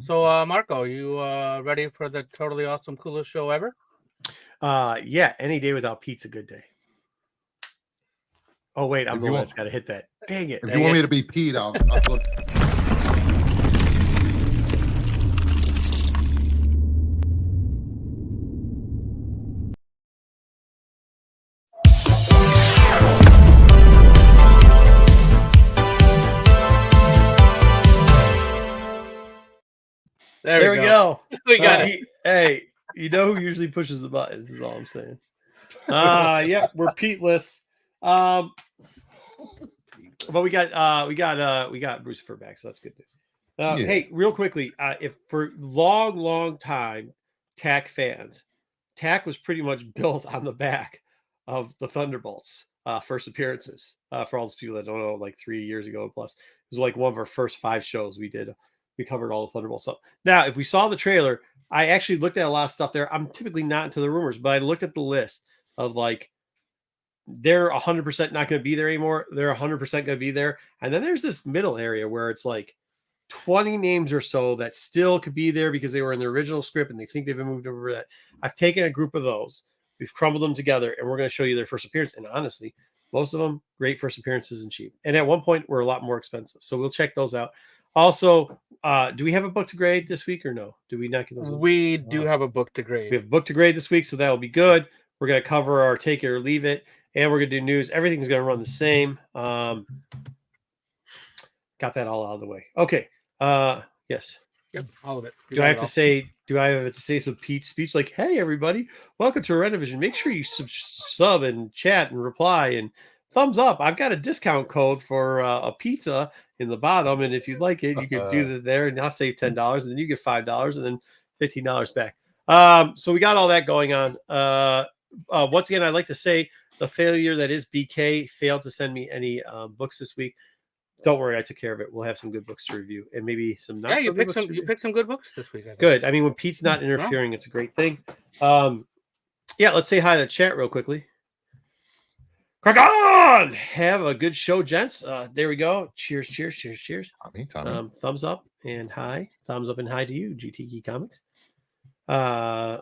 So, Marco, you ready for the totally awesome, coolest show ever? Yeah, any day without pizza, good day. Oh wait, I'm If the you one want, that's got to hit that. Dang it! if Dang you want me it. to be Pete, I'll go. There There we we go. go. We got it. Hey, you know who usually pushes the buttons? Is all I'm saying. Yep, we're Pete-less. But we got Bruce Fur back, so that's good news. Yeah. Hey, real quickly, if for long time, TAC fans, TAC was pretty much built on the back of the Thunderbolts first appearances. For all those people that don't know, like 3 years ago plus, it was like one of our first 5 shows we did. We covered all the Thunderbolts stuff. Now, if we saw the trailer, I actually looked at a lot of stuff there. I'm typically not into the rumors, but I looked at the list of like they're 100% not going to be there anymore. They're 100% going to be there. And then there's this middle area where it's like 20 names or so that still could be there because they were in the original script and they think they've been moved over that. I've taken a group of those, we've crumbled them together, and we're going to show you their first appearance. And honestly, most of them great first appearances and cheap. And at one point, were a lot more expensive. So we'll check those out. Also, do we have a book to grade this week or no? Do we not get those? We do have a book to grade. We have a book to grade this week, so that'll be good. We're going to cover our take it or leave it, and we're going to do news. Everything's going to run the same. Got that all out of the way. Okay. Yes. Yep, all of it. Do I have to say some Pete's speech like, "Hey everybody, welcome to Renovision. Make sure you sub and chat and reply and thumbs up. I've got a discount code for a pizza in the bottom, and if you'd like it, you could do that there, and I'll save $10, and then you get $5, and then $15 back." So we got all that going on. Once again, I'd like to say the failure that is BK failed to send me any books this week. Don't worry, I took care of it. We'll have some good books to review, and maybe some not. Yeah, so you good picked books some. to You review. picked some good books this week. I think. Good. I mean, when Pete's not interfering, it's a great thing. Yeah, let's say hi to the chat real quickly. Crack on! Have a good show, gents. There we go. Cheers, cheers, cheers, cheers. Tommy. Thumbs up and hi. Thumbs up and hi to you, GTE Comics. Hi,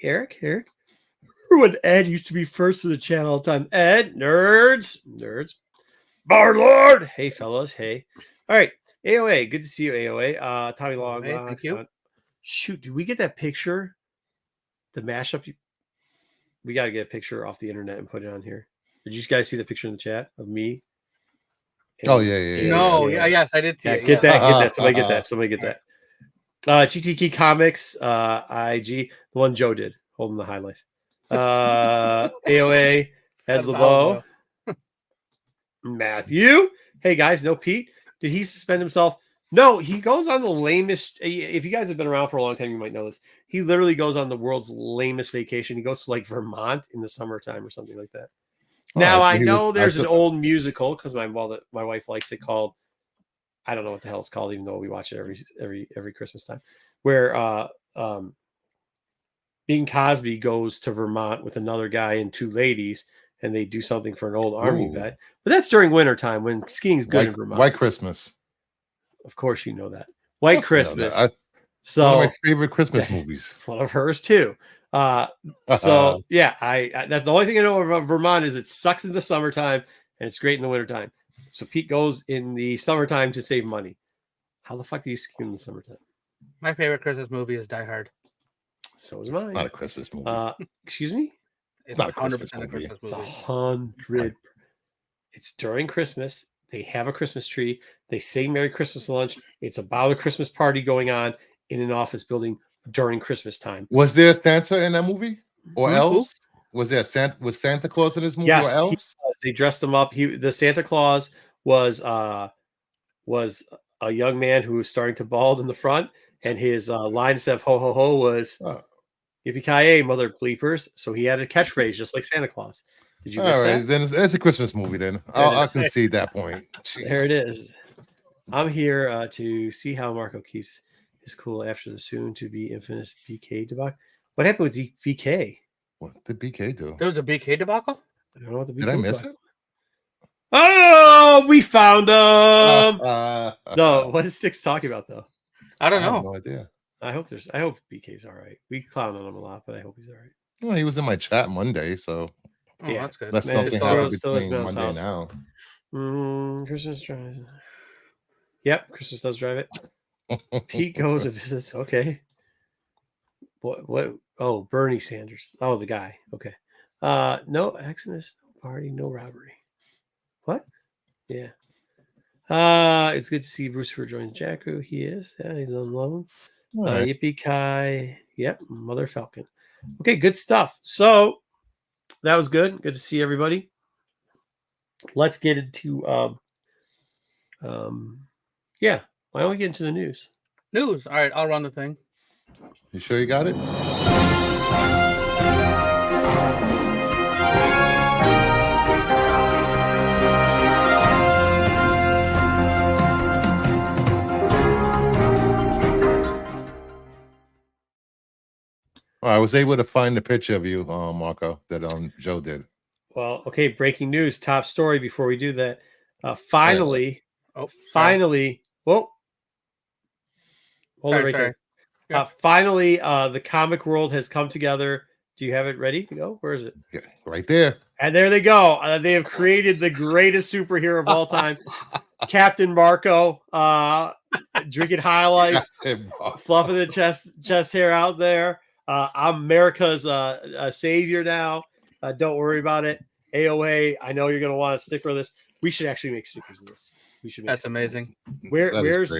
Eric. Eric. When Ed used to be first to the channel all the time. Ed, nerds. Bar Lord. Hey, fellas. Hey. All right. AOA. Good to see you, AOA. Tommy Long. Hey, thank you. Shoot, did we get that picture? The mashup? We got to get a picture off the internet and put it on here. Did you guys see the picture in the chat of me? Oh, yeah. No, yes, I did see it. Get yes. that. Somebody get that. GTK Comics, IG, the one Joe did, holding the high life. AOA, Ed LeBeau. Matthew. Hey, guys, no Pete. Did he suspend himself? No, he goes on the lamest. If you guys have been around for a long time, you might know this. He literally goes on the world's lamest vacation. He goes to like Vermont in the summertime or something like that. Now, I know there's an old musical because my wife likes it called, I don't know what the hell it's called, even though we watch it every Christmas time, where Bing Cosby goes to Vermont with another guy and 2 ladies, and they do something for an old army vet. But that's during wintertime when skiing's good in Vermont. White Christmas. Of course you know that. White Christmas. So one of my favorite Christmas movies. It's one of hers too. So yeah, I that's the only thing I know about Vermont is it sucks in the summertime and it's great in the wintertime. So Pete goes in the summertime to save money. How the fuck do you ski in the summertime? My favorite Christmas movie is Die Hard. So is mine. Not a Christmas movie. Excuse me? It's not a 100% Christmas a movie. Christmas It's movie. 100. It's during Christmas. They have a Christmas tree. They say Merry Christmas lunch. It's about a Christmas party going on in an office building during Christmas time. Was there Santa in that movie? Or elves? Was there Santa Claus in this movie or elves? They dressed them up. The Santa Claus was a young man who was starting to bald in the front, and his line instead of ho ho ho was yippee-ki-yay, mother bleepers. So he had a catchphrase just like Santa Claus. Did you miss that? Then it's a Christmas movie. Then I'll concede that point. Jeez. There it is. I'm here to see how Marco keeps his cool after the soon-to-be infamous BK debacle. What happened with BK? What did BK do? There was a BK debacle? I don't know what the BK Did I miss it? Oh, we found him. No, what is Six talking about though? I don't have know. no idea. I hope BK's all right. We clown on him a lot, but I hope he's all right. Well, he was in my chat Monday, so Oh, that's good. unless Man, something it's happened still his between mom's Monday and house. now. Christmas drive. Yep, Christmas does drive it. Pete goes and visits. Okay. What? Oh, Bernie Sanders. Oh, the guy. Okay. No Xmas, no party, no robbery. What? Yeah. It's good to see Bruce joins Jack Crew. He is. Yeah, he's on loan. Right. Yippee Kai. Yep, Mother Falcon. Okay, good stuff. So that was good. Good to see everybody. Let's get into yeah. Why don't we get into the news? News. All right, I'll run the thing. You sure you got it? I was able to find the picture of you, Marco, that Joe did. Well, okay, breaking news, top story before we do that. Finally, whoa. Hold it right there. Yep. Finally, the comic world has come together. Do you have it ready to go? Where is it? Yeah, right there. And there they go. They have created the greatest superhero of all time, Captain Marco, drinking High Life, fluffing the chest hair out there. I'm America's savior now. Don't worry about it. AOA, I know you're going to want to sticker this. We should actually make stickers of this. We should. Make That's amazing. Where is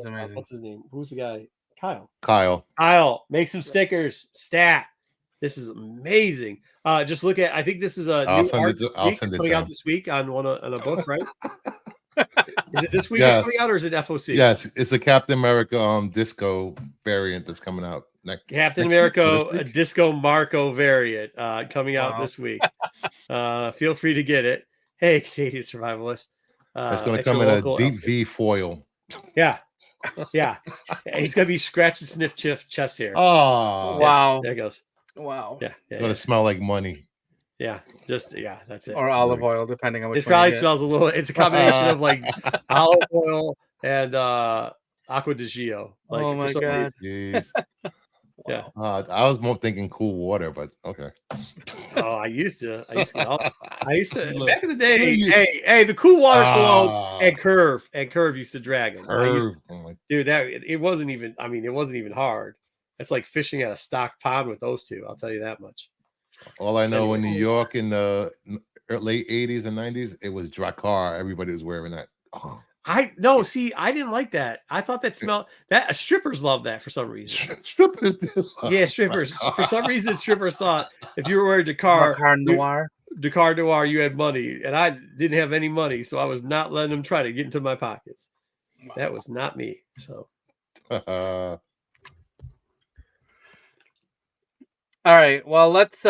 amazing. what's his name? Who's the guy? Kyle, make some stickers. Stat. This is amazing. Just look at. I think this is a new art coming out this week on a book, right? Is it this week it's coming out, or is it FOC? Yes, it's a Captain America disco variant that's coming out next. Captain America Disco Marco variant coming out this week. Feel free to get it. Hey, Canadian Survivalist. It's going to come in a deep V foil. Yeah. He's going to be scratch and sniff chest hair. Oh, wow. There it goes. Wow. Yeah. It's going to smell like money. Yeah, that's it. Or olive oil, depending on which. It probably smells a little. It's a combination of like olive oil and Aqua di Gio. Like, oh my god! Jeez. Yeah. I was more thinking cool water, but okay. Oh, I used to back in the day. Hey, the cool water cologne and Curve used to drag them. Dude, it wasn't even hard. It's like fishing at a stock pond with those two. I'll tell you that much. All I know in New York in the late 80s and 90s, it was Drakkar. Everybody was wearing that. Oh. I didn't like that. I thought that smelled that strippers love that for some reason. Strippers did. Yeah, strippers. For some reason, strippers thought if you were wearing Dakar Noir, you had money, and I didn't have any money, so I was not letting them try to get into my pockets. Wow. That was not me. So. All right. Well, let's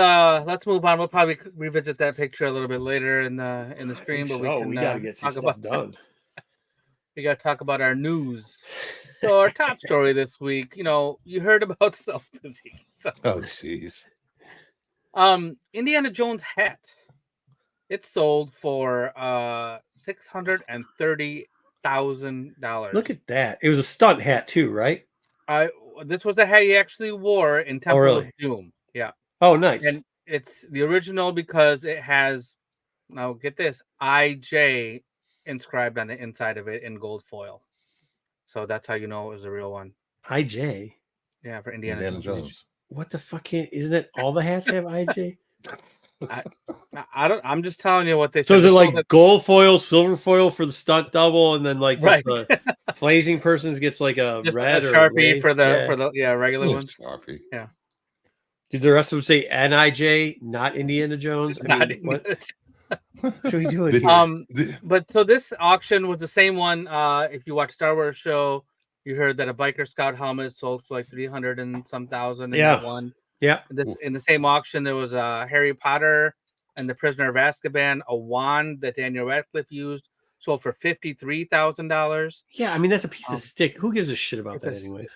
move on. We'll probably revisit that picture a little bit later in the stream, but we gotta get some stuff done. We got to talk about our news. So our top story this week, you heard about self disease. So. Oh, jeez. Indiana Jones hat. It sold for $630,000. Look at that! It was a stunt hat too, right? This was the hat he actually wore in Temple of Doom. Yeah. Oh, nice. And it's the original because it has, now get this, IJ inscribed on the inside of it in gold foil. So that's how you know it was a real one. IJ? Yeah, for Indiana Jones. What the fuck? Isn't that all the hats have IJ? I'm just telling you what they. So is it like gold foil, silver foil for the stunt double, and then like just the flazing persons gets like a just red or Sharpie for the regular ones. Sharpie. Yeah. Did the rest of them say NIJ, not Indiana Jones? What are we doing? But so this auction was the same one. If you watch Star Wars show, you heard that a biker scout helmet sold for like 300 and some thousand. One. Yeah. In the same auction, there was a Harry Potter and the Prisoner of Azkaban, a wand that Daniel Radcliffe used, sold for $53,000. Yeah, I mean that's a piece of stick. Who gives a shit about that, anyways?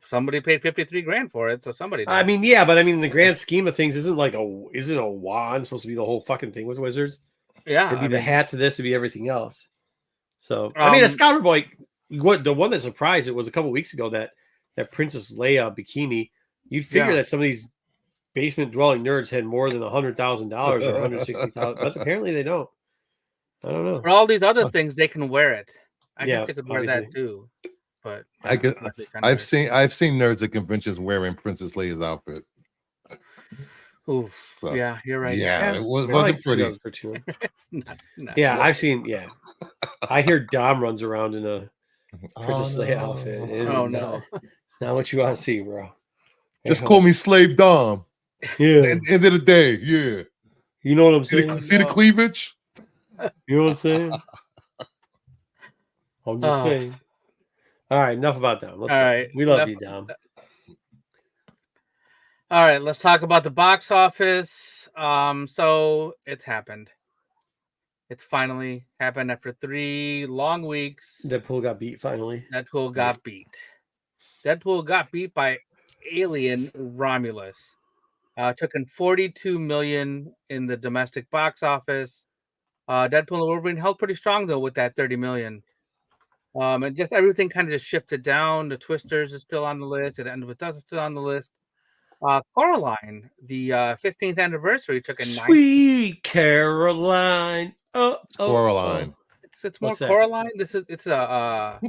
Somebody paid $53,000 for it, so somebody did. I mean, yeah, but I mean, in the grand scheme of things, isn't a wand supposed to be the whole fucking thing with wizards? Yeah, it'd be the hat to this, it'd be everything else. So I mean, a Scouter Boy, the one that surprised it was a couple weeks ago that Princess Leia bikini. You'd figure Yeah. that some of these basement dwelling nerds had more than $100,000 or $160,000, but apparently they don't. I don't know. For all these other things, they can wear it. I Yeah, guess they could wear that obviously. too. But I could. not big on I've it. seen nerds at conventions wearing Princess Leia's outfit. Oof. So, Yeah, you're right. Yeah, it I wasn't like pretty. 2013. It's not Yeah, good. I've seen. Yeah, I hear Dom runs around in a Princess Leia outfit. It is Oh, not, no. it's not what you want to see, bro. Just call me Slave Dom. Yeah, End of the day, yeah. you know what I'm See saying. the cleavage? You know what I'm saying. I'm just saying. All right, enough about Dom. Let's All go. right, We love enough- you, Dom. All right, let's talk about the box office. So it's happened. It's finally happened after 3 long weeks. Deadpool got beat finally. Deadpool got beat. Deadpool got beat by Alien Romulus. Took in 42 million in the domestic box office. Deadpool and Wolverine held pretty strong though with that 30 million. And just everything kind of just shifted down. The Twisters is still on the list. It ended with Us is still on the list. Coraline, the 15th anniversary, took in 9. Sweet Caroline. Coraline. It's more What's that? Coraline. It's a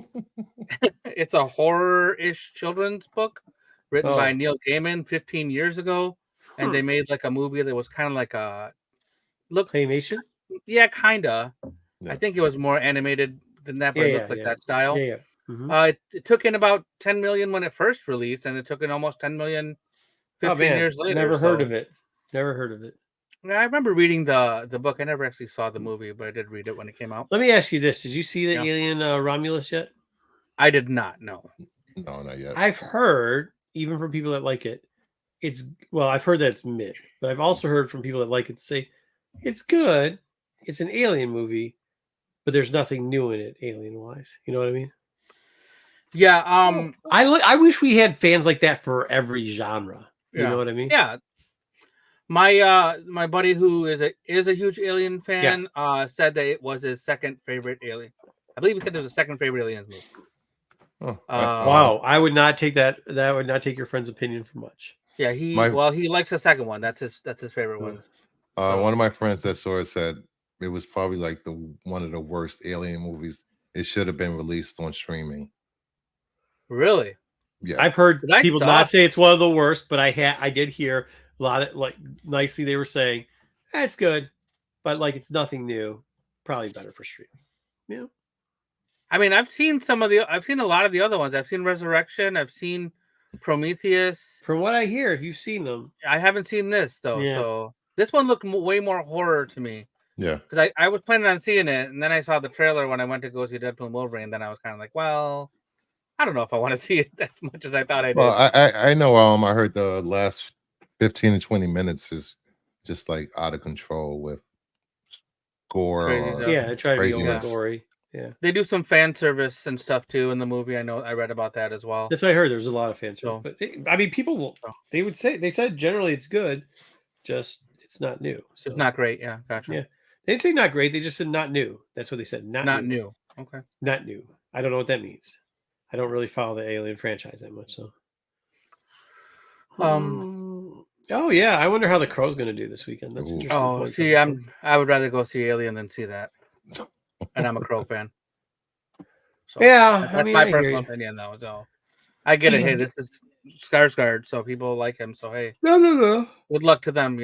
it's a horror-ish children's book written by Oh. Neil Gaiman 15 years ago, and they made like a movie that was kind of like a Claymation. yeah, kinda. Yeah. I think it was more animated than that, but it looked like that style. Yeah, yeah. Mhm. It took in about 10 million when it first released, and it took in almost 10 million 15 years later. Never heard of it. Never heard of it. I remember reading the book. I never actually saw the movie, but I did read it when it came out. Let me ask you this: did you see the Yeah. Alien Romulus yet? I did not know. No, not yet. I've heard, even from people that like it, I've heard that it's mid, but I've also heard from people that like it say it's good. It's an alien movie, but there's nothing new in it, alien wise. You know what I mean? Yeah. I wish we had fans like that for every genre. You Yeah. know what I mean? Yeah. My buddy who is a huge Alien fan said that it was his second favorite Alien. I believe he said it was his second favorite Aliens movie. Oh, Wow, I would not take that. That would not take your friend's opinion for much. Yeah, he likes the second one. That's his favorite one. One of my friends that saw it said it was probably like one of the worst Alien movies. It should have been released on streaming. Really? Yeah, I've heard people not say it's one of the worst, but I did hear a lot of like nicely they were saying it's good, but like it's nothing new. Probably better for streaming. Yeah. I mean, I've seen a lot of the other ones. I've seen Resurrection. I've seen Prometheus. From what I hear, if you've seen them, I haven't seen this though. Yeah. So this one looked way more horror to me. Yeah. Because I was planning on seeing it, and then I saw the trailer when I went to go see Deadpool and Wolverine. And then I was kind of like, well, I don't know if I want to see it as much as I thought I did. Well, I know. I heard the last 15 to 20 minutes is just like out of control with gore. I try to be over craziness. gory. Yeah, they do some fan service and stuff too in the movie. I know I read about that as well. that's what I heard. There's a lot of fan service, but I mean, people they said generally it's good, just it's not new. So. It's not great. Yeah, gotcha. Yeah, they didn't say not great. They just said not new. That's what they said. Not new. Okay. Not new. I don't know what that means. I don't really follow the Alien franchise that much, so. Oh yeah, I wonder how The Crow's going to do this weekend. That's interesting. Oh, see, I would rather go see Alien than see that, and I'm a Crow fan. So yeah, that's my personal opinion, though. So I get it. Hey, this is Skarsgård, so people like him. So hey, no. Good luck to them,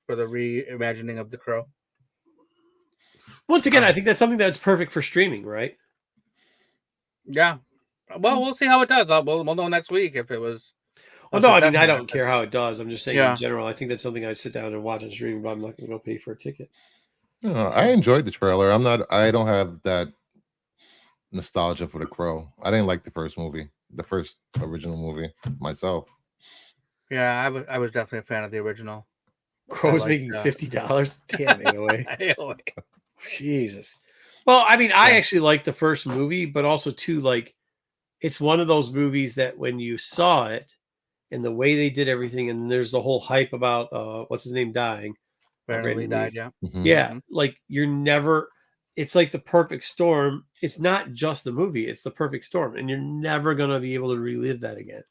for the reimagining of The Crow. Once again, I think that's something that's perfect for streaming, right? Yeah. Well, we'll see how it does. We'll know next week if it was. Well, no, I mean, I don't care how it does. I'm just saying in general, I think that's something I'd sit down and watch on streaming, but I'm not going to go pay for a ticket. I enjoyed the trailer. I don't have that nostalgia for The Crow. I didn't like the first movie, the first original movie myself. Yeah, I was definitely a fan of the original. Crow's making $50. Damn, AOA. Jesus. Well, I mean, I actually liked the first movie, but also too, like, it's one of those movies that when you saw it and the way they did everything, and there's the whole hype about what's his name dying. Barely died, yeah. Mm-hmm. Yeah, like you're never. it's like the perfect storm. It's not just the movie, it's the perfect storm, and you're never gonna be able to relive that again.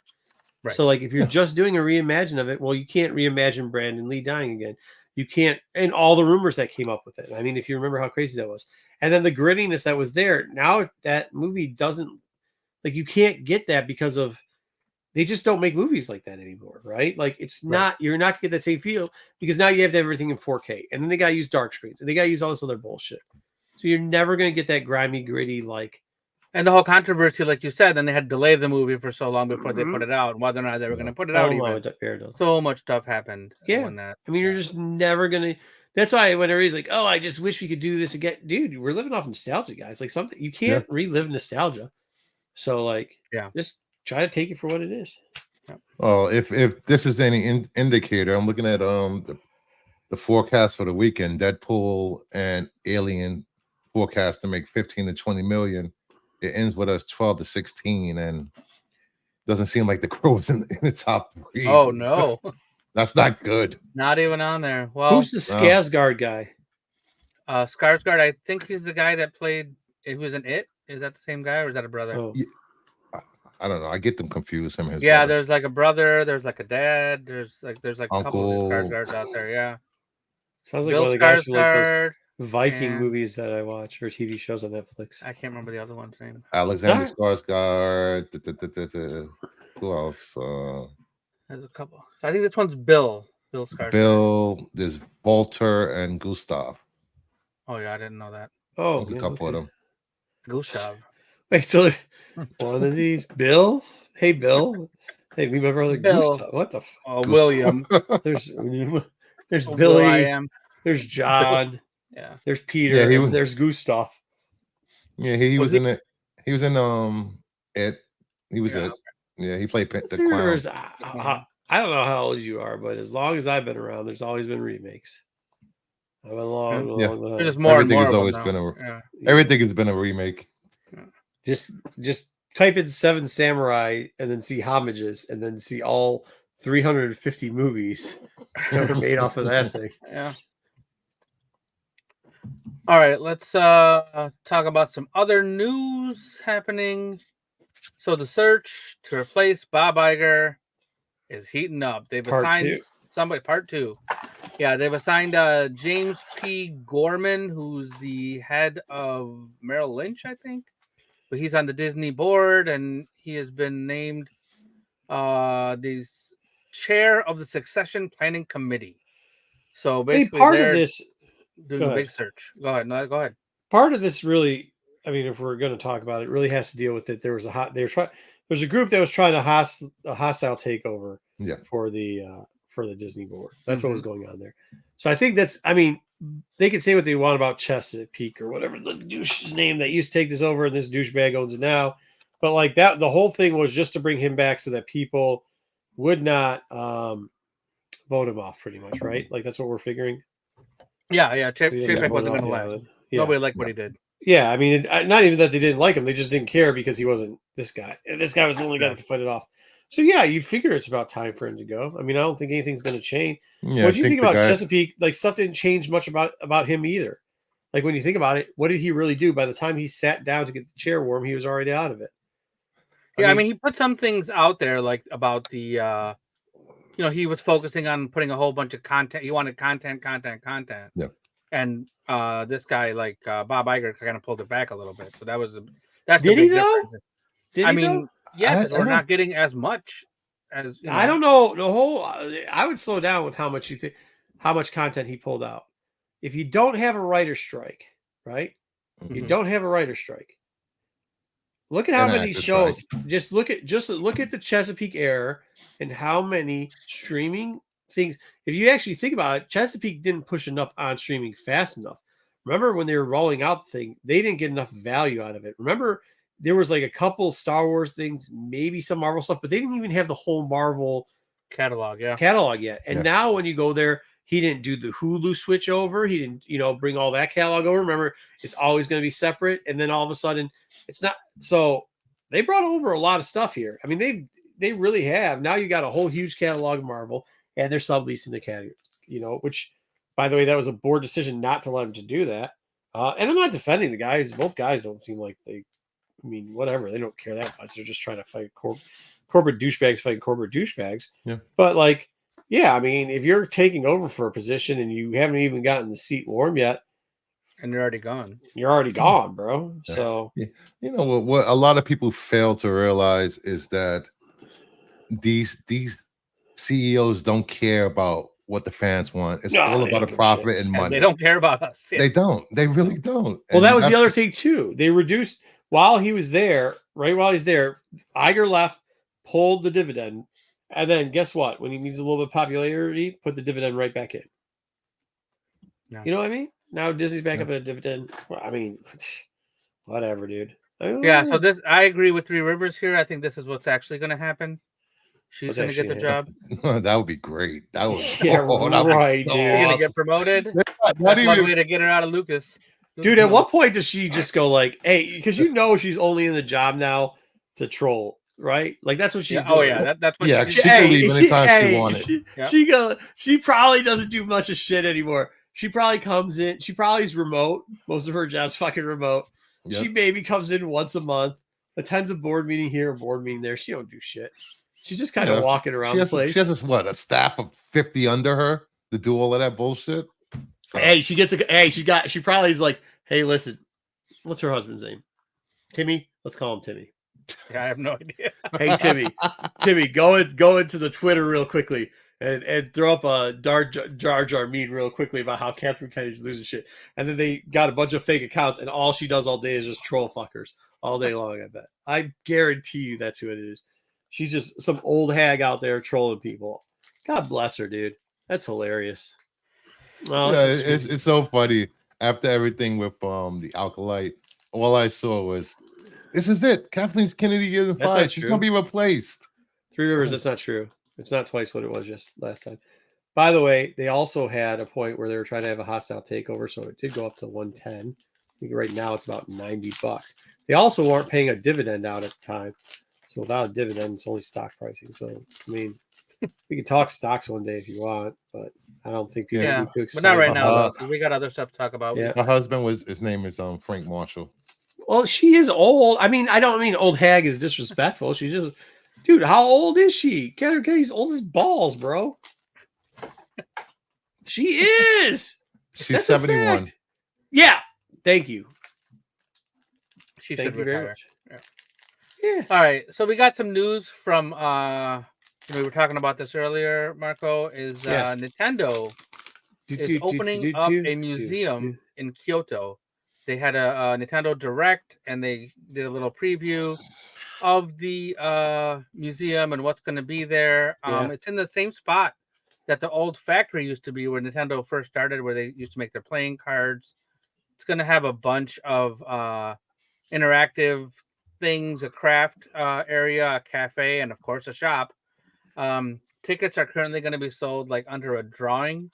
Right. So, like, if you're just doing a reimagine of it, well, you can't reimagine Brandon Lee dying again. You can't, and all the rumors that came up with it. I mean, if you remember how crazy that was, and then the grittiness that was there. Now that movie doesn't, like, you can't get that because of they just don't make movies like that anymore, right? Like, it's Right. not, you're not gonna get that same feel because now you have to have everything in 4K, and then they gotta use dark screens, and they gotta use all this other bullshit. So you're never gonna get that grimy, gritty, like. And the whole controversy, like you said, then they had to delay the movie for so long before they Mhm. put it out, and whether or not they were going to put it I out don't know even. what Daredevil. So much stuff happened Yeah. when that. I mean, you're just never gonna. That's why when everybody's like, "Oh, I just wish we could do this again," dude. We're living off nostalgia, guys. Like, something you can't relive nostalgia. So, like, Yeah. just try to take it for what it is. Well, if this is any indicator, I'm looking at the forecast for the weekend. Deadpool and Alien forecast to make 15 to 20 million. It ends with us 12 to 16, and doesn't seem like the Crow's in the top 3. Oh no, That's not good. not even on there. Well, Who's the Skarsgård guy? Skarsgård, I think he's the guy that played. He was in It. Is that the same guy, or is that a brother? Oh. I don't know. I get them confused. Him and his Yeah, brother. there's like a brother. There's like a dad. There's like a couple of Uncle. Skarsgårds out there. Yeah. Sounds like Bill one of the guys from like those Skarsgård. Viking and- movies that I watch or TV shows on Netflix. I can't remember the other one's name. Alexander Skarsgård. Who else? There's a couple. I think this one's Bill. Bill Skarsgård. Bill. There's Walter and Gustav. Oh yeah, I didn't know that. Oh, There's a couple of them. Gustav. Wait, so one of these, Bill? Hey, Bill. Hey, me, my brother, Bill. Gustav. What the? William. There's Oh, Billy. I am. There's John. Yeah. There's Peter. Yeah, And there's Gustav. Yeah, he was he- in it. He was in It. He was Yeah. it. Yeah, he played the clown. I don't know how old you are, but as long as I've been around, there's always been remakes. I've been long. There's just more Everything and has more always of been them a now. everything has been a remake. Just type in Seven Samurai and then see homages and then see all 350 movies that were made off of that thing. Yeah. All right, let's talk about some other news happening. So the search to replace Bob Iger is heating up. They've assigned somebody part 2. Yeah, they've assigned James P. Gorman, who's the head of Merrill Lynch, I think. But he's on the Disney board, and he has been named the chair of the Succession Planning Committee. So basically, part of this doing a big search. Go ahead. No, go ahead. Part of this really, I mean, if we're going to talk about it, really has to deal with it. There's a group that was trying to a hostile takeover for the Disney board. That's what was going on there. So I think they can say what they want about Chesapeake or whatever the douche's name that used to take this over and this douchebag owns it now. But like that, the whole thing was just to bring him back so that people would not vote him off pretty much, right? Like that's what we're figuring. Yeah. So Chesapeake wasn't going to last. Nobody liked what he did. Yeah, I mean, not even that they didn't like him; they just didn't care because he wasn't this guy. And this guy was the only guy that could fight it off. So yeah, you'd figure it's about time for him to go. I mean, I don't think anything's going to change. Yeah, what do you think about Chesapeake? Like stuff didn't change much about him either. Like when you think about it, what did he really do? By the time he sat down to get the chair warm, he was already out of it. I mean, he put some things out there like about the, he was focusing on putting a whole bunch of content. He wanted content. Yeah. And this guy, like Bob Iger, kind of pulled it back a little bit. So that's did a he big though? difference. Did he though? Yeah, we're not getting as much as I don't know. The whole I would slow down with how much content he pulled out. If you don't have a writer's strike, right? Mm-hmm. You don't have a writer's strike. Look at how many shows. Just look at the Chesapeake era and how many streaming things. If you actually think about it, Chesapeake didn't push enough on streaming fast enough. Remember when they were rolling out the thing, they didn't get enough value out of it. Remember, there was like a couple Star Wars things, maybe some Marvel stuff, but they didn't even have the whole Marvel catalog yet. And now when you go there, he didn't do the Hulu switch over. He didn't, bring all that catalog over. Remember, it's always going to be separate. And then all of a sudden, it's not. So they brought over a lot of stuff here. I mean, they really have. Now you got a whole huge catalog of Marvel, and they're subleasing the category. Which, by the way, that was a board decision not to let them to do that. And I'm not defending the guys. Both guys don't seem like they. I mean, whatever. They don't care that much. They're just trying to fight corporate douchebags fighting corporate douchebags. Yeah. But like, yeah, I mean, if you're taking over for a position and you haven't even gotten the seat warm yet, and you're already gone. you're already gone, bro. Yeah. So You know what a lot of people fail to realize is that these CEOs don't care about what the fans want. It's No, all they about a don't give a profit shit. and And money. they don't care about us. Yeah. They don't. They really don't. Well, And that was the that's- other thing too. They reduced while he was there. Right while he's there, Iger left, pulled the dividend, and then guess what? When he needs a little bit of popularity, put the dividend right back in. Yeah. You know what I mean? Now Disney's back Yeah. up at a dividend. Well, I mean, whatever, dude. Yeah, so this I agree with Three Rivers here. I think this is what's actually going to happen. She's What's going to get the actually job. that would be great. That would Yeah, that would be right, so dude. She's going to awesome. get promoted. Not That's one even- way to get her out of Lucas. Dude, at what point does she just go like, "Hey," because you know she's only in the job now to troll, right? Like that's what she's Yeah, doing. oh yeah, that's what Yeah, she's she can leave anytime she wanted. She probably doesn't do much of shit anymore. She probably comes in. She probably is remote. Most of her job's fucking remote. Yep. She maybe comes in once a month, attends a board meeting here, a board meeting there. She don't do shit. She's just kind of Yeah, walking around She the has, place. she has this, what, a staff of 50 under her to do all of that bullshit. So, Hey, she gets a. Hey, she probably is like, hey, listen, what's her husband's name? Timmy. Let's call him Timmy. Yeah, I have no idea. Hey, Timmy, go into the Twitter real quickly and throw up a Jar Jar meme real quickly about how Catherine Kennedy's losing shit. And then they got a bunch of fake accounts, and all she does all day is just troll fuckers all day long. I bet. I guarantee you that's who it is. She's just some old hag out there trolling people. God bless her, dude. That's hilarious. Well, yeah, it's so funny. After everything with the Alkalite, all I saw was, this is it. Kathleen Kennedy isn't That's fired. not She's true. gonna be replaced. Three Rivers, that's not true. It's not twice what it was just last time. By the way, they also had a point where they were trying to have a hostile takeover, so it did go up to 110. I think right now it's about $90. They also weren't paying a dividend out at the time. So without a dividend, it's only stock pricing. So I mean, we can talk stocks one day if you want, but I don't think people Yeah, would be too but not excited. right now. Uh, Though. We got other stuff to talk about. Yeah. My husband his name is Frank Marshall. Well, she is old. I mean, I don't mean old hag is disrespectful. She's just, dude, how old is she? Catherine Kennedy's old as balls, bro. She is. She's That's a 71. fact. Yeah. Thank you. She Thank should you very retire. much. Yeah. Yeah. All right, so we got some news from we were talking about this earlier, Marco, is Yeah. Nintendo is opening up a museum in Kyoto. They had a Nintendo Direct, and they did a little preview of the museum and what's going to be there. Yeah. It's in the same spot that the old factory used to be, where Nintendo first started, where they used to make their playing cards. It's going to have a bunch of interactive things, a craft area, a cafe, and of course a shop. Tickets are currently going to be sold like under a drawing,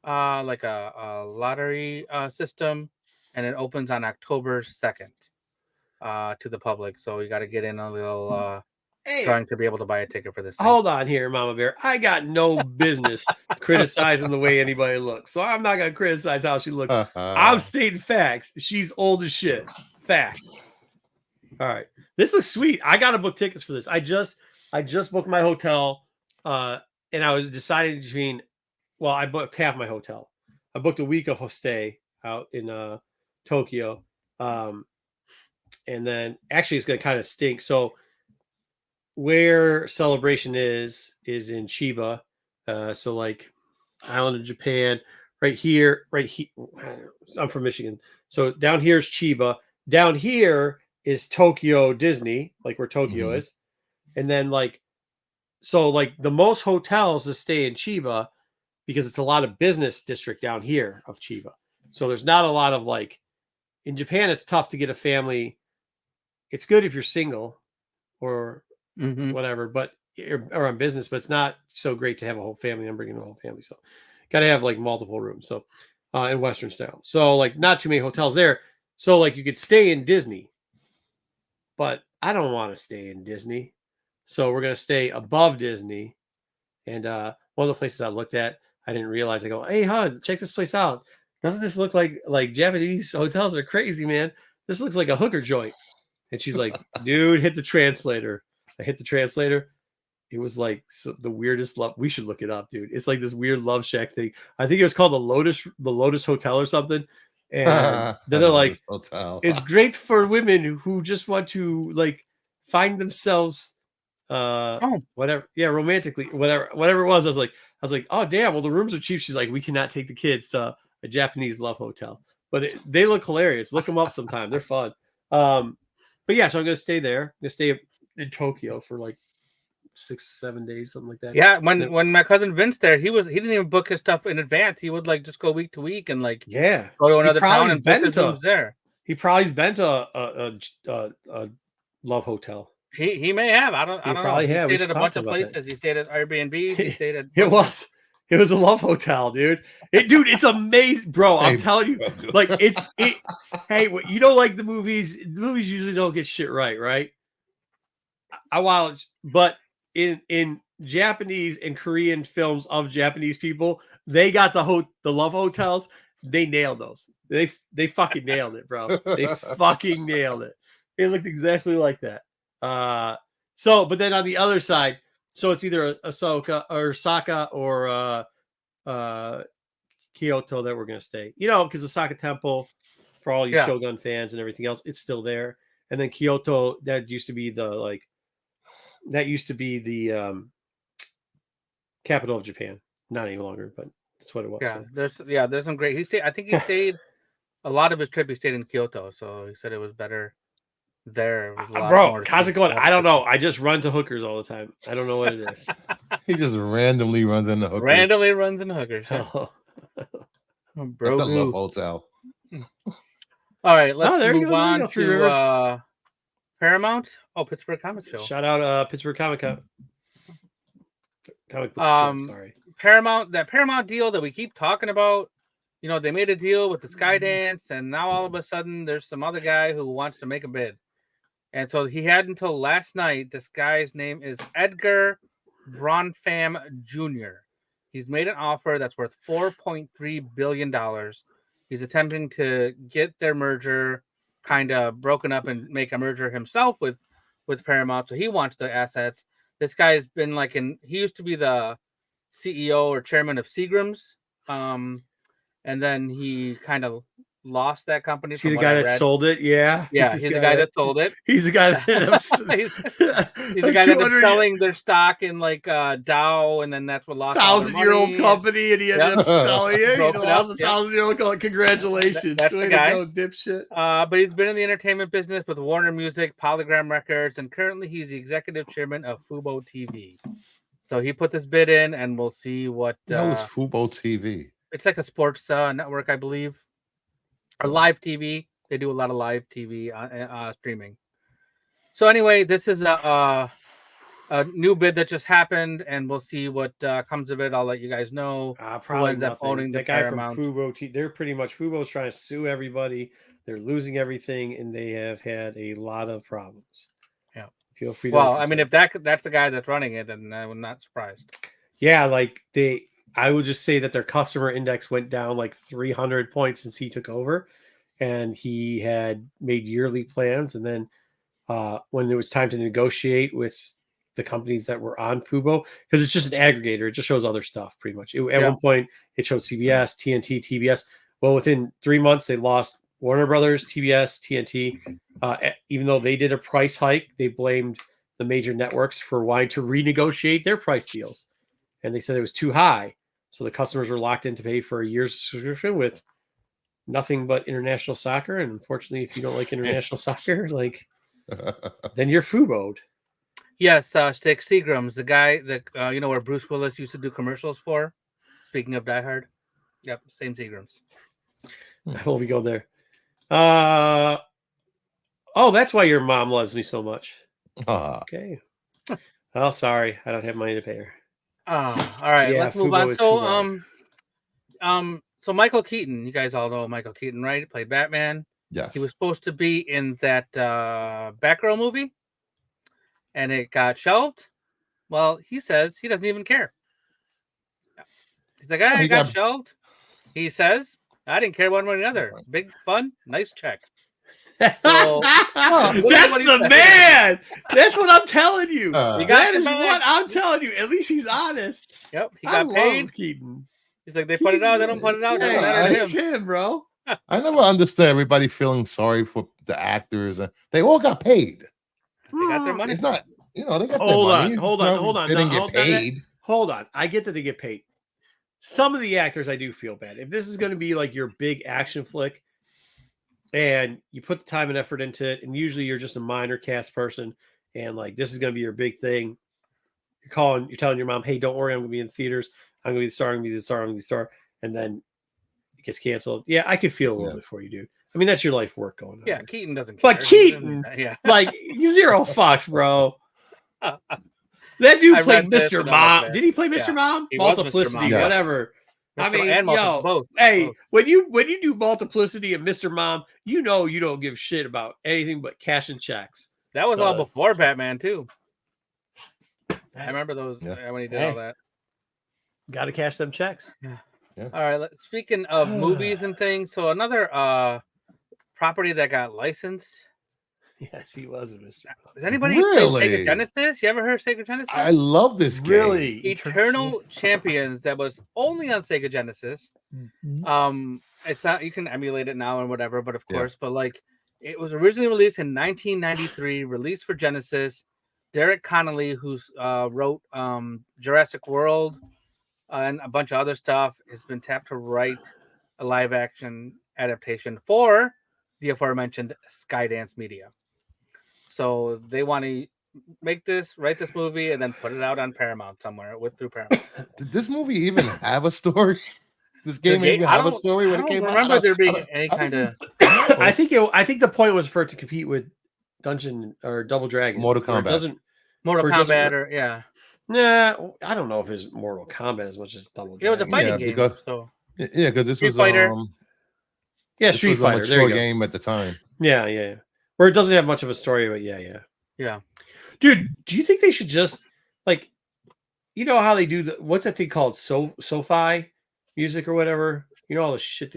like a lottery system, and it opens on October 2nd to the public. So you got to get in a little drawing to be able to buy a ticket for this thing. Hold on here, Mama Bear. I got no business criticizing the way anybody looks, so I'm not going to criticize how she looks. I'm stating facts. She's old as shit. Fact. All right. This looks sweet. I got to book tickets for this. I just booked my hotel, and I was deciding between. Well, I booked half my hotel. I booked a week of stay out in Tokyo, and then actually it's going to kind of stink. So where Celebration is in Chiba, so like island of Japan, right here. I'm from Michigan, so down here is Chiba. Down here is Tokyo Disney, like where Tokyo is. And then so the most hotels to stay in Chiba, because it's a lot of business district down here of Chiba. So there's not a lot of in Japan, it's tough to get a family. It's good if you're single or whatever, but or on business, but it's not so great to have a whole family. I'm bringing a whole family. So got to have multiple rooms. So in Western style. So not too many hotels there. So you could stay in Disney, but I don't want to stay in Disney. So we're going to stay above Disney. And one of the places I looked at, I didn't realize, I go, hey, hon, check this place out. doesn't this look like Japanese hotels are crazy, man? This looks like a hooker joint. And she's like, dude, hit the translator. I hit the translator. It was like the weirdest love. We should look it up, dude. It's like this weird love shack thing. I think it was called the Lotus Hotel or something. And then they're like, Hotel. it's great for women who just want to like find themselves whatever, romantically, whatever it was. I was like, oh damn, well the rooms are cheap. She's like, we cannot take the kids to a Japanese love hotel, but they look hilarious. Look them up sometime. They're fun. But yeah, so I'm gonna stay there. I'm gonna stay in Tokyo for like 6-7 days, something like that. Yeah, when my cousin Vince there, he didn't even book his stuff in advance. He would like just go week to week and like go to another town and book his rooms there. He probably's been to a love hotel. He may have. I don't know. He stayed at a bunch of places. He stayed at Airbnb. He stayed at It was a love hotel, dude. It's amazing, bro. I'm telling you, like hey, you know, like the movies usually don't get shit right? But in Japanese and Korean films of Japanese people, they got the love hotels. They nailed those. They fucking nailed it, bro. They fucking nailed it. It looked exactly like that. But then on the other side, so it's either Osaka or Kyoto that we're gonna stay. You know, because Osaka Temple, for all you Shogun fans and everything else, it's still there. And then Kyoto, that used to be the capital of Japan. Not any longer, but that's what it was. Yeah, there's some great. I think he stayed a lot of his trip. He stayed in Kyoto, so he said it was better there. Bro, Kazuko, I don't know. I just run to hookers all the time. I don't know what it is. He just randomly runs into hookers. Randomly runs into hookers. Oh. Bro, the love hotel. All right, let's move on to Paramount. Oh, Pittsburgh Comic Show. Shout out Pittsburgh Comic Book Show. Sorry. Paramount, that Paramount deal that we keep talking about. You know, they made a deal with the Skydance, and now all of a sudden there's some other guy who wants to make a bid. And so he had until last night. This guy's name is Edgar Bronfam Jr. He's made an offer that's worth $4.3 billion. He's attempting to get their merger kind of broken up and make a merger himself with Paramount. So he wants the assets. This guy's been he used to be the CEO or chairman of Seagram's. And then he kind of lost that company. See the guy that sold it? Yeah. He's the guy that sold it. He's the guy that he's the guy that's selling their stock in Dow, and then that's what lost 1,000-year-old company, and he ended up selling it. He lost 1,000-year-old company. Congratulations. That's the guy. Go, dipshit. But he's been in the entertainment business with Warner Music, Polygram Records, and currently he's the executive chairman of Fubo TV. So he put this bid in, and we'll see what. That was Fubo TV. It's like a sports network, I believe. Or live TV. They do a lot of live TV streaming. So anyway, this is a new bid that just happened, and we'll see what comes of it. I'll let you guys know. Probably ends up owning the guy Paramount. From Fubo. They're pretty much Fubo's trying to sue everybody. They're losing everything, and they have had a lot of problems. Yeah. Feel free. Well, I mean, if that's the guy that's running it, then I'm not surprised. Yeah, I would just say that their customer index went down like 300 points since he took over, and he had made yearly plans. And then when it was time to negotiate with the companies that were on Fubo, because it's just an aggregator, it just shows other stuff pretty much. At one point, it showed CBS, TNT, TBS. Well, within 3 months, they lost Warner Brothers, TBS, TNT. Even though they did a price hike, they blamed the major networks for wanting to renegotiate their price deals. And they said it was too high. So the customers were locked in to pay for a year's subscription with nothing but international soccer. And unfortunately, if you don't like international soccer, then you're Fubo'd. Yes, Stick Seagram's, the guy that, where Bruce Willis used to do commercials for. Speaking of Die Hard. Yep, same Seagram's. Will we go there? That's why your mom loves me so much. Okay. Oh, sorry. I don't have money to pay her. All right, let's move on. So Michael Keaton, you guys all know Michael Keaton, right? He played Batman. Yes. He was supposed to be in that Batgirl movie, and it got shelved. Well, he says he doesn't even care. The guy got shelved. He says, I didn't care one way or another. Right. Big fun, nice check. That's what he the said. man. That's what I'm telling you. You got That the is bag. what I'm telling you. At least he's honest. Yep, he I got paid. love Keaton. He's like, they put it out, they don't put it out. Doesn't Hey, matter to it's him. him, bro. I never understood everybody feeling sorry for the actors. They all got paid. They got their money. It's not, they got their Hold money. on, hold on, hold on. They didn't No, get paid. Hold on. I get that they get paid. Some of the actors I do feel bad. If this is going to be like your big action flick and you put the time and effort into it, and usually you're just a minor cast person, and like this is going to be your big thing, you're telling your mom, hey, don't worry, I'm going to be in theaters. I'm going to be the star, I'm going to be the star, I'm going to be the star. And then it gets canceled. Yeah, I could feel a little bit for you, dude. I mean, that's your life work going on. Yeah, Keaton doesn't care. But Keaton, yeah, like zero fucks, bro. That dude played Mr. Mom. Did he play Mr. Mom? He was Mr. Multiplicity, Mom. whatever. I mean, and both. hey, Both. when you do Multiplicity and Mr. Mom, you know you don't give shit about anything but cash and checks. That was all Does. before Batman too. I remember those when he did all that. Got to cash them checks. All right. Speaking of movies and things, so another property that got licensed. Yes, he was a Mr. Does anybody Really? play Sega Genesis? You ever heard of Sega Genesis? I love this game. Really? Eternal Champions that was only on Sega Genesis. It's not, you can emulate it now and whatever, but of course, but like it was originally released in 1993, released for Genesis. Derek Connolly, who's wrote Jurassic World and a bunch of other stuff, has been tapped to write a live action adaptation for the aforementioned Skydance Media. So they want to write this movie, and then put it out on Paramount somewhere through Paramount. Did this movie even have a story? This game even have a story when it came out? I don't remember there being any kind of. I think the point was for it to compete with Dungeon or Double Dragon. Mortal Kombat. Mortal Kombat, or yeah. Nah, I don't know if it's Mortal Kombat as much as Double Dragon. It was a fighting game. Because, so. Yeah, because this Street was Fighter. Street Fighter. There you go. Game at the time. Yeah. Where it doesn't have much of a story, but yeah. Dude, do you think they should just like, you know how they do what's that thing called? So-fi music or whatever? You know all the shit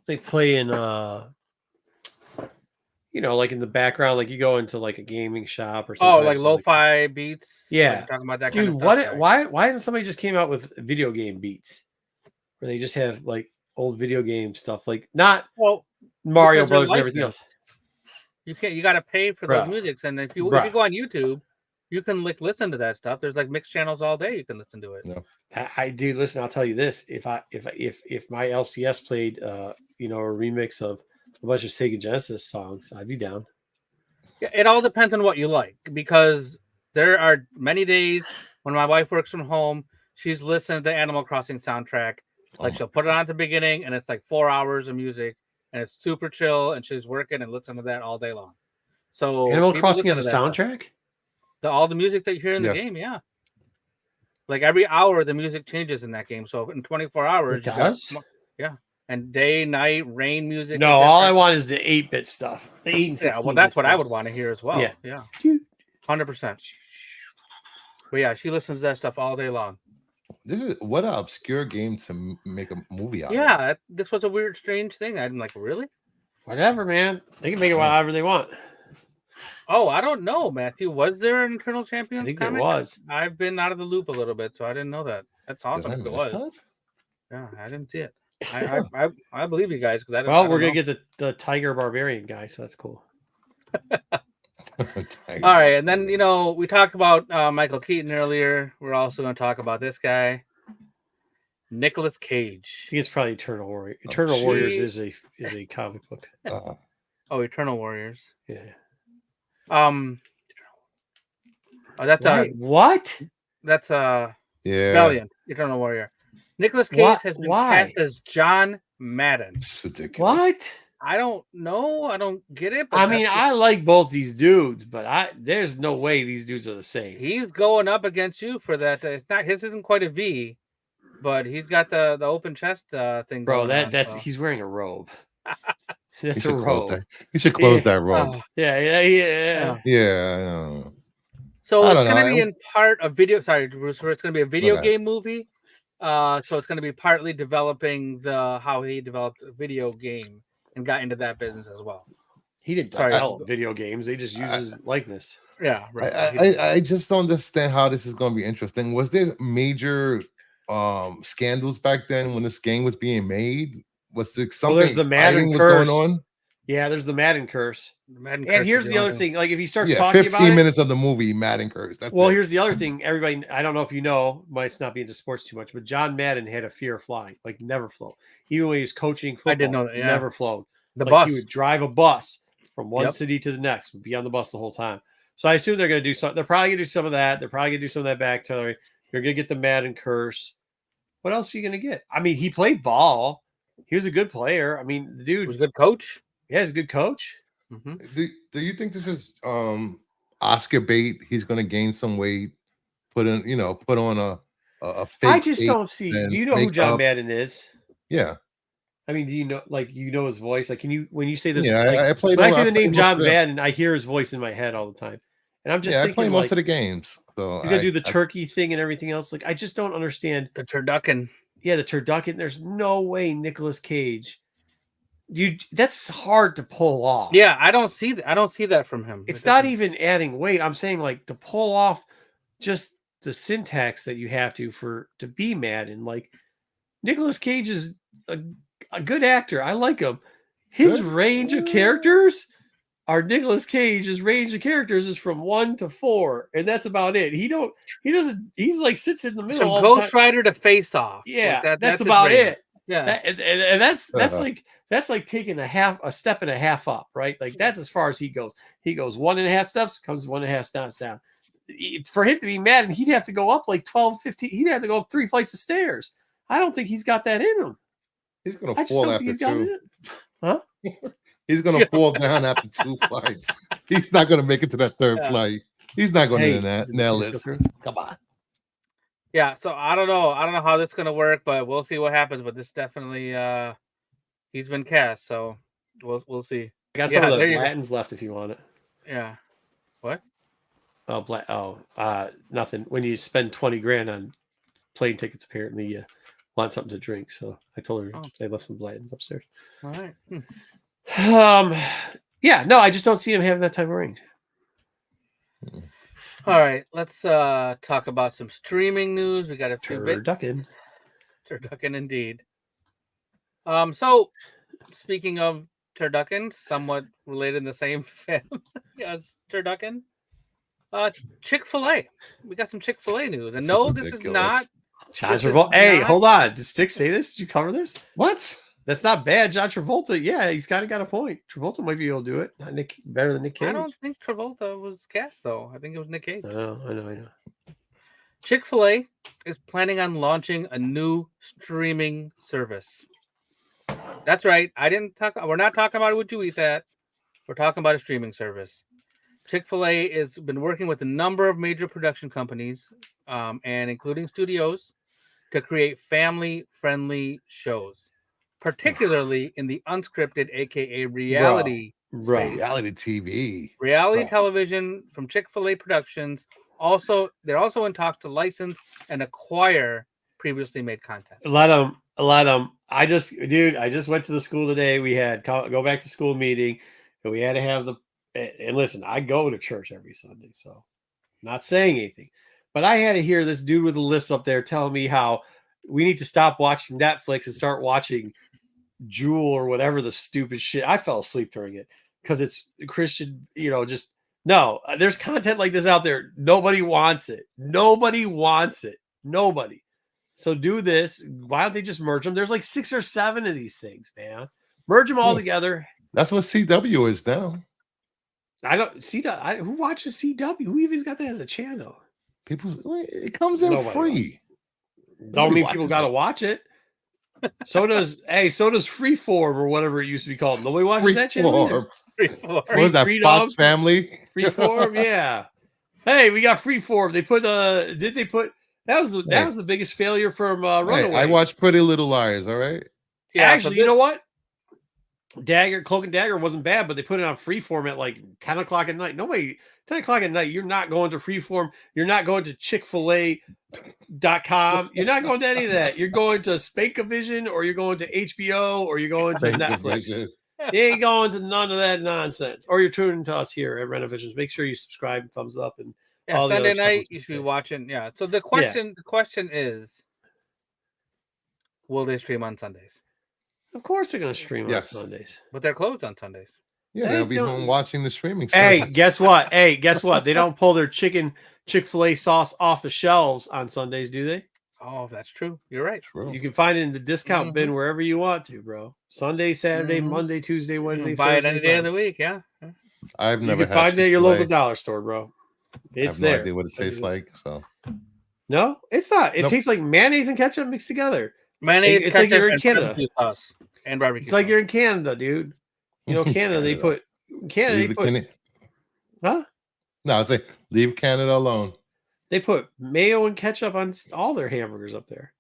they play in like in the background, like you go into like a gaming shop or something. Oh, like lo-fi beats. Yeah, like talking about that. Dude, kind of stuff, why didn't somebody just came out with video game beats, where they just have like old video game stuff, like not Mario Bros and everything else. You can't. You got to pay for those musics, and if you go on YouTube, you can listen to that stuff. There's like mixed channels all day. You can listen to it. No. I do listen. I'll tell you this: if my LCS played, a remix of a bunch of Sega Genesis songs, I'd be down. It all depends on what you like, because there are many days when my wife works from home, she's listening to the Animal Crossing soundtrack. Like she'll put it on at the beginning, and it's like 4 hours of music, and it's super chill, and she's working and listening to that all day long. So Animal Crossing has a soundtrack? All the music that you hear in the game, yeah. Like every hour, the music changes in that game. So in 24 hours, it does? And day, night, rain music. No, all I want is the 8-bit stuff. The 8 and 16 well, that's what stuff. I would want to hear as well. Yeah. 100%. But yeah, she listens to that stuff all day long. What an obscure game to make a movie out of. Yeah, this was a weird, strange thing. I'm like, really? Whatever, man. They can make it whatever they want. Oh, I don't know, Matthew. Was there an Eternal Champions? I think comic? there was. I've been out of the loop a little bit, so I didn't know that. That's awesome. If it was. That? Yeah, I didn't see it. I believe you guys. We're gonna get the Tiger Barbarian guy, so that's cool. All right, and then we talked about Michael Keaton earlier. We're also going to talk about this guy, Nicolas Cage. I think it's probably Eternal Warrior. Eternal Warriors is a comic book. Eternal Warriors. Yeah. That's what? That's Valiant, Eternal Warrior. Nicolas Cage has been cast as John Madden. It's ridiculous. What? I don't know. I don't get it. But I mean, I like both these dudes, but there's no way these dudes are the same. He's going up against you for that. It's not his. Isn't quite a V, but he's got the open chest thing. Bro, he's wearing a robe. That's a robe. You should close that robe. Yeah. So it's going to be in part a video. Sorry, Bruce. It's going to be a video game movie So it's going to be partly developing how he developed a video game and got into that business as well. He didn't Sorry. develop video games. They just use his likeness. Yeah, right. I just don't understand how this is going to be interesting. Was there major scandals back then when this game was being made? Was there something there's the Madden exciting was curse. going on? Yeah, there's the Madden curse. Madden And curse here's is the other only thing. Like if he starts talking 15 about it, minutes of the movie Madden curse. That's well, it. here's the other thing. Everybody, I don't know if you know, might not be into sports too much, but John Madden had a fear of flying, like never flown. Even when he was coaching football, I didn't know that, yeah. never flown. the Like bus. he would drive a bus from one Yep. city to the next, would be on the bus the whole time. So I assume they're going to do something. They're probably going to do some of that. They're probably going to do some of that back to You're going to get the Madden curse. What else are you going to get? I mean, he played ball. He was a good player. I mean, the He dude was a good coach. Yeah, he's a good coach. Mm-hmm. Do you think this is Oscar bait? He's going to gain some weight, put on a fake. I just don't see. Do you know who John Madden is? Yeah. I mean, do you know his voice? Like, when you say the I played. When I say the name John Madden, I hear his voice in my head all the time, and I'm just thinking, I play most of the games. So he's gonna do the turkey thing and everything else. Like, I just don't understand the turducken. Yeah, the turducken. There's no way Nicolas Cage. That's hard to pull off. Yeah, I don't see that from him. It's not even adding weight. I'm saying like to pull off just the syntax that you have to be Madden. Like Nicolas Cage is a good actor. I like him. His range of characters are Nicolas Cage's range of characters is from 1 to 4, and that's about it. He's like sits in the middle. From Ghost Rider to Face Off. Yeah, like that's about it. Yeah, and that's like taking a step and a half up, right? Like that's as far as he goes. He goes 1.5 steps, comes 1.5 steps down. For him to be Madden, he'd have to go up like 12, 15. He'd have to go up 3 flights of stairs. I don't think he's got that in him. He's gonna fall after 2. Huh? He's gonna fall down after 2 flights. He's not gonna make it to that 3rd flight. He's not going to nail this. Come on. Yeah, so I don't know how that's gonna work, but we'll see what happens. But this definitely, he's been cast, so we'll see. I got some of the Blatons left if you want it. Yeah. What? Oh, nothing. When you spend $20,000 on plane tickets, apparently you want something to drink. So I told her I left some Blatons upstairs. All right. Yeah, no, I just don't see him having that type of range. All right, let's talk about some streaming news. We got a few bits. Turducken indeed. So speaking of turducken, somewhat related in the same family as turducken, Chick-fil-A. We got some Chick-fil-A news, and no, this is not. John Travolta. Hey, hold on. Did Stick say this? Did you cover this? What? That's not bad, John Travolta. Yeah, he's kind of got a point. Travolta might be able to do it. Not Nick, better than Nick Cage. I don't think Travolta was cast though. I think it was Nick Cage. Oh, I know. Chick-fil-A is planning on launching a new streaming service. That's right. We're not talking about Would You Eat That. We're talking about a streaming service. Chick-fil-A has been working with a number of major production companies, and including studios, to create family-friendly shows, particularly in the unscripted, aka reality space. Reality TV. Reality television from Chick-fil-A Productions. They're also in talks to license and acquire previously made content. Let them. I just went to the school today. We had go back to school meeting, and we had to have and listen, I go to church every Sunday, so not saying anything, but I had to hear this dude with a list up there telling me how we need to stop watching Netflix and start watching Jewel or whatever the stupid shit. I fell asleep during it because it's Christian, just no. There's content like this out there. Nobody wants it. Nobody. So do this. Why don't they just merge them? There's like 6 or 7 of these things, man. Merge them all together. That's what CW is now. I don't CW. Who watches CW? Who even's got that as a channel? People, it comes in free. Don't mean people got to watch it. So does Freeform or whatever it used to be called. Nobody watches that channel. Freeform. What was that? Fox Family. Freeform, yeah. Hey, we got Freeform. They put that was the biggest failure from Runaways. I watched Pretty Little Liars. All right. Yeah, actually, you know what? Cloak and Dagger wasn't bad, but they put it on Freeform at like 10 o'clock at night. Nobody, 10 o'clock at night, you're not going to Freeform. You're not going to Chick-fil-A.com. You're not going to any of that. You're going to Spankavision, or you're going to HBO, or you're going to Netflix. You ain't going to none of that nonsense. Or you're tuning to us here at Renovisions. Make sure you subscribe, thumbs up, and all the Sunday other stuff night we you should be say. watching. Yeah. So the question is, will they stream on Sundays? Of course they're going to stream on Yes. Sundays. But they're closed on Sundays. Yeah, They they'll be don't- home watching the streaming Hey, service. guess what? Hey, guess what? They don't pull their Chick-fil-A sauce off the shelves on Sundays, do they? Oh, that's true. You're right. True. You can find it in the discount bin Mhm. wherever you want to, bro. Sunday, Saturday, Mhm. Monday, Tuesday, You Wednesday, can buy it Thursday. any day of Friday. the week. Yeah. I've You never can find it at your Chick-fil-A. local dollar store, bro. I It's have no there. idea what it tastes like. So No, it's not. It Nope. tastes like mayonnaise and ketchup mixed together. Mayonnaise, It's like ketchup, you're in and Canada. barbecue sauce and barbecue. It's like sauce. you're in Canada, dude. You know, Canada, they Canada. put Canada, they Leave put huh? No, I say leave Canada alone. They put mayo and ketchup on all their hamburgers up there.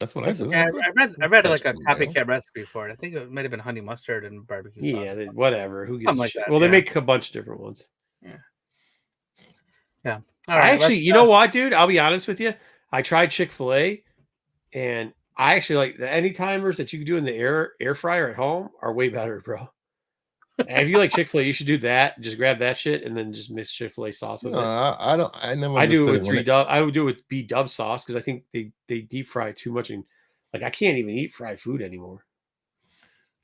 That's what That's I do. Yeah, I read like a Ketchup and mayo. copycat recipe for it. I think it might have been honey mustard and barbecue sauce. Yeah, whatever. Who gives Something a like shit? that, Well, they yeah. make a bunch of different ones. All I right, actually, let's, you know what, dude? I'll be honest with you. I tried Chick-fil-A, and I actually like the any timers that you can do in the air fryer at home are way better, bro. And if you like Chick-fil-A, you should do that. Just grab that shit and then just mix Chick-fil-A sauce with No, it. I don't. I never. I do it understood with I would do it with B-dub sauce because I think they deep fry too much, and like I can't even eat fried food anymore.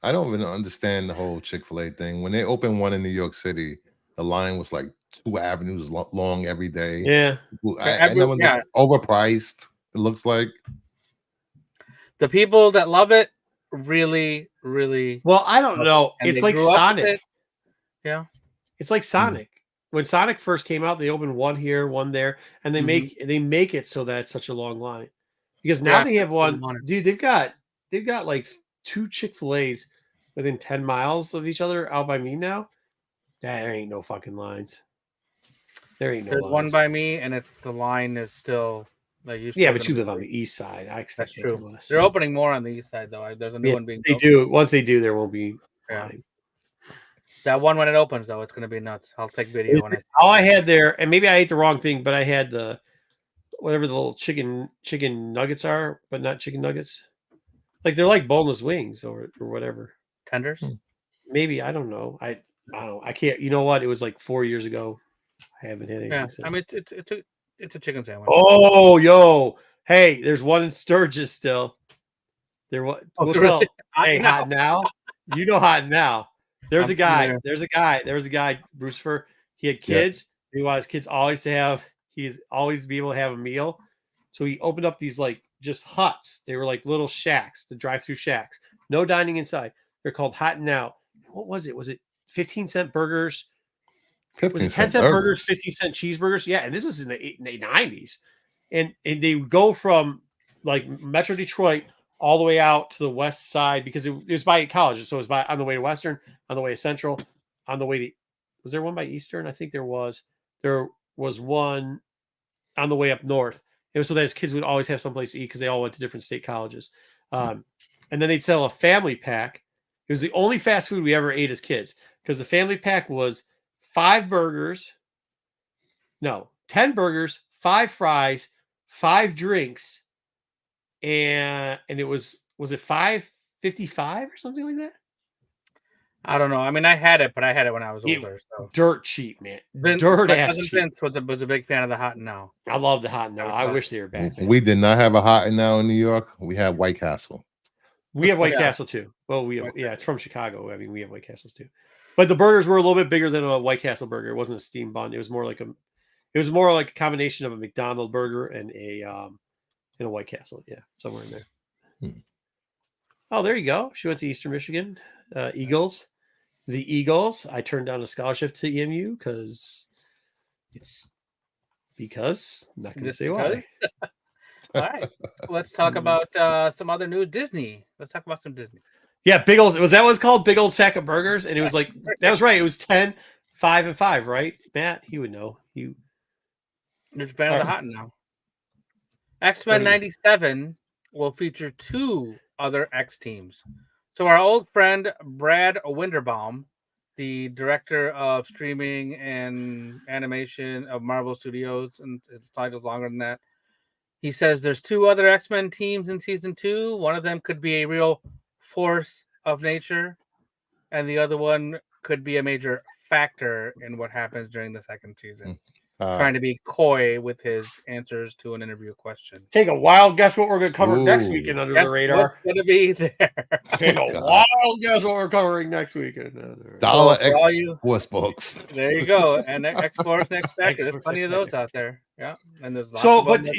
I don't even understand the whole Chick-fil-A thing. When they opened one in New York City, the line was like 2 avenues long every day. Yeah, I never understood. Overpriced. It looks like. the people that love it really, really. well, I don't know. and It's they like grew up with Sonic. it. Yeah. It's like Sonic. When Sonic first came out, they opened one here, one there, and they make it so that it's such a long line. Because now Yeah, they have one, want it. dude. They've got like 2 Chick-fil-A's within 10 miles of each other out by me now. There ain't no fucking lines. There ain't no There's lines. one by me, and it's the line is still. Like, Yeah, but you live on the east side. I expect That's true. less. They're opening more on the east side, though. There's a new one being They built. do. Once they do, there won't be. Yeah. line. That one when it opens, though, it's going to be nuts. I'll take video when I. All I had there, and maybe I ate the wrong thing, but I had the whatever the little chicken nuggets are, but not chicken nuggets. Like they're like boneless wings or whatever. Tenders. Maybe I don't know. I don't know. I can't. You know what? It was like 4 years ago. I haven't had anything Yeah, since. I mean it's a chicken sandwich. Oh, yo, hey, there's one in Sturgis still. There what? Oh, We'll really? tell. Hey, Hot Now. You know Hot Now. There's I'm a guy. familiar. There's a guy. Bruce Fur. He had kids. He wanted his kids always to have. He's always be able to have a meal. So he opened up these like just huts. They were like little shacks, the drive-through shacks. No dining inside. They're called Hot Now. What was it? Was it 15-cent burgers? Was it 10-cent burgers, 15-cent cheeseburgers? Yeah, and this is in the 90s. And they would go from like Metro Detroit all the way out to the west side because it was by colleges. So it was by on the way to Western, on the way to Central, on the way to was there one by Eastern? I think there was. There was one on the way up north. It was so that his kids would always have someplace to eat because they all went to different state colleges. And then they'd sell a family pack. It was the only fast food we ever ate as kids because the family pack was 10 burgers, 5 fries, 5 drinks, and it was it $5.55 or something like that? I don't know. I mean, I had it, but I had it when I was Yeah. older. So Dirt cheap, man. Vince, Dirt my ass cousin cheap. Vince was a big fan of the Hot Now. I love the Hot Now. I wish they were back. We did not have a Hot and Now in New York. We had White Castle. We have White Yeah. Castle too. Well, we have, it's from Chicago. I mean, we have White Castles too. But the burgers were a little bit bigger than a White Castle burger. It wasn't a steam bun. It was more like a combination of a McDonald's burger and a White Castle. Yeah, somewhere in there. Oh, there you go. She went to Eastern Michigan. Eagles. The Eagles. I turned down a scholarship to EMU because I'm not going to say why. All right. Let's talk about some other news. Disney. Let's talk about some Disney. Yeah, big old. Was that what it's called? Big old sack of burgers, and it was like that was right. It was 10, 5, and 5, right? Matt, he would know. You're a fan of the Hot Now. X-Men 97 will feature 2 other X teams. So our old friend Brad Winderbaum, the director of streaming and animation of Marvel Studios, and his title's longer than that. He says there's 2 other X-Men teams in season 2. One of them could be a real force of nature, and the other one could be a major factor in what happens during the second season. Trying to be coy with his answers to an interview question. Take a wild guess what we're going to cover next weekend under the radar. What's going to be there? Take a wild guess what we're covering next weekend. Dollar So for X Force books. There you go. And X Force and X Factor. There's plenty of those out there. Yeah. And there's lots so, of but them.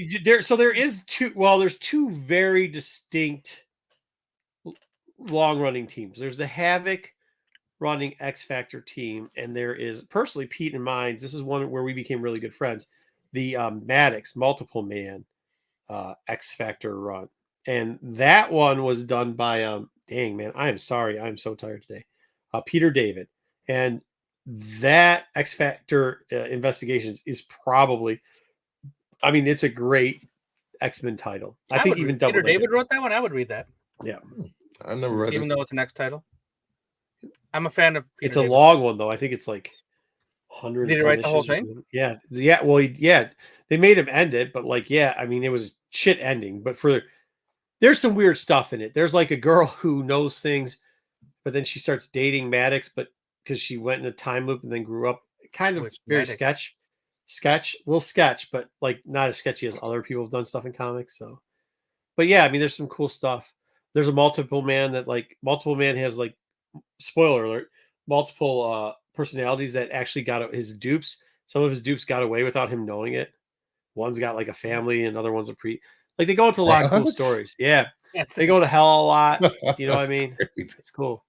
there is two. Well, there's 2 very distinct long running teams. There's the Havoc running X Factor team, and there is personally Pete and mine. This is one where we became really good friends. The Maddox Multiple Man X Factor run, and that one was done by dang man, I am sorry, I'm so tired today. Peter David, and that X Factor Investigations is probably, I mean, it's a great X-Men title. I think even Peter David wrote that one. I would read that. Yeah, I never read even though it's the next title. I'm a fan of Peter It's a David. long one though. I think it's like 100. Did he write the whole thing? Yeah. Well, yeah. They made him end it, but like, yeah, I mean, it was a shit ending. But there's some weird stuff in it. There's like a girl who knows things, but then she starts dating Maddox, but because she went in a time loop and then grew up, kind of very sketch, little sketch, but like not as sketchy as other people have done stuff in comics. So, but yeah, I mean, there's some cool stuff. There's a Multiple Man has like, spoiler alert, multiple personalities that actually got his dupes. Some of his dupes got away without him knowing it. One's got like a family, another one's a like they go into a lot of cool stories. Yeah. They go to hell a lot. You know what I mean? It's cool.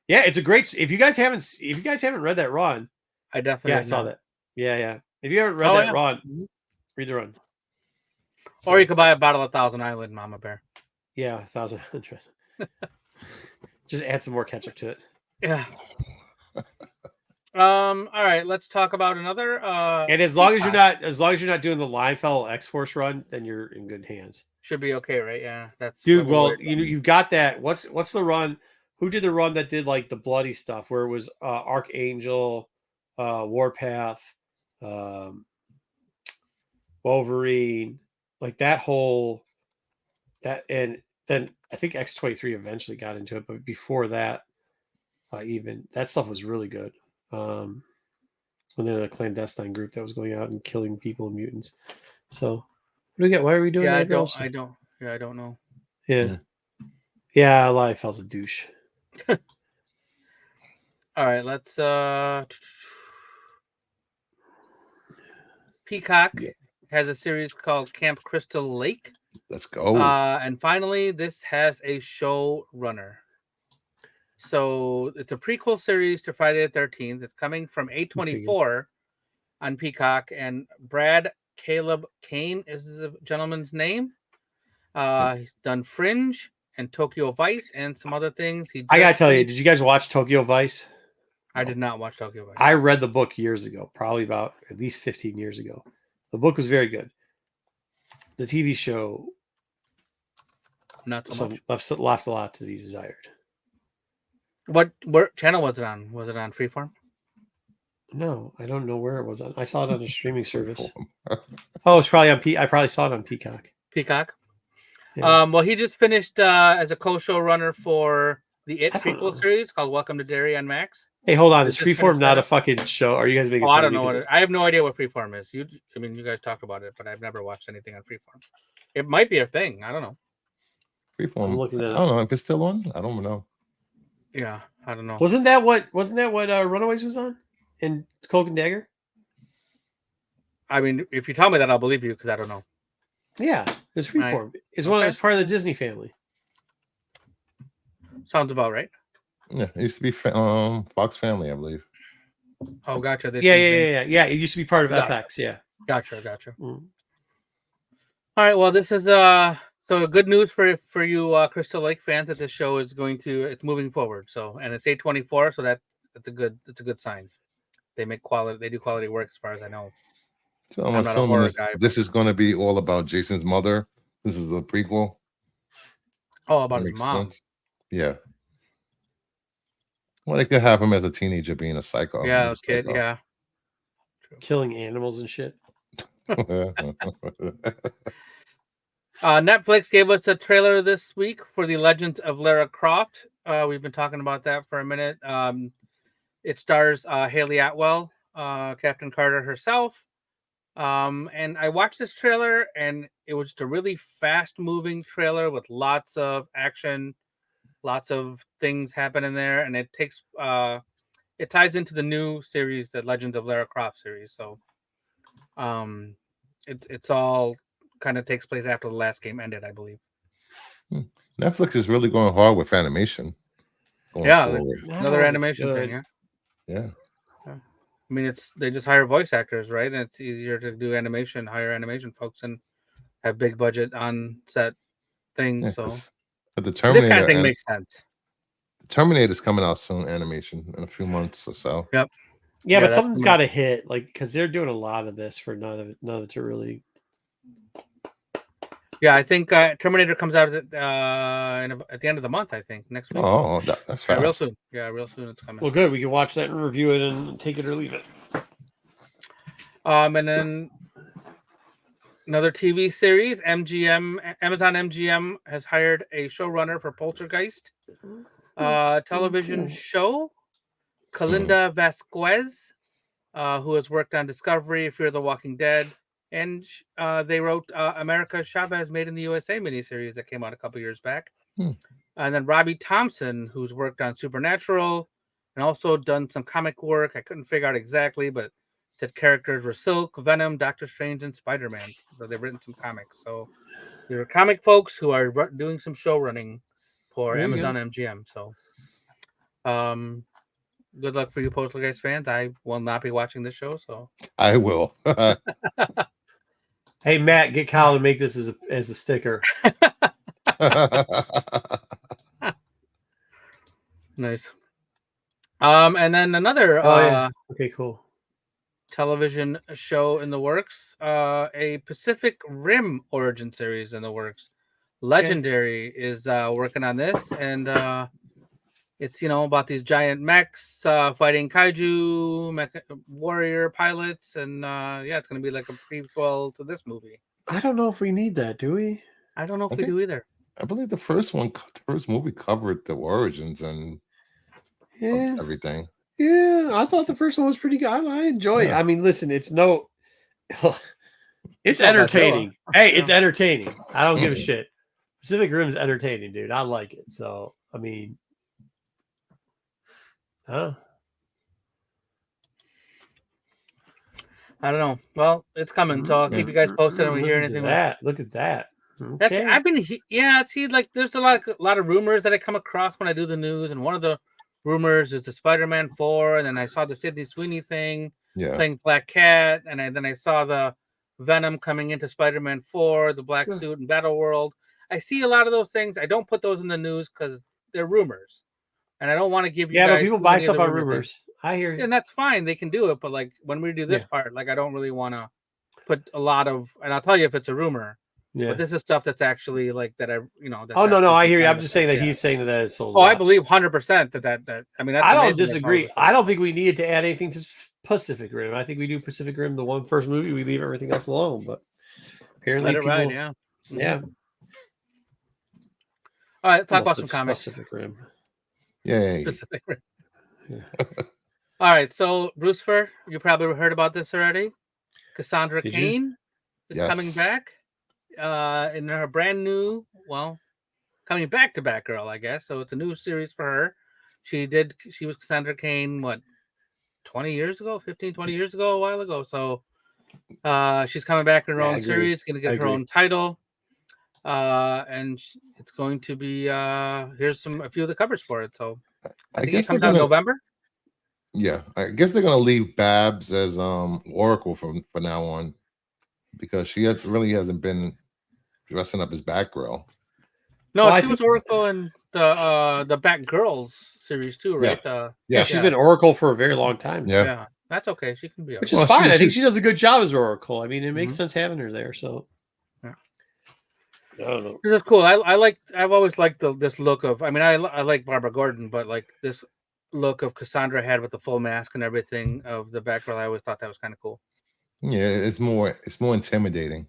Yeah, it's a great. If you guys haven't read that run, I definitely I saw that. Yeah. If you haven't read that run, read the run. Or you could buy a bottle of Thousand Island Mama Bear. Yeah, 1,000. Interesting. Just add some more ketchup to it. Yeah. All right, let's talk about another. And as long as you're not doing the Linefellow X-Force run, then you're in good hands. Should be okay, right? Yeah, that's dude. Well, you've got that. What's the run? Who did the run that did like the bloody stuff where it was Archangel, Warpath, Wolverine, like that whole and then I think X-23 eventually got into it, but before that, even that stuff was really good. When they're a clandestine group that was going out and killing people and mutants. So, what do we get? Why are we doing that? I don't know. Yeah, Liefeld's a douche. All right, let's. Peacock has a series called Camp Crystal Lake. Let's go. And finally, this has a showrunner. So it's a prequel series to Friday the 13th. It's coming from A24 on Peacock, and Brad Caleb Kane is the gentleman's name. He's done Fringe and Tokyo Vice and some other things. I gotta tell you, did you guys watch Tokyo Vice? I did not watch Tokyo Vice. I read the book years ago, probably about at least 15 years ago. The book was very good. The TV show, not so much. Left a lot to be desired. What channel was it on? Was it on Freeform? No, I don't know where it was on. I saw it on a streaming service. Oh, it's probably on I probably saw it on Peacock. Peacock. Yeah. Well, he just finished as a co-showrunner for the It prequel series called Welcome to Derry on Max. Hey, hold on. Is Freeform not a fucking show? Are you guys making? I don't know I have no idea what Freeform is. You guys talked about it, but I've never watched anything on Freeform. It might be a thing. I don't know. Freeform. I'm looking at it. I don't know if it's still on. I don't know. Yeah, I don't know. Wasn't that what Runaways was on in Cloak and Dagger? I mean, if you tell me that, I'll believe you because I don't know. Yeah, it's Freeform. It's part of the Disney family. Sounds about right. Yeah, it used to be Fox Family, I believe. Oh, gotcha. Yeah. It used to be part of FX. Yeah. Gotcha. All right. Well, this is so good news for you Crystal Lake fans that this show is it's moving forward. So, and it's A24, so it's a good sign. They do quality work as far as I know. So I'm assuming this is going to be all about Jason's mother. This is a prequel. Oh, about his mom. Sense. Yeah. Well, they could have him as a teenager being a psycho. Yeah, movie kid. psycho. Yeah. Killing animals and shit. Netflix gave us a trailer this week for The Legend of Lara Croft. We've been talking about that for a minute. It stars Haley Atwell, Captain Carter herself. And I watched this trailer, and it was just a really fast-moving trailer with lots of action, lots of things happening there, and it ties into the new series, the Legends of Lara Croft series. So, it's all kind of takes place after the last game ended, I believe. Netflix is really going hard with animation. Going forward. Another animation thing. Yeah. Yeah. I mean, they just hire voice actors, right? And it's easier to do animation, hire animation folks, and have big budget on set things. Yeah, so, but the this kind Terminator of thing makes sense. The Terminator's coming out soon, animation, in a few months or so. Yep. Yeah, but something's got to hit, like, because they're doing a lot of this for none of it to really. Yeah, I think Terminator comes out at the end of the month. I think next week. Oh, that's fast. Yeah, real soon. Yeah, real soon it's coming. Well, good. We can watch that and review it and take it or leave it. And then another TV series, Amazon MGM has hired a showrunner for Poltergeist television show, Kalinda Vasquez, who has worked on Discovery, Fear the Walking Dead, and they wrote America Chavez Made in the USA miniseries that came out a couple years back. And then Robbie Thompson, who's worked on Supernatural and also done some comic work. I couldn't figure out exactly, but said characters were Silk, Venom, Doctor Strange, and Spider-Man. So they've written some comics. So there are comic folks who are doing some show running for Amazon MGM. So good luck for you Poltergeist fans. I will not be watching this show, so I will. Hey Matt, get Kyle to make this as a sticker. Nice. And then another okay, cool. television show in the works, a Pacific Rim origin series in the works. Legendary is working on this, and it's about these giant mechs fighting kaiju warrior pilots, and it's going to be like a prequel to this movie. I don't know if we need that, do we? I don't know if we do either. I believe the first movie covered the origins and everything. Yeah, I thought the first one was pretty good. I enjoy it. I mean, listen, it's entertaining. Hey, it's entertaining. I don't give a shit. Pacific Rim is entertaining, dude. I like it. So, I mean, I don't know. Well, it's coming, so I'll keep you guys posted when we hear anything. Look at that. Okay. See, like, there's a lot of rumors that I come across when I do the news, and one of the rumors is the Spider-Man 4, and then I saw the Sydney Sweeney thing playing Black Cat, and then I saw the Venom coming into Spider-Man 4, the black suit in Battle World. I see a lot of those things. I don't put those in the news because they're rumors, and I don't want to give you. Yeah, but people buy stuff on rumors. I hear you, and that's fine. They can do it, but like when we do this part, like I don't really want to put a lot of. And I'll tell you if it's a rumor. Yeah. But this is stuff that's actually like that. No, I hear you. I'm just saying that he's saying that it's sold. Oh, I believe 100% that. I mean, that's I don't disagree. I don't think we needed to add anything to Pacific Rim. I think we do Pacific Rim, the first movie. We leave everything else alone. But apparently, let it ride. Yeah. Yeah. All right, talk about some comics. Pacific Rim. Yeah. Pacific Rim. Yeah. All right, so Brucefer, you probably heard about this already. Cassandra Cain is coming back in her brand new, coming back to Batgirl, I guess. So it's a new series for her. She was Cassandra Cain, 20 years ago, 15, 20 years ago, a while ago. So she's coming back in her own series, going to get her own title. And it's going to be here's a few of the covers for it. So I think it comes out in November. Yeah, I guess they're gonna leave Babs as Oracle for now on, because she really hasn't been dressing up as Batgirl. No, she was Oracle in the Batgirls series too, right? She's been Oracle for a very long time. Yeah, that's okay. She can be, which is fine. I think she does a good job as Oracle. I mean, it makes sense having her there. So. I don't know. This is cool. I've always liked this look of. I mean, I like Barbara Gordon, but like this look of Cassandra had with the full mask and everything of the Batgirl. I always thought that was kind of cool. Yeah, it's more intimidating.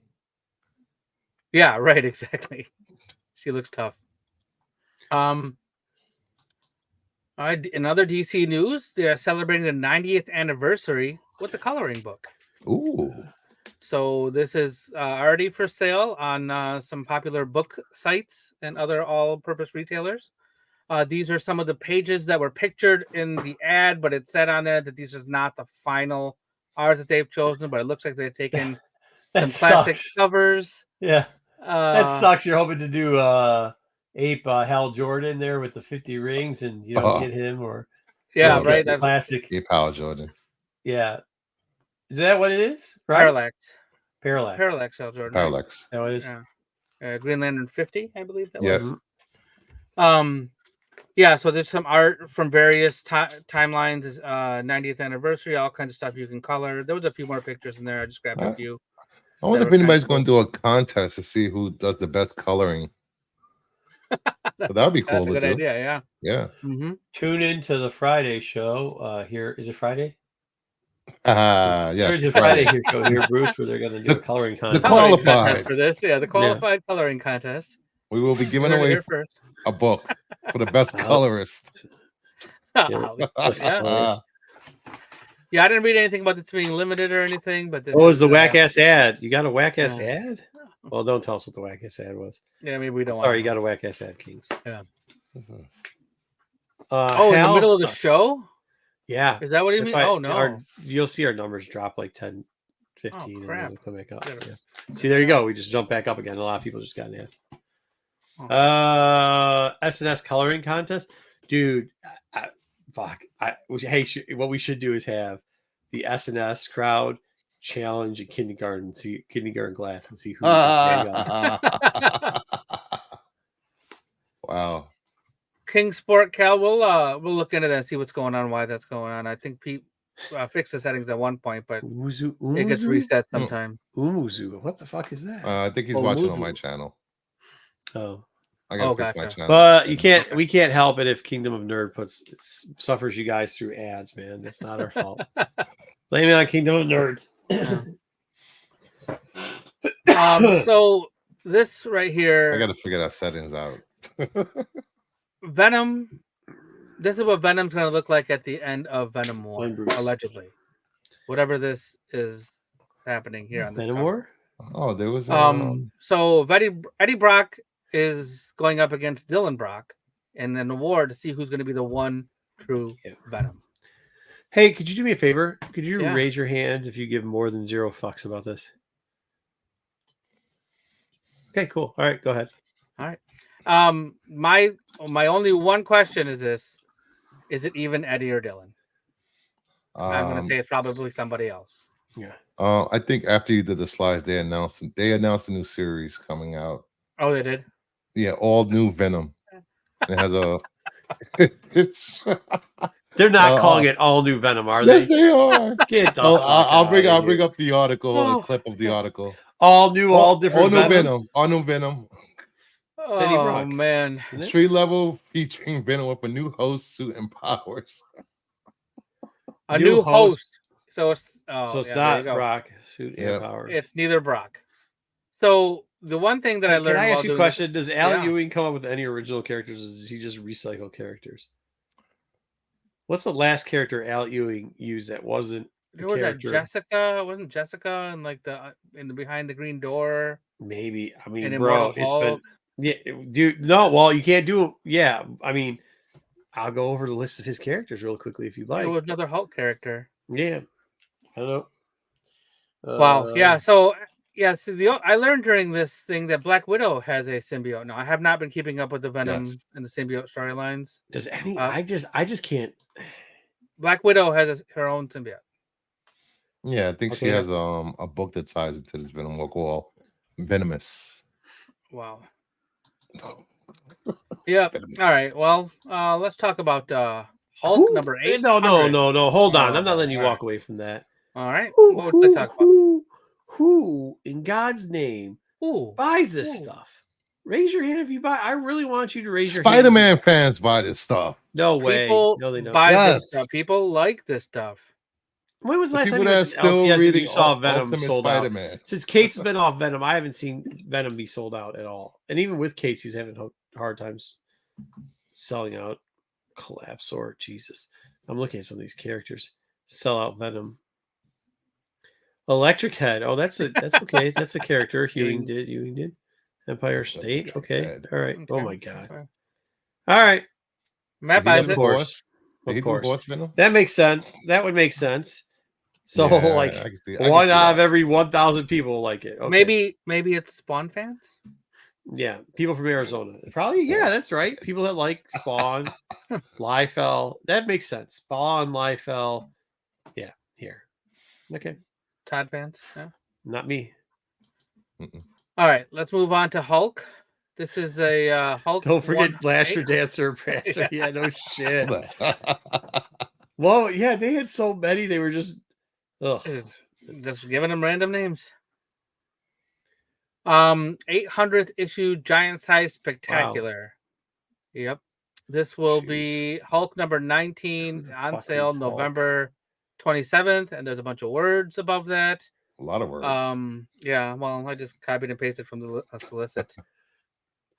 Yeah, right, exactly. She looks tough. In other DC news, they are celebrating the 90th anniversary with the coloring book. Ooh. So this is already for sale on some popular book sites and other all-purpose retailers. These are some of the pages that were pictured in the ad, but it said on there that these are not the final art that they've chosen, but it looks like they've taken some classic covers. Yeah, that sucks. You're hoping to do ape Hal Jordan there with the 50 rings, and you don't get him, or yeah, right. That's classic. Ape Hal Jordan. Yeah, is that what it is? Right? Parallax Hal Jordan. Parallax. Right? That is. Yeah. Green Lantern 50, I believe that Yes. was. Yeah, so there's some art from various timelines, 90th anniversary, all kinds of stuff you can color. There was a few more pictures in there. I just grabbed a few. I wonder if anybody's going to do a contest to see who does the best coloring. So that would be cool. That's a good idea, yeah. Yeah. Mm-hmm. Tune in to the Friday show. Here is it Friday? Yes. There's a Friday here show here, Bruce, where they're going to do a coloring contest. The qualified for this, the qualified coloring contest. We will be giving away a book for the best colorist. Yeah, I didn't read anything about this being limited or anything, but this was the whack ass ad. You got a whack ass ad? Well, don't tell us what the whack ass ad was. Yeah, maybe we don't. Sorry, you got a whack ass ad, Kings. Yeah. In the middle of the show? Yeah. Is that what you mean? Oh no. You'll see our numbers drop like 10, 15, and then we'll come back up. Yeah. See, there you go. We just jumped back up again. A lot of people just got an ad. SNS coloring contest, dude. Fuck. What we should do is have the SNS crowd challenge a kindergarten class and see who. Wow. King Sport Cal, we'll look into that and see what's going on, why that's going on. I think Pete fixed the settings at one point, but it gets reset sometime. Umuzu, what the fuck is that? I think he's watching on my channel. Oh. I gotta fix my channel. But we can't help it if Kingdom of Nerd suffers you guys through ads, man. That's not our fault. Blame it on Kingdom of Nerds. So this right here, I gotta figure that settings out. Venom. This is what Venom's gonna look like at the end of Venom War, allegedly. Whatever this is happening here on this Venom War. Oh, there was. So Eddie Brock is going up against Dylan Brock in an award to see who's going to be the one true Venom. Hey, could you do me a favor? Could you raise your hands if you give more than 0 fucks about this? Okay, cool. All right, go ahead. All right. My only one question is this: is it even Eddie or Dylan? I'm going to say it's probably somebody else. Yeah. I think after you did the slides, they announced a new series coming out. Oh, they did. Yeah, all new Venom. It has a. They're not calling it all new Venom, are they? Yes, they are. Get the I'll bring up the article, a clip of the article. All new, all different. All new Venom. All new Venom. Oh man! Street level featuring Venom with a new host, suit, and powers. A new host. So it's not Brock, suit, and power. It's neither Brock. So the one thing that I learned. Can I ask you a question? Does Al Ewing come up with any original characters, or does he just recycle characters? What's the last character Al Ewing used that wasn't a character? Jessica? Wasn't Jessica in in the behind the green door? Maybe. I mean, bro, it's been dude. No, well, you can't do it. Yeah, I mean, I'll go over the list of his characters real quickly if you'd like. It was another Hulk character. Yeah, I don't know. Wow. Yeah. So. Yeah, so I learned during this thing that Black Widow has a symbiote. Now, I have not been keeping up with the Venom and the symbiote storylines. Does any? I just can't. Black Widow has her own symbiote. Yeah, I think she has a book that ties into this Venom book called Venomous. Wow. Yeah. All right. Well, let's talk about Hulk number 8. No. Hold on. I'm not letting you walk away from that. All right. What would I talk about? Who in God's name buys this stuff? Raise your hand if you buy. I really want you to raise your hand. Spider-Man fans buy this stuff. No way. People No, they don't. buy Yes. this stuff. People like this stuff. When was the The last time people you that went are to still LCS and reading you saw Venom Ultimate sold out? Spider-Man. Since Kate's been off Venom, I haven't seen Venom be sold out at all. And even with Kate's, he's having hard times selling out. Collapse or Jesus. I'm looking at some of these characters. Sell out Venom. Electric Head. Oh, that's okay. That's a character. Ewing did. Empire That's State. Electric Okay. Head. All right. Oh Okay, my God. okay. All right. Matt Did he buys do it. course. Did he Of do course. Boss Venom? That makes sense. That would make sense. So Yeah, like I can see- I can one see out of that. every 1,000 people like it. Okay. Maybe it's Spawn fans. Yeah, people from Arizona. Probably, yeah, that's right. People that like Spawn, Liefeld. That makes sense. Spawn, Liefeld. Yeah, here. Okay. Todd fans. Yeah. Not me. All right, let's move on to Hulk. This is a Hulk. Don't forget 1 Lasher, eight. Dancer, Prancer. Yeah, no shit. Hold on. Well, yeah, they had so many. They were just, ugh. Just giving them random names. 800th issue giant size spectacular. Wow. Yep. This will be Hulk number 19 on sale Hulk. November 27th, and there's a bunch of words above that. A lot of words. Yeah, well, I just copied and pasted from the solicit.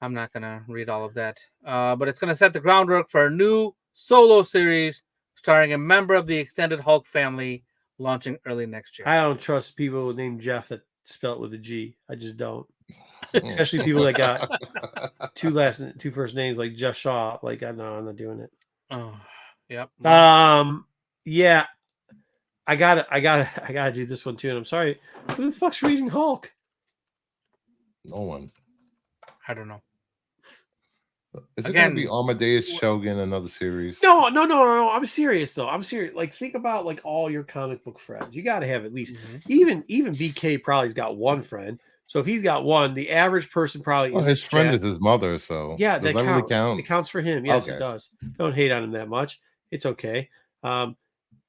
I'm not gonna read all of that. But it's gonna set the groundwork for a new solo series starring a member of the extended Hulk family launching early next year. I don't trust people named Jeff that spell it with a G. I just don't. Especially people that got two first names like Jeff Shaw. Like, no, I'm not doing it. Oh, yep. Yeah. I gotta do this one too. And I'm sorry. Who the fuck's reading Hulk? No one. I don't know. Is it gonna be Amadeus Shogun, another series? No. I'm serious though. I'm serious. Like, think about like all your comic book friends. You got to have at least even BK probably's got one friend. So if he's got one, the average person probably. Well, his friend is his mother, so yeah, that counts. really count? It counts for him. Yes, Okay. It does. Don't hate on him that much. It's okay.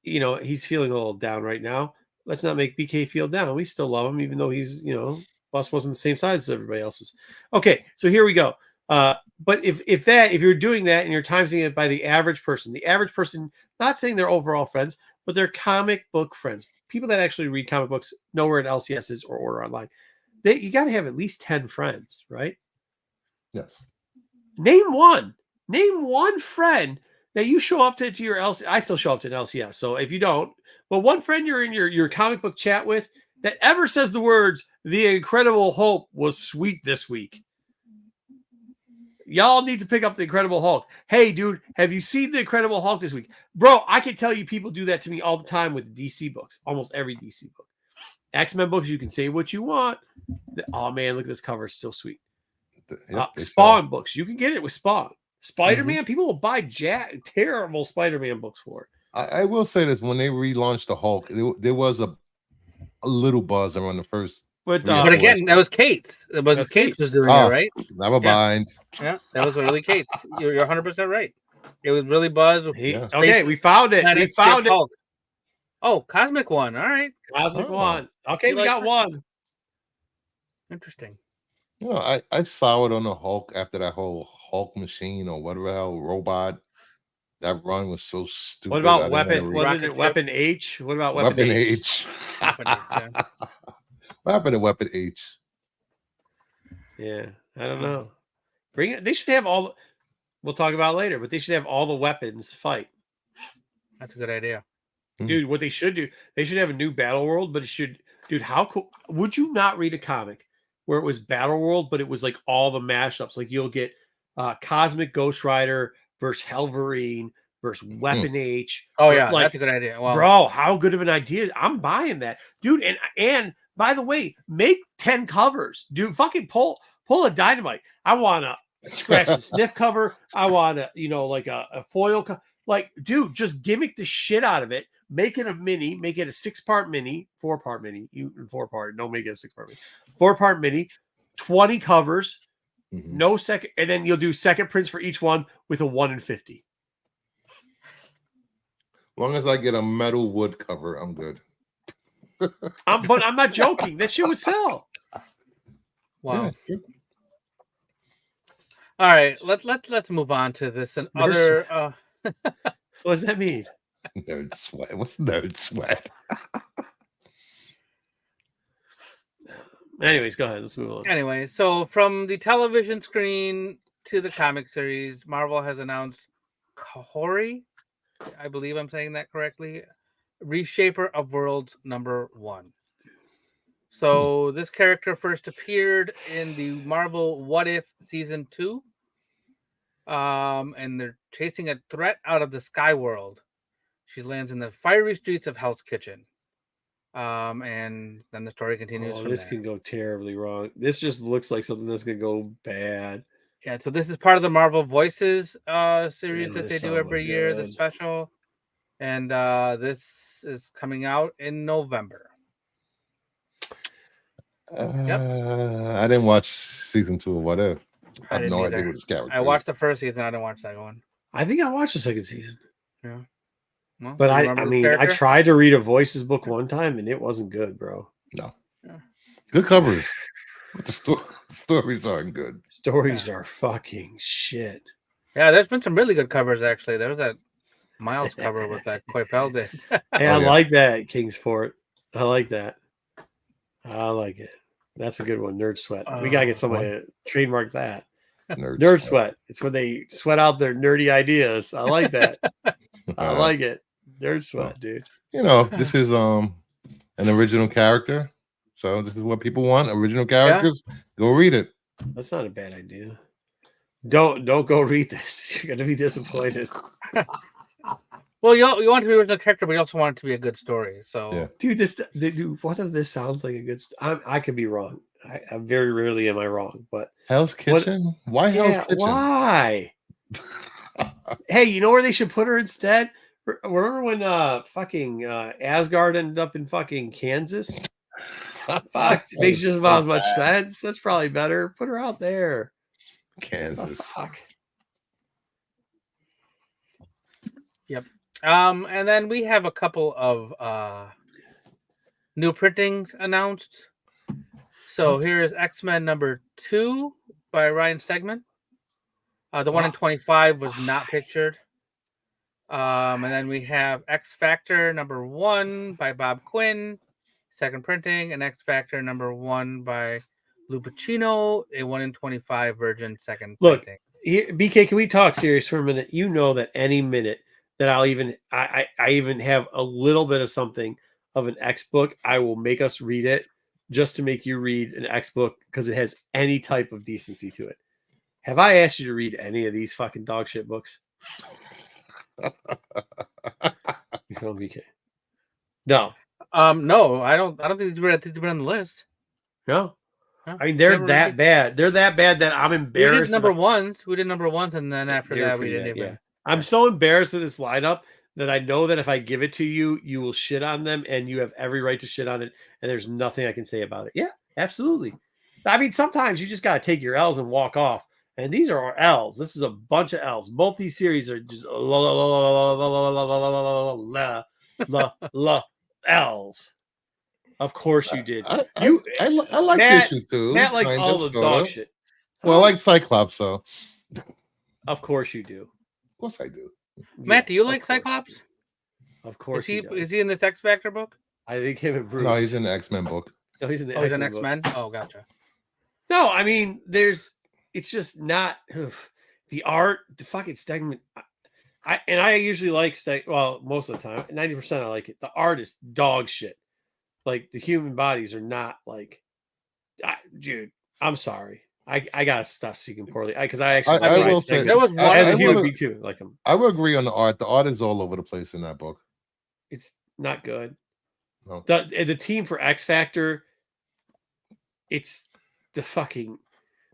He's feeling a little down right now. Let's not make BK feel down. We still love him, even though he's, bus wasn't the same size as everybody else's. Okay, so here we go. But if you're doing that and you're timesing it by the average person, not saying they're overall friends, but they're comic book friends, people that actually read comic books, know where an LCS is or order online. You got to have at least 10 friends, right? Yes. Name one friend that you show up to your LCS. I still show up to an LCS. So if you don't, but one friend you're in your comic book chat with that ever says the words, "The Incredible Hulk was sweet this week." Y'all need to pick up The Incredible Hulk. Hey, dude, have you seen The Incredible Hulk this week? Bro, I can tell you people do that to me all the time with DC books. Almost every DC book. X-Men books, you can say what you want. Oh, man, look at this cover. It's still sweet. Spawn books. You can get it with Spawn. Spider-Man, people will buy terrible Spider-Man books for it. I will say this. When they relaunched the Hulk, there was a little buzz around the first. But again, that was Kate's. But Kate's was doing it, right? Never mind. Yeah, that was really Kate's. You're 100% right. It was really buzzed. Okay, we found it. We found it. Hulk. Oh, Cosmic One. All right. Cosmic One. Okay, we got one. Interesting. I saw it on the Hulk after that whole Hulk machine or whatever the hell robot. That run was so stupid. What about Weapon? Wasn't it Weapon H? What about Weapon H? What happened to Weapon H? Yeah, I don't know. Bring it. They should have all. We'll talk about it later, but they should have all the weapons fight. That's a good idea, dude. What they should do? They should have a new Battle World, but it should, dude. How cool would you not read a comic where it was Battle World, but it was like all the mashups? Like you'll get Cosmic Ghost Rider versus Helverine versus Weapon H. Oh yeah, that's a good idea. Wow. Bro, how good of an idea! I'm buying that, dude. And by the way, make 10 covers, dude. Fucking pull a Dynamite. I want a scratch and sniff cover. I want like a foil like, dude, just gimmick the shit out of it. Make it a mini. Make it a 6-part mini, 4-part mini. You 4-part. Don't make it a 6-part mini. 4-part mini. 20 covers. No second, and then you'll do second prints for each one with a 1 in 50. As long as I get a metal wood cover, I'm good. But I'm not joking. That shit would sell. Wow. All right, let's move on to this and Nerd other. What does that mean? Nerd sweat. What's nerd sweat? Anyways, go ahead. Let's move on. Anyway, so from the television screen to the comic series, Marvel has announced Kahori, I believe I'm saying that correctly, Reshaper of Worlds #1. So this character first appeared in the Marvel What If Season 2. And they're chasing a threat out of the sky world. She lands in the fiery streets of Hell's Kitchen. And then the story continues Oh, from this there. can go terribly wrong. This just looks like something that's gonna go bad. Yeah, so this is part of the Marvel Voices series Yeah, that they this do son of a every year, the gun. special. And this is coming out in November. I didn't watch season 2 of What If. I have didn't no either. idea what this character I watched the first season. I didn't watch that one. I think I watched the second season. Yeah. Well, But do you I remember this mean, I character? tried to read a Voices book one time and it wasn't good, bro. No. Yeah. Good covers. But the stories aren't good. Stories are fucking shit. Yeah, there's been some really good covers actually. There was that Miles cover with that Coipel did. Hey, Oh, I yeah. like that, Kingsport. I like that. I like it. That's a good one. Nerd sweat. We gotta get somebody to trademark that. Nerd sweat. It's when they sweat out their nerdy ideas. I like that. I like it. Nerd sweat, dude. You know, this is an original character. So this is what people want. Original characters. Go read it. That's not a bad idea. Don't go read this. You're gonna be disappointed. Well, you want to be original character, but you also want it to be a good story. So, Yeah. Dude, what if this sounds like a good? I could be wrong. I very rarely am I wrong, but Hell's Kitchen? Why Hell's Kitchen? Why? Hey, you know where they should put her instead? Remember when fucking Asgard ended up in fucking Kansas? Fuck, makes just about as much sense. That's probably better. Put her out there. Kansas. Fuck. Yep. And then we have a couple of new printings announced. So here's X-Men #2 by Ryan Stegman. The one in 25 was not pictured. And then we have X Factor #1 by Bob Quinn, second printing, and X Factor #1 by Lou Pacino, a 1 in 25 Virgin second printing. Here, BK, can we talk serious for a minute? You know that any minute that I even have a little bit of something of an X book, I will make us read it just to make you read an X book because it has any type of decency to it. Have I asked you to read any of these fucking dog shit books? BK. No. No, I don't think they've been on the list. No. Huh? I mean, they're that bad. They're that bad that I'm embarrassed. We did #1s, and then after that, we didn't even. Yeah. I'm so embarrassed with this lineup that I know that if I give it to you, you will shit on them, and you have every right to shit on it, and there's nothing I can say about it. Yeah, absolutely. I mean, sometimes you just got to take your L's and walk off, and these are our L's. This is a bunch of L's. Both these series are just L's. Of course you did. I like Matt, issue 2. Matt likes all the dog shit. Well, I like Cyclops, so. Of course you do. Of course I do. Matt, do you like Cyclops? Of course is he in this X Factor book? I think him and Bruce. No, he's in the X-Men book. No, he's in the X-Men. Oh, gotcha. No, I mean, it's just not the art, the fucking Stegman. I usually like most of the time, 90% I like it. The art is dog shit. Like the human bodies are not like, dude. I'm sorry. I gotta stop speaking poorly because I will say there was one as a human being too. Like him. I will agree on the art. The art is all over the place in that book. It's not good. No. The team for X Factor. It's the fucking.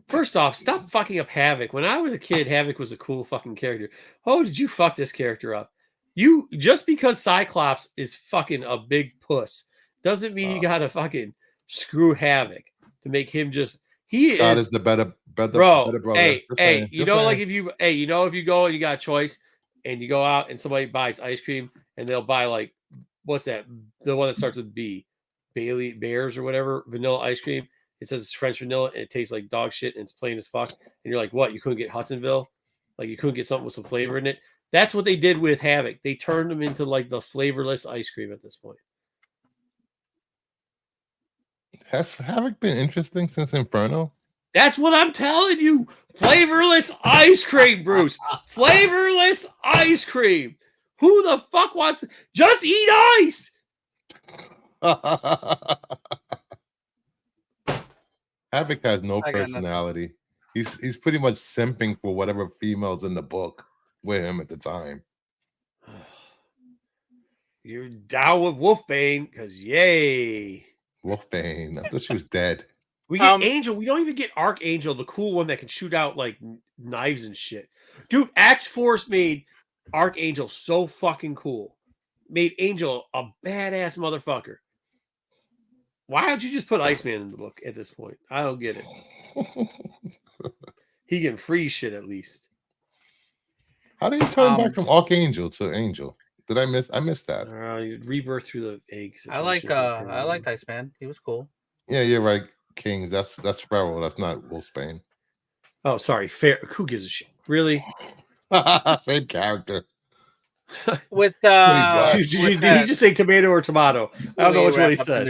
First off, stop fucking up Havoc. When I was a kid, Havoc was a cool fucking character. Oh, did you fuck this character up? You just because Cyclops is fucking a big puss doesn't mean you gotta fucking screw Havoc to make him just. Scott is the better bro. Better brother. Hey, saying. you know, like if you go and you got a choice and you go out and somebody buys ice cream and they'll buy like what's that? The one that starts with B, Bailey Bears or whatever, vanilla ice cream. It says it's French vanilla and it tastes like dog shit and it's plain as fuck. And you're like, what? You couldn't get Hudsonville? Like you couldn't get something with some flavor in it? That's what they did with Havoc. They turned them into like the flavorless ice cream at this point. Has Havoc been interesting since Inferno? That's what I'm telling you. Flavorless ice cream, Bruce. Flavorless ice cream. Who the fuck wants to just eat ice? Havoc has no I got nothing. personality. He's pretty much simping for whatever females in the book with him at the time. You're down with Wolfbane, because yay. Wolfbane. I thought she was dead. We get Angel. We don't even get Archangel, the cool one that can shoot out like knives and shit. Dude, X-Force made Archangel so fucking cool. Made Angel a badass motherfucker. Why don't you just put Iceman in the book at this point? I don't get it. He can freeze shit at least. How did he turn back from Archangel to Angel? Did I miss? I missed that. Rebirth through the eggs. I liked Iceman. He was cool. Yeah, you're right, Kings. That's Pharaoh. That's not Wolfsbane. Oh, sorry. Fair. Who gives a shit? Really? Same character. Did he just say tomato or tomato? I don't know which one he said.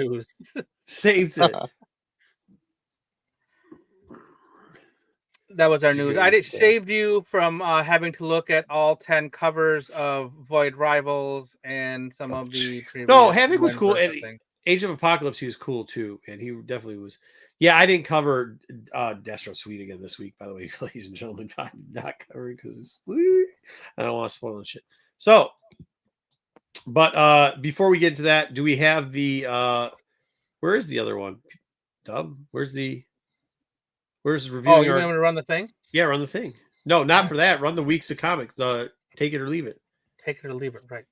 Same thing. That was our news. I saved you from having to look at all 10 covers of Void Rivals and some of the previous. No, Havoc was cool. And Age of Apocalypse, he was cool too. And he definitely was. Yeah, I didn't cover Destro Sweet again this week, by the way, ladies and gentlemen. I'm not covering because it's I don't want to spoil the shit. So, but before we get into that, do we have the where is the other one? Dub, where's reviewing? Oh, you want me to run the thing? Yeah, run the thing. No, not for that. Run the weeks of comics. The take it or leave it. Take it or leave it. Right.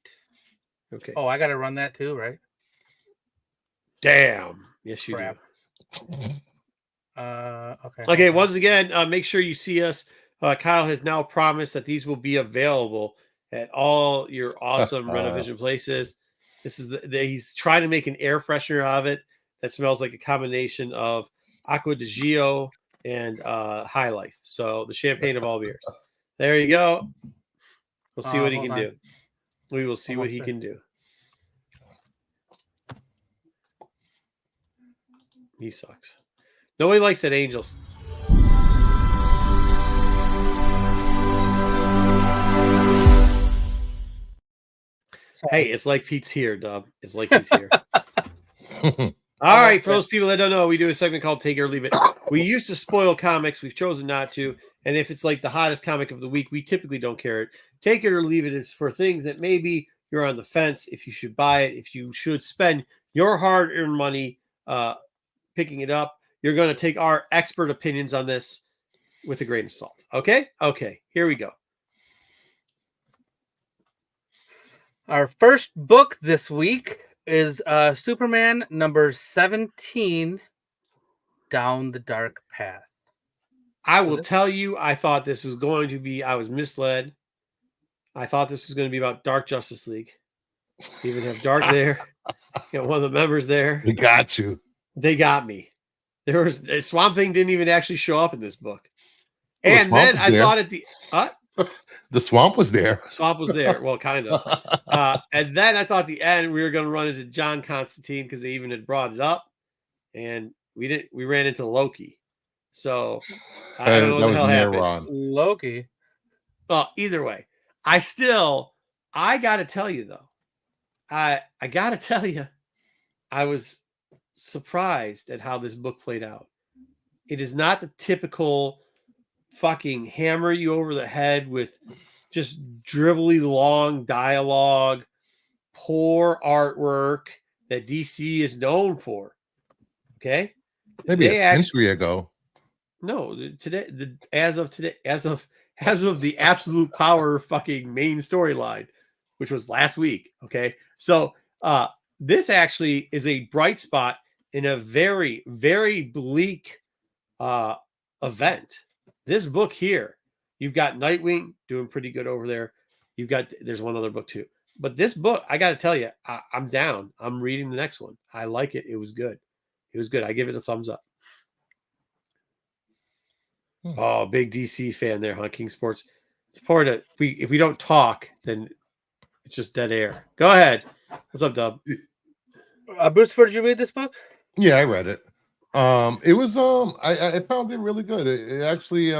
Okay. Oh, I got to run that too, right? Damn. Yes, you do. Okay. Okay. Once again, make sure you see us. Kyle has now promised that these will be available at all your awesome Renovision places. This is he's trying to make an air freshener of it that smells like a combination of Acqua di Gio and High Life. So the champagne of all beers. There you go. We'll see what he can do. We will see what he can do. He sucks. Nobody likes that Angels. Hey, it's like Pete's here, Dub. It's like he's here. All right, for those people that don't know, we do a segment called Take It or Leave It. We used to spoil comics. We've chosen not to. And if it's like the hottest comic of the week, we typically don't care. Take it or leave it is for things that maybe you're on the fence, if you should buy it, if you should spend your hard-earned money picking it up. You're going to take our expert opinions on this with a grain of salt. Okay? Okay, here we go. Our first book this week is Superman number 17, Down the Dark Path. I will tell you, I thought this was going to be, I was misled. I thought this was going to be about Dark Justice League. You even have Dark there. You got one of the members there. They got you. They got me. There was Swamp Thing didn't even actually show up in this book. Well, and then I thought at the the swamp was there. Swamp was there. Well, kind of. And then I thought at the end we were going to run into John Constantine because they even had brought it up, and we didn't. We ran into Loki. So I don't know what the hell happened. Loki. Well, either way, I got to tell you though, I got to tell you, I was surprised at how this book played out. It is not the typical fucking hammer you over the head with just drivelly long dialogue, poor artwork that DC is known for. Okay, maybe a century ago. No, today, as of the absolute power fucking main storyline, which was last week. Okay, so this actually is a bright spot in a very, very bleak event. This book here, you've got Nightwing doing pretty good over there. There's one other book too. But this book, I got to tell you, I'm down. I'm reading the next one. I like it. It was good. It was good. I give it a thumbs up. Oh, big DC fan there, huh? King Sports. It's important. If we don't talk, then it's just dead air. Go ahead. What's up, Dub? Bruce, did you read this book? Yeah, I read it. It was I found it really good. It actually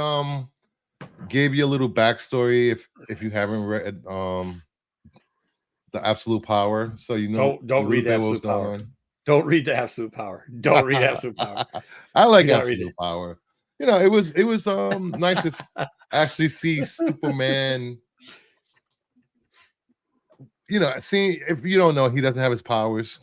gave you a little backstory if you haven't read the Absolute Power, so you know Don't read the Absolute Power. Don't read the Absolute Power. Don't read Absolute Power. I like Absolute Power. You know, it was nice to actually see Superman. You know, seeing, if you don't know, he doesn't have his powers,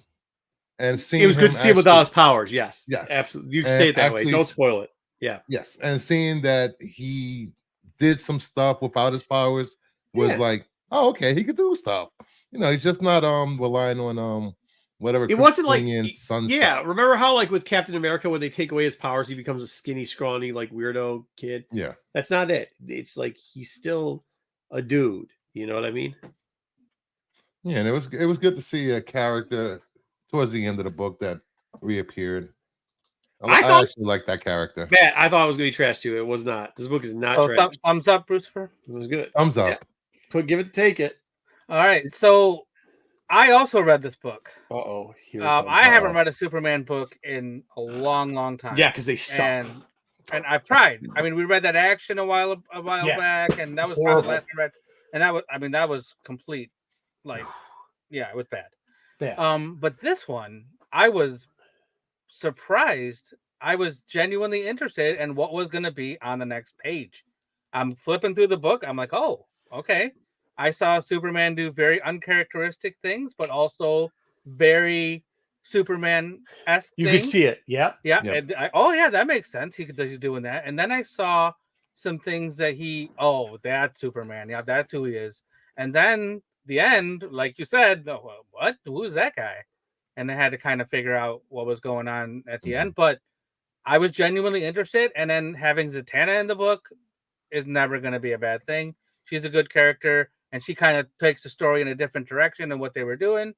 and seeing it was good to see him without his powers. Yes, absolutely. You can say it that way. Don't spoil it. Yeah. Yes, and seeing that he did some stuff without his powers was like, oh, okay, he could do stuff. You know, he's just not relying on whatever. It wasn't like sun yeah. stuff. Remember how like with Captain America, when they take away his powers, he becomes a skinny, scrawny, like weirdo kid. Yeah, that's not it. It's like he's still a dude. You know what I mean? Yeah, and it was good to see a character towards the end of the book that reappeared. I actually like that character. Matt, I thought it was going to be trash too. It was not. This book is not trash. Thumbs up, Brucifer. It was good. Thumbs up. Yeah. Give it to take it. All right. So I also read this book. Uh-oh. I haven't read a Superman book in a long, long time. Yeah, because they suck. And I've tried. I mean, we read that Action a while back, and that was probably the last I read. And that was complete. Like, yeah, it was bad. Yeah. But this one, I was surprised. I was genuinely interested in what was going to be on the next page. I'm flipping through the book. I'm like, oh, okay. I saw Superman do very uncharacteristic things, but also very Superman-esque You things. could see it. Yeah. Yeah. Yep. And that makes sense. He's doing that. And then I saw some things that that's Superman. Yeah, that's who he is. And then the end, like you said, what? Who's that guy? And I had to kind of figure out what was going on at the end. But I was genuinely interested. And then having Zatanna in the book is never going to be a bad thing. She's a good character, and she kind of takes the story in a different direction than what they were doing.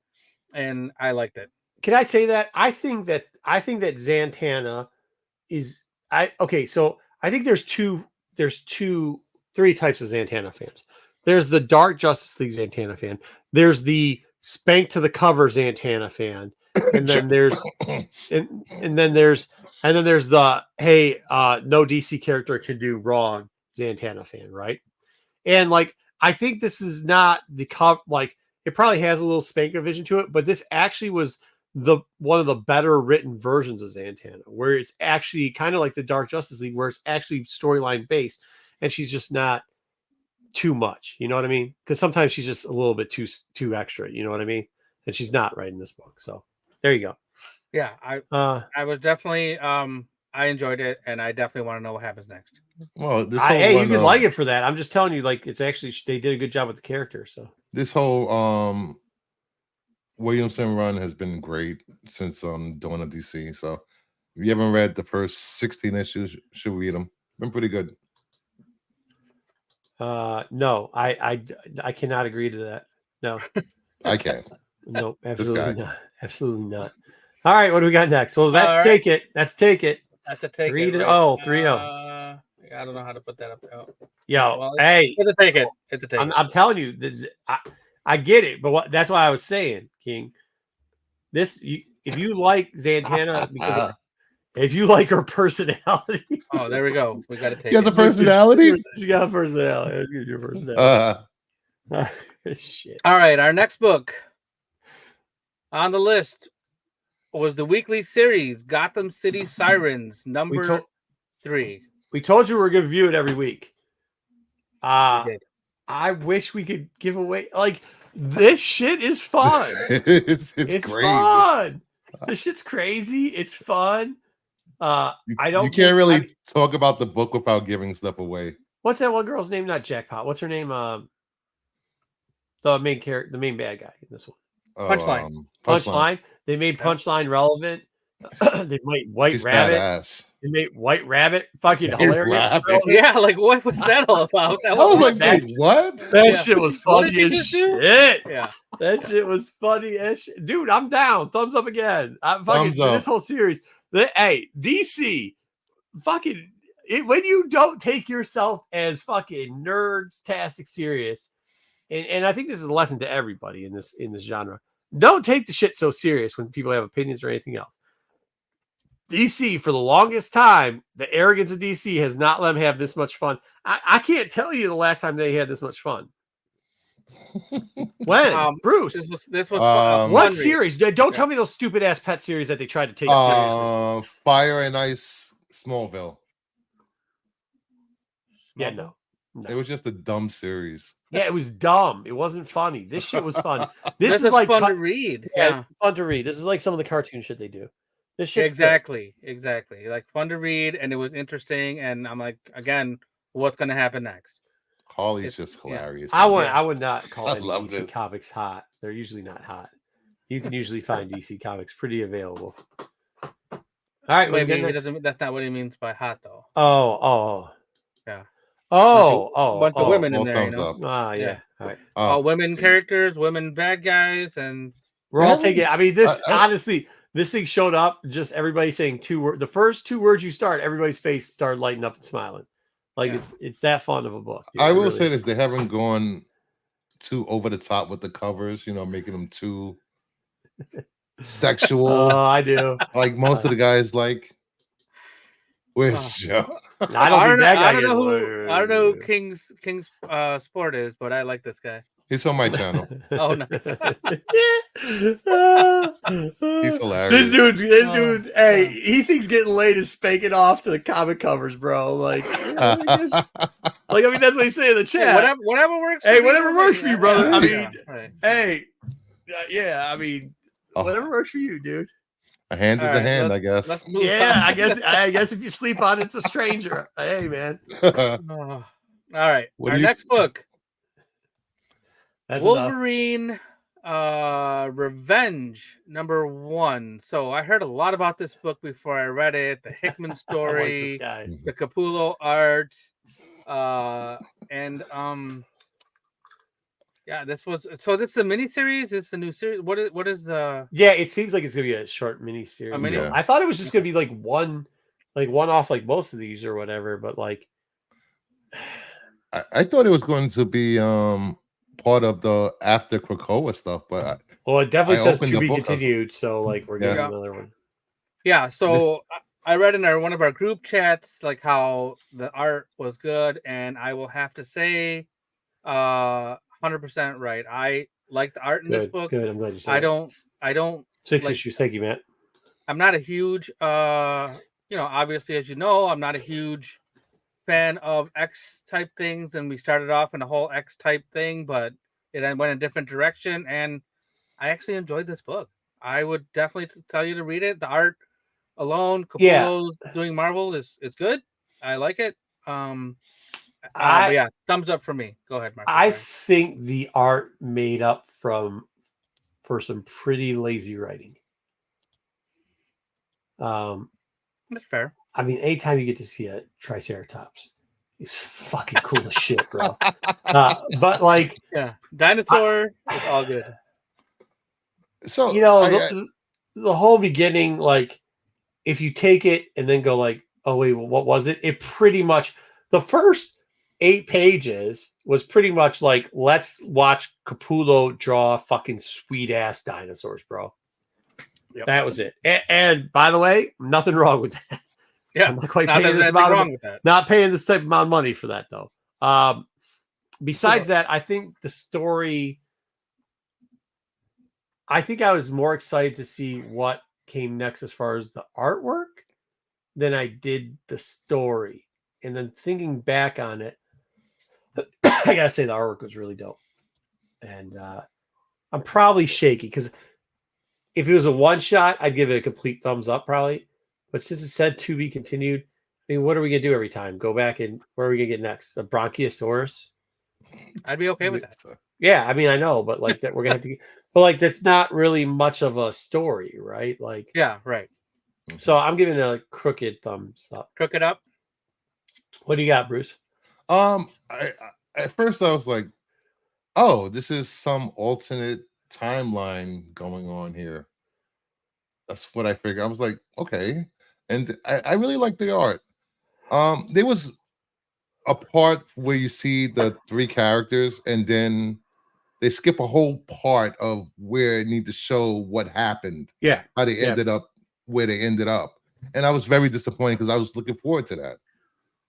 And I liked it. Can I say that? I think that Zatanna is so I think there's three types of Zatanna fans. There's the Dark Justice League Zatanna fan. There's the spank to the cover Zatanna fan. And then there's and then there's the no DC character can do wrong Zatanna fan, right? And like I think this is not the it probably has a little Spank-O-Vision to it, but this actually was one of the better written versions of Zatanna, where it's actually kind of like the Dark Justice League, where it's actually storyline based, and she's just not too much. You know what I mean? Because sometimes she's just a little bit too extra. You know what I mean? And she's not right in this book. So there you go. Yeah, I was definitely I enjoyed it, and I definitely want to know what happens next. Well, you can like it for that. I'm just telling you, like, it's actually they did a good job with the character. So this whole Williamson run has been great since Dawn of DC. So if you haven't read the first 16 issues, you should read them. Been pretty good. No, I cannot agree to that. No, I can. No, absolutely not. Absolutely not. All right, what do we got next? Well, take it. Let's take it. That's a take. 3-0. 3-0. I don't know how to put that up. It's a take it. It's a take. I'm telling you, I get it, but that's why I was saying, King. If you like Zatanna, because if you like her personality, there we go. We got to take. She has a personality. She got a personality. Let's get your personality. Shit. All right, our next book on the list was the weekly series Gotham City Sirens number 3. We told you we were going to review it every week. I wish we could give away this shit is fun. it's crazy. Fun. This shit's crazy. It's fun. You can't really talk about the book without giving stuff away. What's that one girl's name? Not Jackpot. What's her name? The main character, the main bad guy in this one. Punchline. Punchline. They made Punchline relevant. They made White Rabbit. Badass. They made White Rabbit fucking hilarious. Yeah, like what was that all about? I was like, what? That shit was funny as shit. Yeah, that shit was funny as shit. Dude, I'm down. Thumbs up again. I'm fucking Thumbs up. This whole series. Hey, DC, fucking when you don't take yourself as fucking nerds-tastic serious, and I think this is a lesson to everybody in this genre. Don't take the shit so serious when people have opinions or anything else. DC, for the longest time, the arrogance of DC has not let them have this much fun. I can't tell you the last time they had this much fun. When? Bruce? This was what fun series? Don't tell me those stupid ass pet series that they tried to take seriously. Fire and Ice, Smallville. Yeah, no. It was just a dumb series. Yeah, it was dumb. It wasn't funny. This shit was funny. This is like fun to read. Yeah, fun to read. This is like some of the cartoon shit they do. This shit's exactly. Like fun to read, and it was interesting. And I'm like, again, what's going to happen next? Harley's just hilarious. I would not call any DC this. comics hot. They're usually not hot. You can usually find DC comics pretty available. All right, maybe he doesn't. That's not what he means by hot, though. Yeah. Bunch of women in there. Thumbs up. Yeah. All right. All women characters, women bad guys, and we're all taking. I mean, this honestly, this thing showed up. Just everybody saying two words. The first two words you start, everybody's face started lighting up and smiling. Like it's that fun of a book. Dude. I will say this: they haven't gone too over the top with the covers. You know, making them too sexual. I do. Like most of the guys like. Where's Joe? I don't know who King's Sport is, but I like this guy. He's from my channel. Oh, nice. He's hilarious. This dude. Hey, he thinks getting laid is spanking off to the comic covers, bro. Like, I mean, that's what he say in the chat. Hey, whatever works. Hey, whatever works for you, brother. I mean, hey, I mean, whatever works for you, dude. A hand is the hand, I guess. I guess if you sleep on it, it's a stranger. Hey, man. All right. Our next book. Wolverine Revenge #1. So I heard a lot about this book before I read it. The Hickman story, the Capullo art, and yeah, this is a miniseries. It's a new series. What is the? Yeah, it seems like it's gonna be a short miniseries. Yeah. I thought it was just gonna be like one off, like most of these or whatever. But like, I thought it was going to be part of the after Krakoa stuff, but it definitely says to be continued. So like, we're getting another one. Yeah. So I read in one of our group chats like how the art was good, and I will have to say, 100% right. I like the art in this book. Good. I'm glad you said. I don't. 6 issues. Thank you, Matt. I'm not a huge, obviously, as you know, I'm not a huge fan of X type things, and we started off in a whole X type thing, but it went a different direction, and I actually enjoyed this book. I would definitely tell you to read it. The art alone, Capullo doing Marvel is good. I like it. But thumbs up for me. Go ahead, Mark. I think the art made up for some pretty lazy writing. That's fair. I mean, anytime you get to see a Triceratops, it's fucking cool as shit, bro. But like, dinosaur is all good. So the whole beginning, like, if you take it and then go like, oh wait, well, what was it? It pretty much the first 8 pages was pretty much like, let's watch Capullo draw fucking sweet ass dinosaurs, bro. Yep. That was it. And by the way, nothing wrong with that. Yeah, I'm not quite paying this amount not paying this type amount of money for that though. Besides that, I think the story. I think I was more excited to see what came next as far as the artwork than I did the story. And then thinking back on it, I gotta say the artwork was really dope. And I'm probably shaky because if it was a one shot, I'd give it a complete thumbs up probably. But since it said to be continued, I mean, what are we gonna do every time? Go back and where are we gonna get next? A Bronchiosaurus? I'd be okay with that. Yeah, I mean, I know, but like that, we're gonna have to. But like, that's not really much of a story, right? Like, yeah, right. So I'm giving it a crooked thumbs up. Crooked up. What do you got, Bruce? At first I was like, oh, this is some alternate timeline going on here. That's what I figured. I was like, okay. And I really like the art. There was a part where you see the 3 characters, and then they skip a whole part of where it need to show what happened, Yeah. how they Yeah. ended up where they ended up, and I was very disappointed because I was looking forward to that.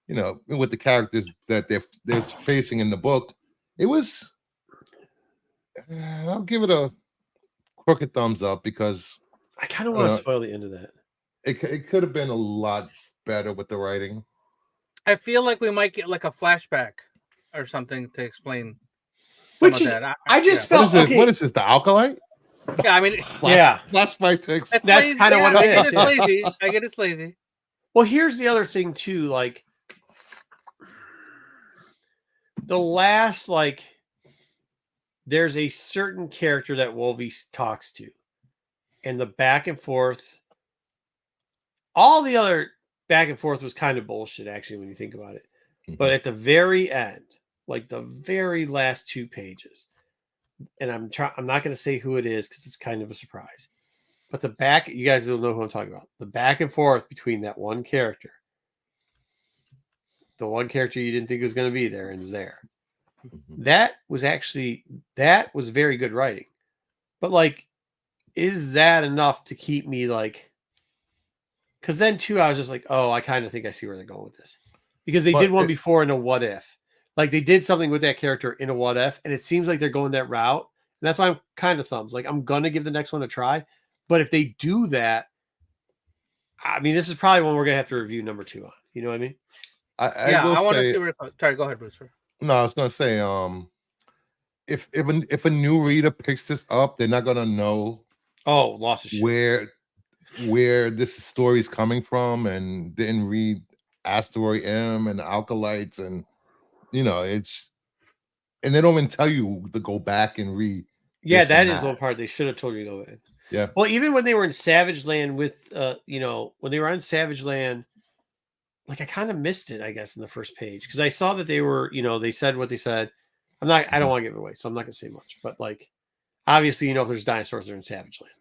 You know, with the characters that they're facing in the book, it was. I'll give it a crooked thumbs up because I kind of I want don't to know, spoil the end of that. it could have been a lot better with the writing. I feel like we might get like a flashback or something to explain some Which of is, that. I just What felt is it? okay. What is this? The Alkalite? Yeah, I mean, Yeah. Flashback to it's That's lazy. kinda what it I get is, it's yeah. lazy. I get it's lazy. Well, here's the other thing too. Like the last, like, there's a certain character that Wolvie talks to, and the back and forth. All the other back and forth was kind of bullshit, actually, when you think about it. But at the very end, like the very last 2 pages, and I'm not going to say who it is because it's kind of a surprise. But the back, you guys will know who I'm talking about. The back and forth between that one character, the one character you didn't think was going to be there, and is there. That was very good writing. But like, is that enough to keep me like? Because then too, I was just like, oh, I kind of think I see where they're going with this, because they did But one before in a What If, like they did something with that character in a What If, and it seems like they're going that route, and that's why I'm kind of thumbs. Like I'm gonna give the next one a try, but if they do that, I mean, this is probably one we're gonna have to review number 2 on. You know what I mean? I Yeah, will I want to say, see where. Sorry, go ahead, Brewster. no, I was gonna say, if a new reader picks this up, they're not gonna know Oh, lost of shit. where this story is coming from, and didn't read Asteroid M and Alkalites, and it's, and they don't even tell you to go back and read. Yeah, this that and is the that. one part they should have told you to go in. Yeah. Well, even when they were in Savage Land with, when they were on Savage Land, like I kind of missed it, I guess, in the first page, because I saw that they were, they said what they said. I don't want to give it away, so I'm not gonna say much. But like, obviously, if there's dinosaurs, they're in Savage Land.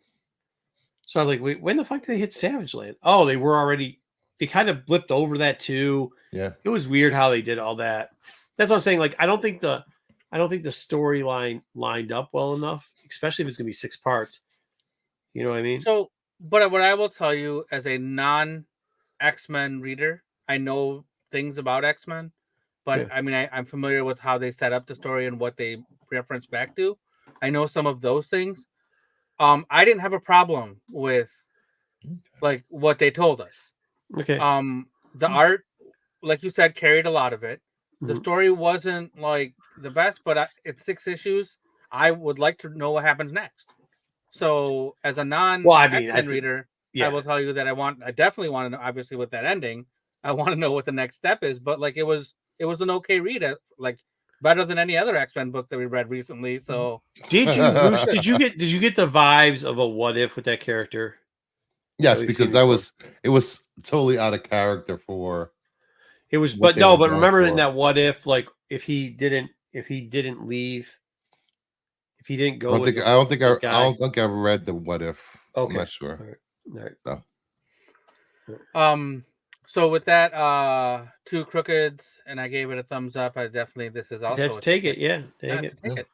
So I was like, wait, when the fuck did they hit Savage Land? Oh, they were already. They kind of blipped over that too. Yeah. It was weird how they did all that. That's what I'm saying. Like, I don't think the storyline lined up well enough, especially if it's gonna be 6 parts. You know what I mean? So, but what I will tell you as a non X-Men reader, I know things about X-Men, but Yeah. I mean, I'm familiar with how they set up the story and what they reference back to. I know some of those things. I didn't have a problem with like what they told us. Okay. The art, like you said, carried a lot of it. The Mhm. story wasn't like the best, but it's 6 issues. I would like to know what happens next. So, as a non Well, I mean, X-Men reader, I will tell you that I definitely want to know. Obviously, with that ending, I want to know what the next step is. But like, it was an okay read. Like better than any other X-Men book that we read recently. So, Did you, Bruce? Did you get the vibes of a What If with that character? Yes, we've because seen before? it was totally out of character for It was, what but they no, were but going remember in for. that What If, like if he didn't leave, if he didn't go with I don't think the guy. I don't think I've read the What If. I'm Okay. not sure. All right. So. So with that, 2 crookeds, and I gave it a thumbs up. This is also Let's a take ticket. it. Yeah, Yeah, take it. take it.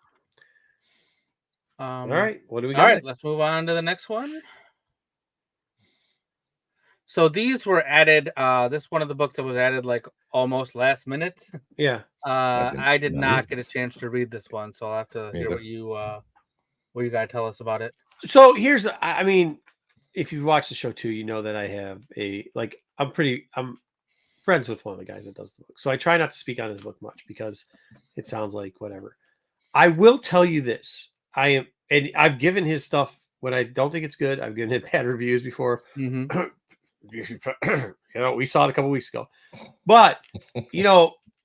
All right. What do we got? All right, next? let's move on to the next one. So these were added. This one of the books that was added like almost last minute. Yeah. I did not get a chance to read this one, so I'll have to hear what you got to tell us about it. So here's, I mean, if you've watched the show too, you know that I have I'm friends with one of the guys that does the book. So I try not to speak on his book much because it sounds like whatever. I will tell you this. And I've given his stuff when I don't think it's good. I've given it bad reviews before. Mm-hmm. We saw it a couple weeks ago. But,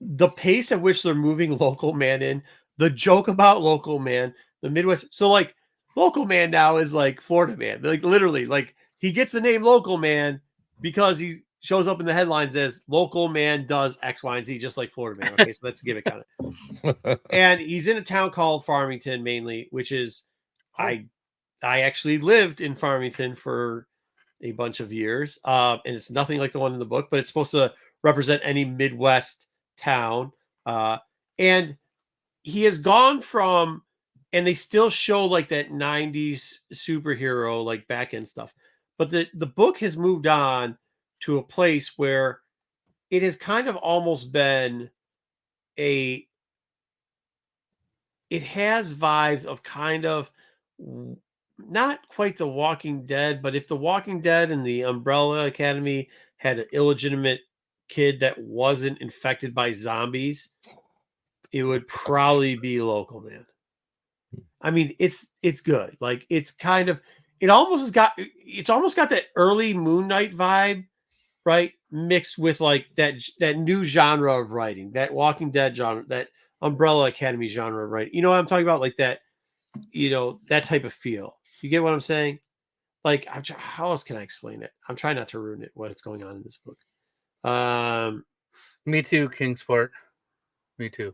the pace at which they're moving Local Man in, the joke about Local Man, the Midwest. So like Local Man now is like Florida Man. Like literally, like he gets the name Local Man because he shows up in the headlines as Local Man does X, Y, and Z, just like Florida Man. Okay, so that's a gimmick on it. And he's in a town called Farmington mainly, which is I actually lived in Farmington for a bunch of years. And it's nothing like the one in the book, but it's supposed to represent any Midwest town. And he has gone from, and they still show like that 90s superhero, like back end stuff. But the book has moved on to a place where it has kind of almost been it has vibes of kind of not quite The Walking Dead, but if The Walking Dead and the Umbrella Academy had an illegitimate kid that wasn't infected by zombies, it would probably be Local Man. I mean, it's good. Like it's kind of it's almost got that early Moon Knight vibe, right? Mixed with like that new genre of writing, that Walking Dead genre, that Umbrella Academy genre of writing. You know what I'm talking about? Like that, that type of feel. You get what I'm saying? Like, how else can I explain it? I'm trying not to ruin it, what's going on in this book. Me too, Kingsport. Me too.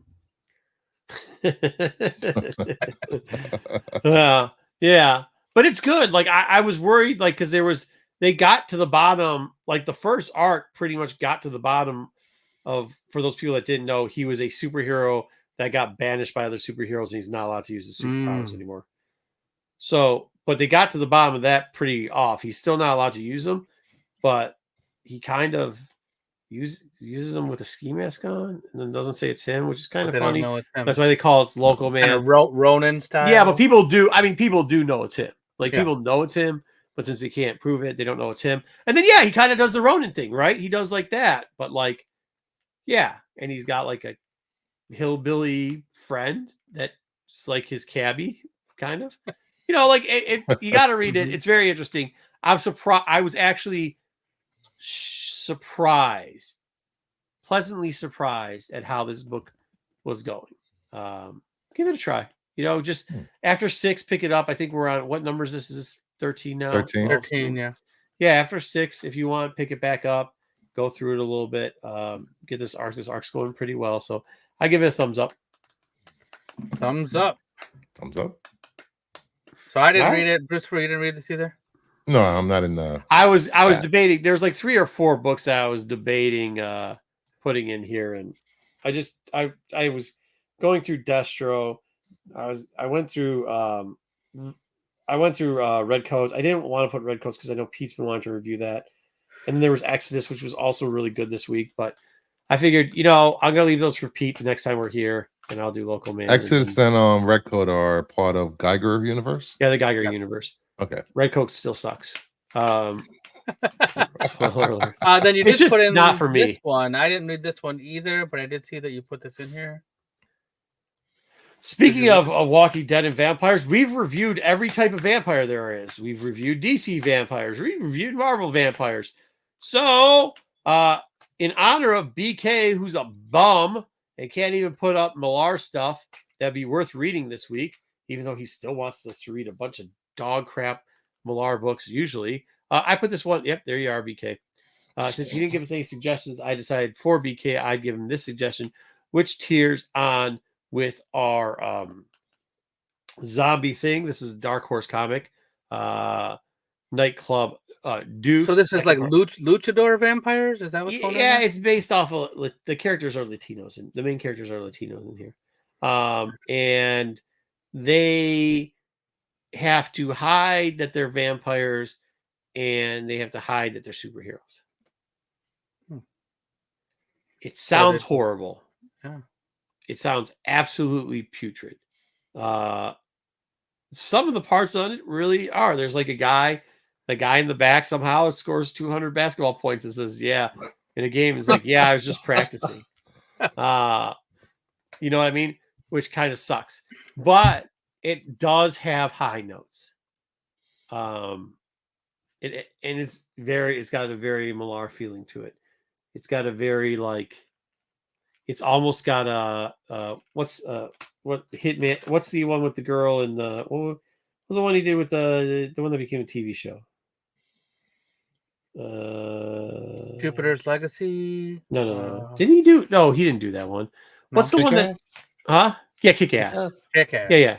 Yeah, but it's good. Like I was worried, like, because they got to the bottom, like the first arc pretty much got to the bottom of, for those people that didn't know, he was a superhero that got banished by other superheroes and he's not allowed to use his superpowers anymore. So, but they got to the bottom of that pretty off. He's still not allowed to use them, but he kind of uses them with a ski mask on and then doesn't say it's him, which is kind of funny. That's why they call it Local Man. Kind of Ronin style. Yeah, but people do know it's him. Like people know it's him, but since they can't prove it, they don't know it's him. And then he kind of does the Ronin thing, right? He does like that, but like, and he's got like a hillbilly friend that's like his cabbie, kind of. Like you got to read it. It's very interesting. I'm surprised. I was actually pleasantly surprised at how this book was going. Give it a try. Just after 6, pick it up. I think we're on, what number is this? Is this 13 now? 13, yeah. Yeah, after 6, if you want, pick it back up, go through it a little bit, get this arc. This arc's going pretty well, so I give it a thumbs up. Thumbs up. Thumbs up. So I didn't read it. Bruce, you didn't read this either? No, I'm not in the. I was debating. There's like 3 or 4 books that I was debating putting in here, and I was going through Destro. I went through Redcoats. I didn't want to put Redcoats because I know Pete's been wanting to review that, and then there was Exodus, which was also really good this week. But I figured, I'm gonna leave those for Pete the next time we're here, and I'll do Local Man. Exodus and Redcoat are part of Geiger universe. Yeah, the Geiger universe. Okay. Redcoat still sucks. Then you did put in not for me. This one. I didn't read this one either, but I did see that you put this in here. Speaking of Walking Dead and vampires, we've reviewed every type of vampire there is. We've reviewed DC vampires. We've reviewed Marvel vampires. So, in honor of BK, who's a bum and can't even put up Millar stuff that'd be worth reading this week, even though he still wants us to read a bunch of dog crap Millar books usually. I put this one. Yep, there you are, BK. Since he didn't give us any suggestions, I decided for BK, I'd give him this suggestion, which tiers on with our zombie thing. This is a Dark Horse comic, Nightclub Deuce. So this is like luchador vampires? Is that what's going on? Yeah, it's based off of the characters are Latinos, and the main characters are Latinos in here. And they have to hide that they're vampires, and they have to hide that they're superheroes. It sounds horrible. Yeah. It sounds absolutely putrid. Some of the parts on it really are. There's like a guy in the back somehow scores 200 basketball points and says, in a game. It's like, I was just practicing. You know what I mean? Which kind of sucks. But it does have high notes. It's got a very Millar feeling to it. It's got a very it's almost got a what Hitman? What's the one with the girl and the what was the one he did with the one that became a TV show? Jupiter's Legacy. No. Didn't he do? No, he didn't do that one. What's the one that? Huh? Yeah, Kick-Ass. Kick-Ass. Yeah.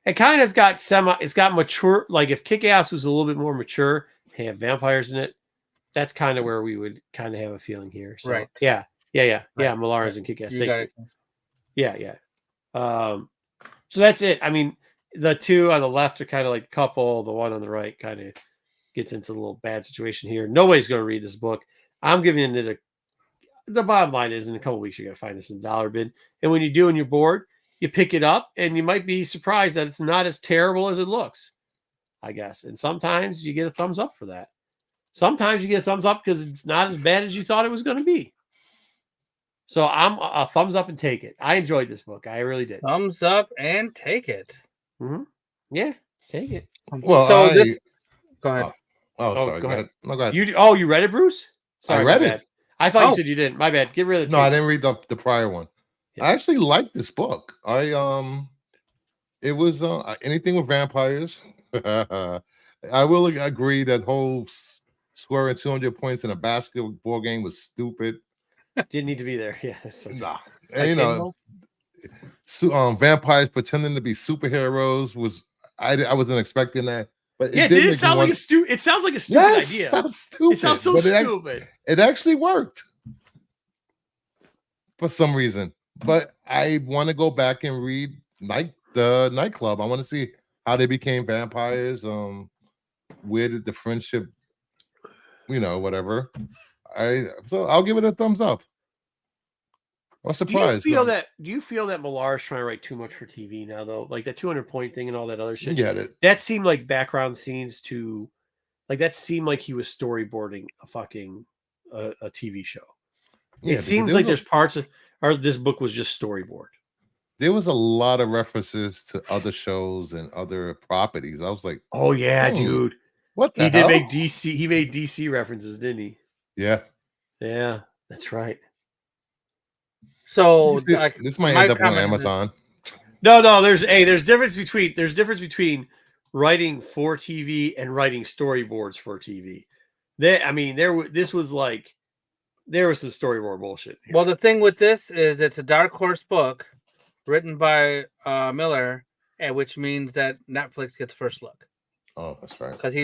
It kind of got it's got mature. Like if Kick-Ass was a little bit more mature, have vampires in it, that's kind of where we would kind of have a feeling here. So Right. yeah. Right. Millar is in Kick-Ass. You Thank got you. it. Yeah. So that's it. I mean, the two on the left are kind of like a couple. The one on the right kind of gets into a little bad situation here. Nobody's going to read this book. I'm giving it the bottom line is in a couple weeks, you're going to find this in the dollar bin. And when you do and you're bored, you pick it up and you might be surprised that it's not as terrible as it looks, I guess. And sometimes you get a thumbs up for that. Sometimes you get a thumbs up because it's not as bad as you thought it was going to be. So I'm a thumbs up and take it. I enjoyed this book. I really did. Thumbs up and take it. Mm-hmm. Yeah, take it. Well, so go ahead. Sorry. Go ahead. No, go ahead. You read it, Bruce? Sorry, I read my it. bad. I thought you said you didn't. My bad. Get rid of the No, I tape. didn't read the prior one. Yeah. I actually liked this book. It was anything with vampires. I will agree that whole scoring 200 points in a basketball game was stupid. Didn't need to be there. Yeah, that's Nah. And, vampires pretending to be superheroes was I wasn't expecting that. But it did sound like it sounds like a stupid idea. It sounds stupid. It sounds so stupid. It actually worked for some reason. But I want to go back and read the Nightclub. I want to see how they became vampires. Where did the friendship, whatever. So I'll give it a thumbs up. I'm surprised. Do you feel that Millar is trying to write too much for TV now, though? Like that 200-point thing and all that other shit. Yeah, that seemed like background scenes to, like that seemed like he was storyboarding a fucking a TV show. Yeah, it seems like there's parts of, or this book was just storyboard. There was a lot of references to other shows and other properties. I was like, oh yeah, dude. What the he hell? did make DC. He made DC references, didn't he? Yeah. Yeah, that's right. So this might end up on Amazon. No. There's difference between writing for TV and writing storyboards for TV. There was some storyboard bullshit here. Well, the thing with this is it's a Dark Horse book written by Miller, which means that Netflix gets first look. Oh, that's right. Because he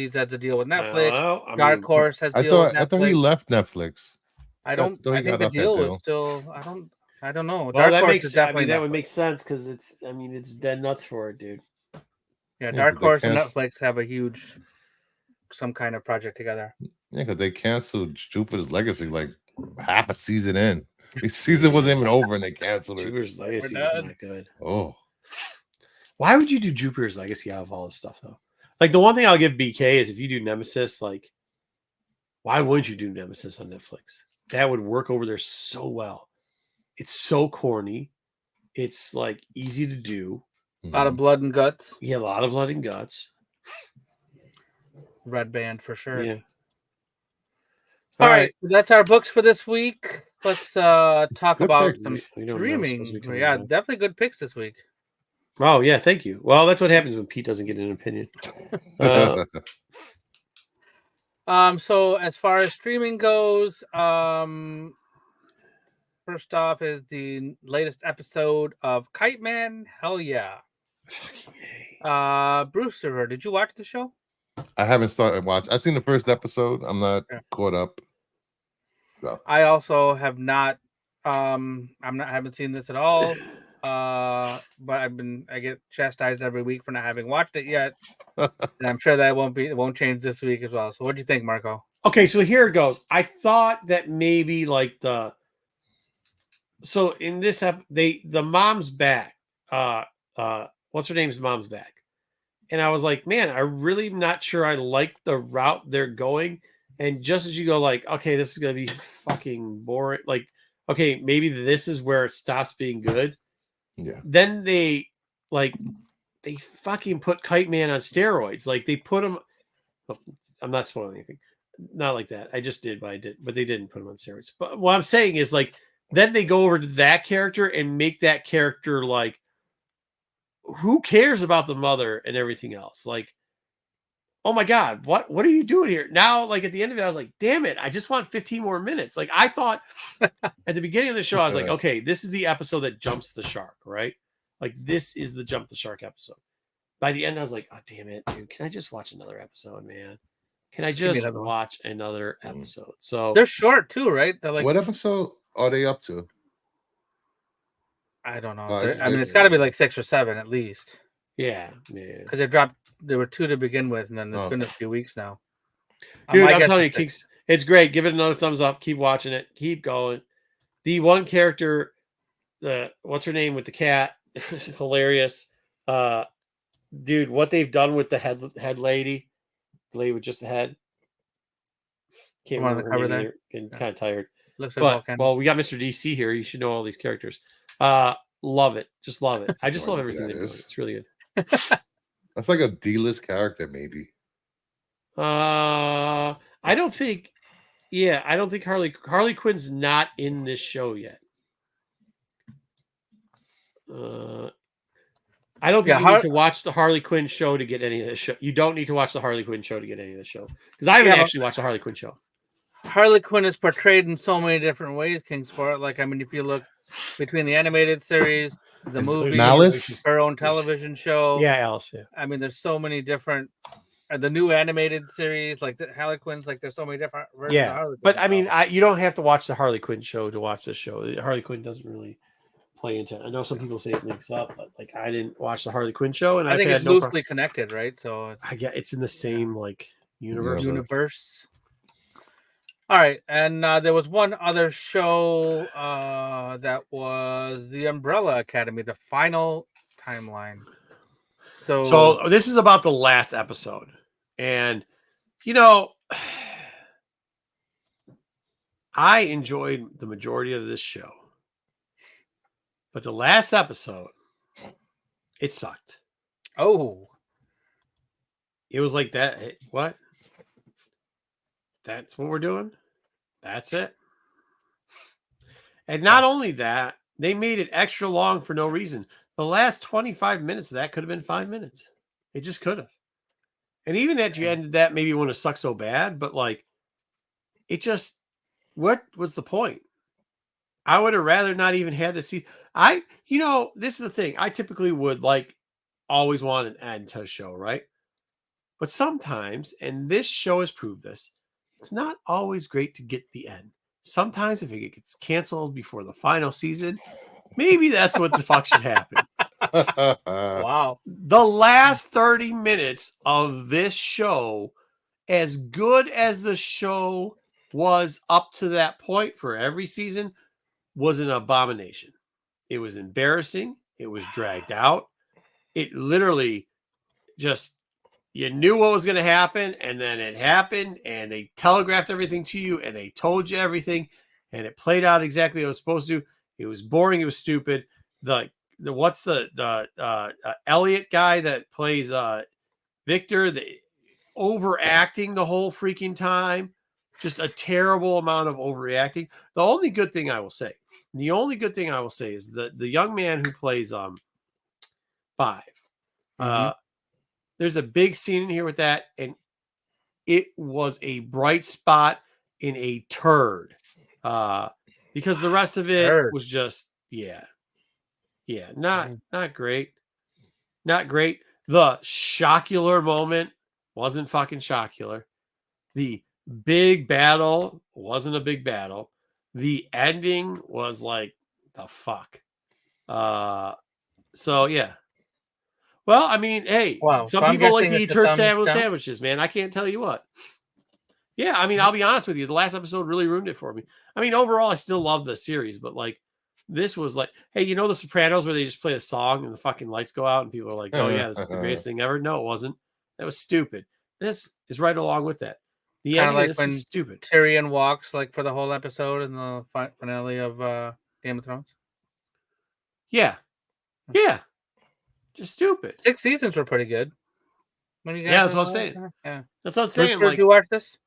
has a deal with Netflix. Dark Horse has a deal with Netflix. I thought he left Netflix. I think the deal was still. I don't know. Well, that would make sense because it's dead nuts for it, dude. Yeah, Dark Horse and Netflix have some kind of project together. Yeah, because they canceled Jupiter's Legacy like half a season in. The season wasn't even over and they canceled it. Jupiter's Legacy was not good. Oh. Why would you do Jupiter's Legacy out of all this stuff, though? Like, the one thing I'll give BK is if you do Nemesis, like, why wouldn't you do Nemesis on Netflix? That would work over there so well. It's so corny. It's, like, easy to do. A lot of blood and guts. Yeah, a lot of blood and guts. Red Band for sure. Yeah. All right. That's our books for this week. Let's talk about some streaming. Yeah, definitely good picks this week. Oh, yeah, thank you. Well, that's what happens when Pete doesn't get an opinion. So as far as streaming goes, first off is the latest episode of Kite Man. Hell yeah. Bruce, did you watch the show? I haven't started watching. I've seen the first episode. I'm not caught up. So. I also have not. Haven't seen this at all. But I get chastised every week for not having watched it yet, and I'm sure that won't change this week as well. So, what do you think, Marco? Okay, so here it goes. I thought that maybe like so in this the mom's back. What's her name's mom's back, and I was like, man, I'm really not sure I like the route they're going. And just as you go, like, okay, this is gonna be fucking boring. Like, okay, maybe this is where it stops being good. Yeah. Then they fucking put Kite Man on steroids. Like they put him. Oh, I'm not spoiling anything. Not like that. I just did, but they didn't put him on steroids. But what I'm saying is like, then they go over to that character and make that character like, who cares about the mother and everything else? Like, oh my God, what are you doing here? Now, like at the end of it, I was like, damn it, I just want 15 more minutes. Like I thought at the beginning of the show, I was like, okay, this is the episode that jumps the shark, right? Like this is the jump the shark episode. By the end, I was like, oh damn it, dude, can I just watch another episode, man? Can I Just give me just another one. watch another episode? So They're short too, right? They're like What episode are they up to? I don't know. Five, I mean, six? it's got to be like 6 or 7 at least, yeah. because they dropped. There were 2 to begin with, and then it's Oh. been a few weeks now. Dude, My I'm guess telling is you, 6. Kinks, it's great. Give it another thumbs up. Keep watching it. Keep going. The one character, what's her name with the cat? Hilarious. Dude, what they've done with the head lady, the lady with just the head. Can't The one on the remember her cover name there? either. Getting Yeah. kind of tired. Looks like But volcano. well, we got Mr. DC here. You should know all these characters. Love it. Just love it. I just No love idea who everything that they're doing. is. It's really good. That's like a D-list character, maybe. I don't think. Yeah, I don't think Harley Quinn's not in this show yet. I don't think you need to watch the Harley Quinn show to get any of this show. You don't need to watch the Harley Quinn show to get any of this show, because I haven't actually watched the Harley Quinn show. Harley Quinn is portrayed in so many different ways, Kingsport. Like, I mean, if you look between the animated series, the movie, Malice? her own television show. Yeah, Alice. Yeah. I mean, there's so many different. The new animated series, like the Harley Quinn's, like there's so many different versions of Harley Quinn. But I mean, you don't have to watch the Harley Quinn show to watch this show. Harley Quinn doesn't really play into it. I know some people say it links up, but like I didn't watch the Harley Quinn show, and I think it's loosely connected, right? So I get it's in the same like universe. All right, and there was one other show that was the Umbrella Academy, the final timeline. So this is about the last episode, and I enjoyed the majority of this show, but the last episode, it sucked. Oh, it was like that. What? That's what we're doing? That's it. And not only that, they made it extra long for no reason. The last 25 minutes of that could have been 5 minutes. It just could have. And even at the end of that, maybe it wouldn't have sucked so bad, but like, it just, what was the point? I would have rather not even had to see. This is the thing. I typically would like always want an end to a show, right? But sometimes, and this show has proved this, it's not always great to get the end. Sometimes if it gets canceled before the final season, maybe that's what the fuck should happen. Wow. The last 30 minutes of this show, as good as the show was up to that point for every season, was an abomination. It was embarrassing. It was dragged out. It literally just, you knew what was going to happen, and then it happened, and they telegraphed everything to you, and they told you everything, and it played out exactly what it was supposed to. It was boring. It was stupid. What's the Elliot guy that plays Victor? The overacting the whole freaking time. Just a terrible amount of overreacting. The only good thing I will say is the young man who plays Five. There's a big scene in here with that, and it was a bright spot in a turd. Because the rest of it was just not great. Not great. The shockular moment wasn't fucking shockular. The big battle wasn't a big battle. The ending was like, the fuck. So yeah. Well, I mean, hey, some people like to eat turd sandwiches, man. I can't tell you what. Yeah, I mean, I'll be honest with you. The last episode really ruined it for me. I mean, overall, I still love the series, but like, this was like, hey, The Sopranos where they just play a song and the fucking lights go out and people are like, oh yeah, this is the greatest thing ever. No, it wasn't. That was stupid. This is right along with that. The ending of this is stupid. Tyrion walks like for the whole episode in the finale of Game of Thrones. Yeah. Yeah. Just stupid. 6 seasons were pretty good. That's what I'm saying. Yeah. That's what I'm saying. Did you watch this?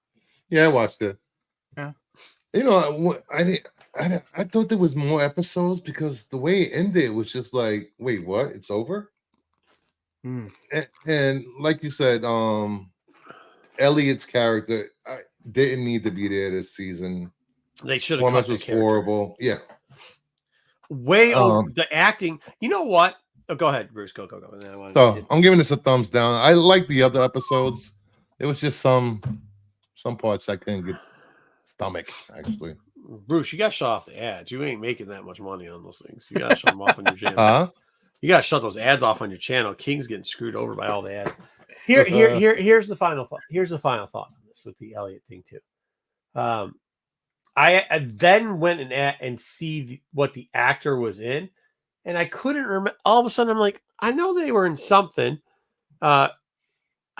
Yeah, I watched it. Yeah. I thought there was more episodes because the way it ended was just like, wait, what? It's over? And like you said, Elliot's character didn't need to be there this season. They should have. Performance was horrible. Yeah. Way over the acting. You know what? Oh, go ahead, Bruce. Go. So I'm giving this a thumbs down. I like the other episodes. It was just some some parts I couldn't get stomach actually. Bruce, you got to shut off the ads. You ain't making that much money on those things. You got to shut them off on your channel. Huh? You got to shut those ads off on your channel. King's getting screwed over by all the ads. Here's the final thought. Here's the final thought on this with the Elliot thing too. I then went and see what the actor was in, and I couldn't remember. All of a sudden, I'm like, I know they were in something. I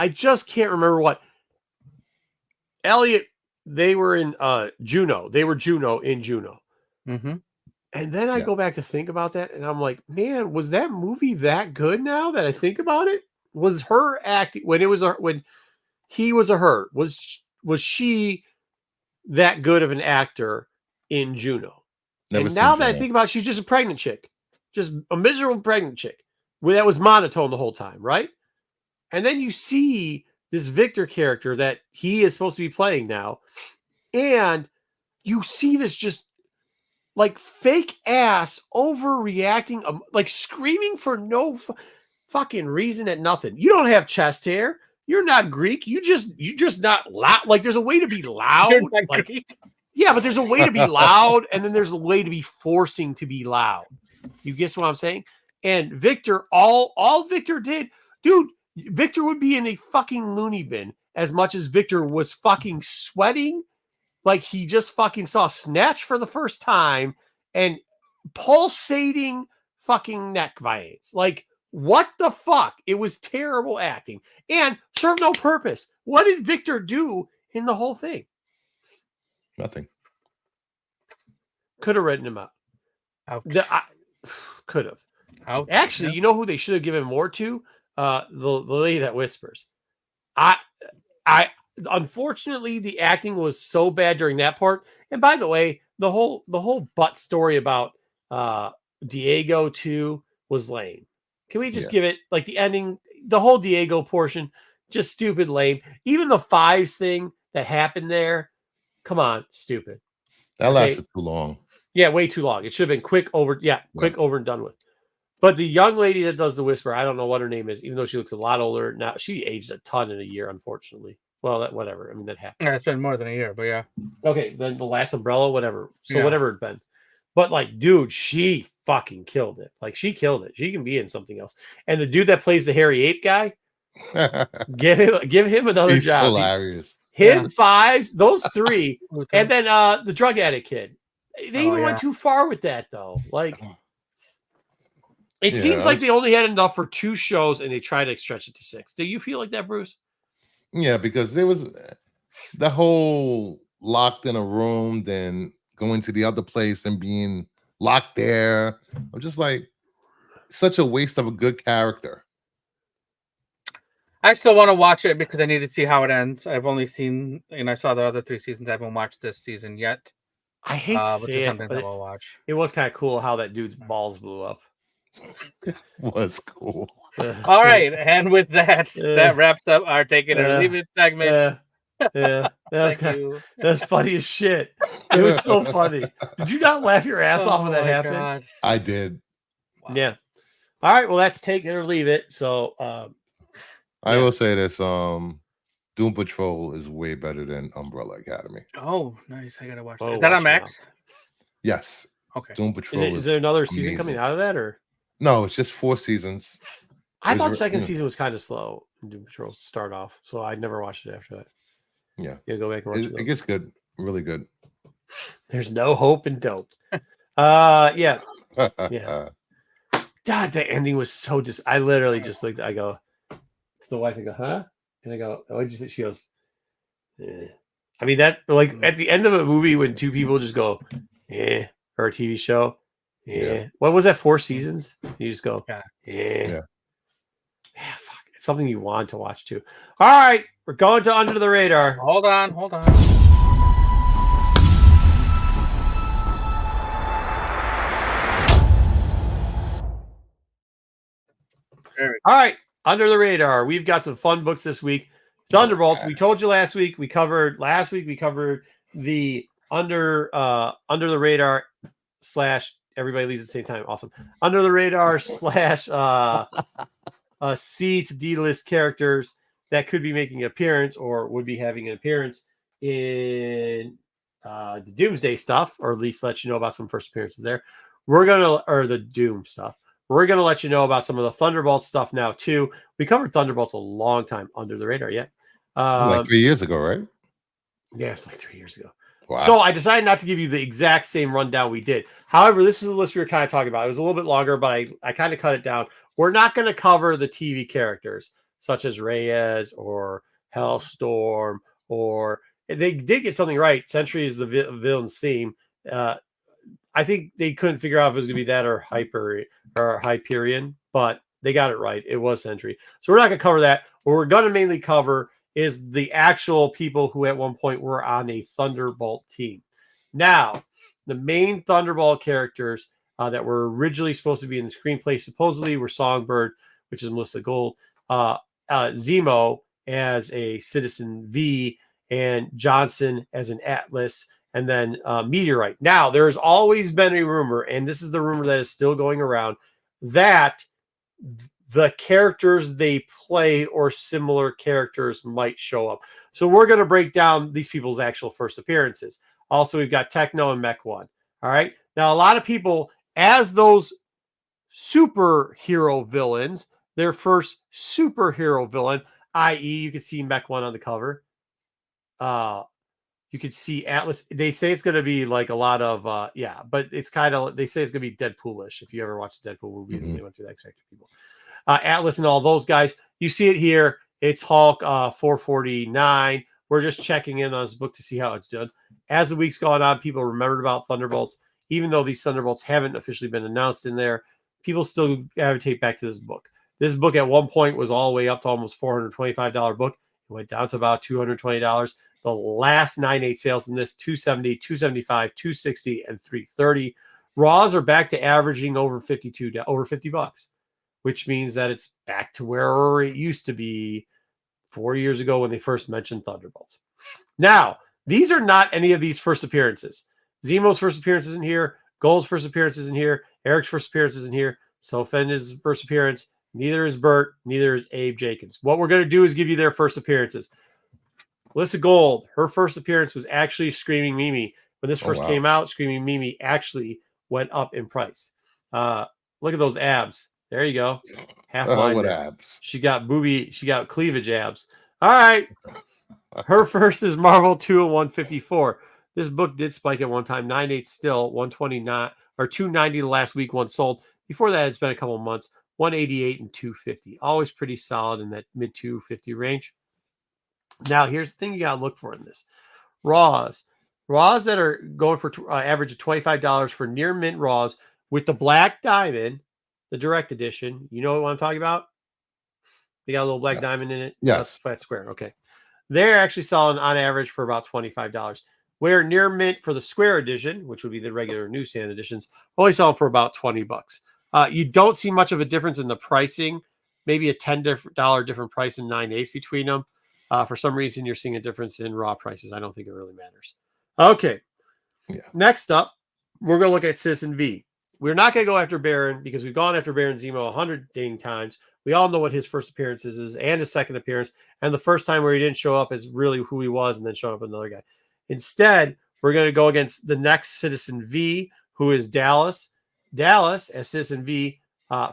just can't remember what. Elliot, they were in Juno. They were Juno in Juno. Mm-hmm. And then I go back to think about that, and I'm like, man, was that movie that good? Now that I think about it, was her acting when he was a her? Was she that good of an actor in Juno? Never And seen now that I Juno. think about it, she's just a pregnant chick, just a miserable pregnant chick that was monotone the whole time, right? And then you see this Victor character that he is supposed to be playing now, and you see this just like fake ass overreacting, like screaming for no fucking reason at nothing. You don't have chest hair. You're not Greek. You just not loud. Like there's a way to be loud. Like, yeah, but there's a way to be loud, and then there's a way to be forcing to be loud. You guess what I'm saying? And Victor, all Victor did, dude, Victor would be in a fucking loony bin as much as Victor was fucking sweating like he just fucking saw Snatch for the first time and pulsating fucking neck veins. Like, what the fuck? It was terrible acting and served no purpose. What did Victor do in the whole thing? Nothing. Could have written him out. Could have. Ouch. Actually, you know who they should have given more to? The lady that whispers. I unfortunately the acting was so bad during that part. And by the way, the whole butt story about Diego too was lame. Can we just give it like the ending, the whole Diego portion, just stupid lame. Even the Fives thing that happened there, come on, stupid. That lasted too long. Yeah, way too long. It should have been quick over and done with. But the young lady that does the whisper, I don't know what her name is, even though she looks a lot older now. She aged a ton in a year, unfortunately. Well, whatever. I mean, that happens. Yeah, it's been more than a year, but yeah. Okay, then The Last Umbrella, whatever. So whatever it'd been. But like, dude, she fucking killed it. Like, she killed it. She can be in something else. And the dude that plays the hairy ape guy, give him another He's job. Hilarious. Fives, those three, and then the drug addict kid. They even went too far with that, though. Like, it seems like they only had enough for 2 shows, and they tried to stretch it to 6. Do you feel like that, Bruce? Yeah, because there was the whole locked in a room, then going to the other place and being locked there. I'm just like, such a waste of a good character. I still want to watch it because I need to see how it ends. I've only seen, and I saw the other 3 seasons. I haven't watched this season yet. I hate to say it, but we'll watch. It was kind of cool how that dude's balls blew up. Was cool. All right, and with that, that wraps up our Take It or Leave It segment. That's funny as shit. It was so funny. Did you not laugh your ass off when that happened? God. I did. Wow. Yeah. All right. Well, that's Take It or Leave It. So I will say this: Doom Patrol is way better than Umbrella Academy. Oh, nice! I gotta watch that. Is that on Max? Yes. Okay. Doom Patrol. Is there another season coming out of that, or no? It's just 4 seasons. I thought the second season was kind of slow. Doom Patrol to start off, so I never watched it after that. Yeah. Go back and watch it. It gets good, really good. There's no hope in dope. Yeah. Yeah. God, the ending was so I literally just like, I go to the wife and go, huh? And I go, what'd you think? She goes, eh. I mean, that like at the end of a movie when 2 people just go, eh, or a TV show, yeah. What was that? 4 seasons? You just go, yeah. Fuck. It's something you want to watch too. All right, we're going to Under the Radar. Hold on. All right, Under the Radar. We've got some fun books this week. Thunderbolts. We told you last week. We covered the Under the Radar / everybody leaves at the same time. Awesome. Under the Radar / C to D list characters that could be making an appearance or would be having an appearance in the Doomsday stuff, or at least let you know about some first appearances there. Or the Doom stuff. We're gonna let you know about some of the Thunderbolts stuff now too. We covered Thunderbolts a long time under the radar, yeah. Like 3 years ago, right? Yeah, it's like 3 years ago. Wow. So I decided not to give you the exact same rundown we did. However, this is a list we were kind of talking about. It was a little bit longer, but I kind of cut it down. We're not going to cover the TV characters such as Reyes or Hellstorm, or they did get something right. Sentry is the villain's theme. I think they couldn't figure out if it was going to be that or Hyperion, but they got it right. It was Sentry. So we're not going to cover that. What we're going to mainly cover is the actual people who at one point were on a Thunderbolt team. Now, the main Thunderbolt characters that were originally supposed to be in the screenplay supposedly were Songbird, which is Melissa Gold, Zemo as a Citizen V, and Johnson as an Atlas, and then Meteorite. Now, there's always been a rumor, and this is the rumor that is still going around, that the characters they play or similar characters might show up. So we're going to break down these people's actual first appearances. Also, we've got Techno and Mech 1. All right. Now, a lot of people, as those superhero villains, their first superhero villain, i.e., you can see Mech 1 on the cover. You could see Atlas. They say it's going to be like a lot of, but it's kind of, they say it's going to be Deadpoolish. If you ever watched the Deadpool movies and they went through the X Factor people. Atlas and all those guys. You see it here. It's Hulk 449. We're just checking in on this book to see how it's done. As the week's gone on, people remembered about Thunderbolts. Even though these Thunderbolts haven't officially been announced in there, people still gravitate back to this book. This book at one point was all the way up to almost $425 book. It went down to about $220. The last 9/8 sales in this, $270, $275, $260, and $330. Raws are back to averaging over $50, which means that it's back to where it used to be 4 years ago when they first mentioned Thunderbolts. Now, these are not any of these first appearances. Zemo's first appearance is in here. Gold's first appearance is in here. Eric's first appearance is in here. Sofen is first appearance. Neither is Bert. Neither is Abe Jenkins. What we're going to do is give you their first appearances. Melissa Gold, her first appearance was actually Screaming Mimi. When this first came out, Screaming Mimi actually went up in price. Look at those abs. There you go. Half line. What abs? She got cleavage abs. All right. Her first is Marvel 20154. This book did spike at one time. 9/8 still, 129 or 290 the last week, one sold. Before that, it's been a couple of months. 188 and 250. Always pretty solid in that mid 250 range. Now, here's the thing you got to look for in this. Raws that are going for average of $25 for near mint raws with the black diamond, the direct edition. You know what I'm talking about? They got a little black diamond in it. Yes. Flat square. Okay. They're actually selling on average for about $25. Where near mint for the square edition, which would be the regular newsstand editions, only selling for about $20. You don't see much of a difference in the pricing. Maybe a $10 different price in 9/8 between them. For some reason, you're seeing a difference in raw prices. I don't think it really matters. Okay. Yeah. Next up, we're going to look at Citizen V. We're not going to go after Baron because we've gone after Baron Zemo 100 dang times. We all know what his first appearance is and his second appearance. And the first time where he didn't show up is really who he was and then showing up another guy. Instead, we're going to go against the next Citizen V, who is Dallas. Dallas, as Citizen V,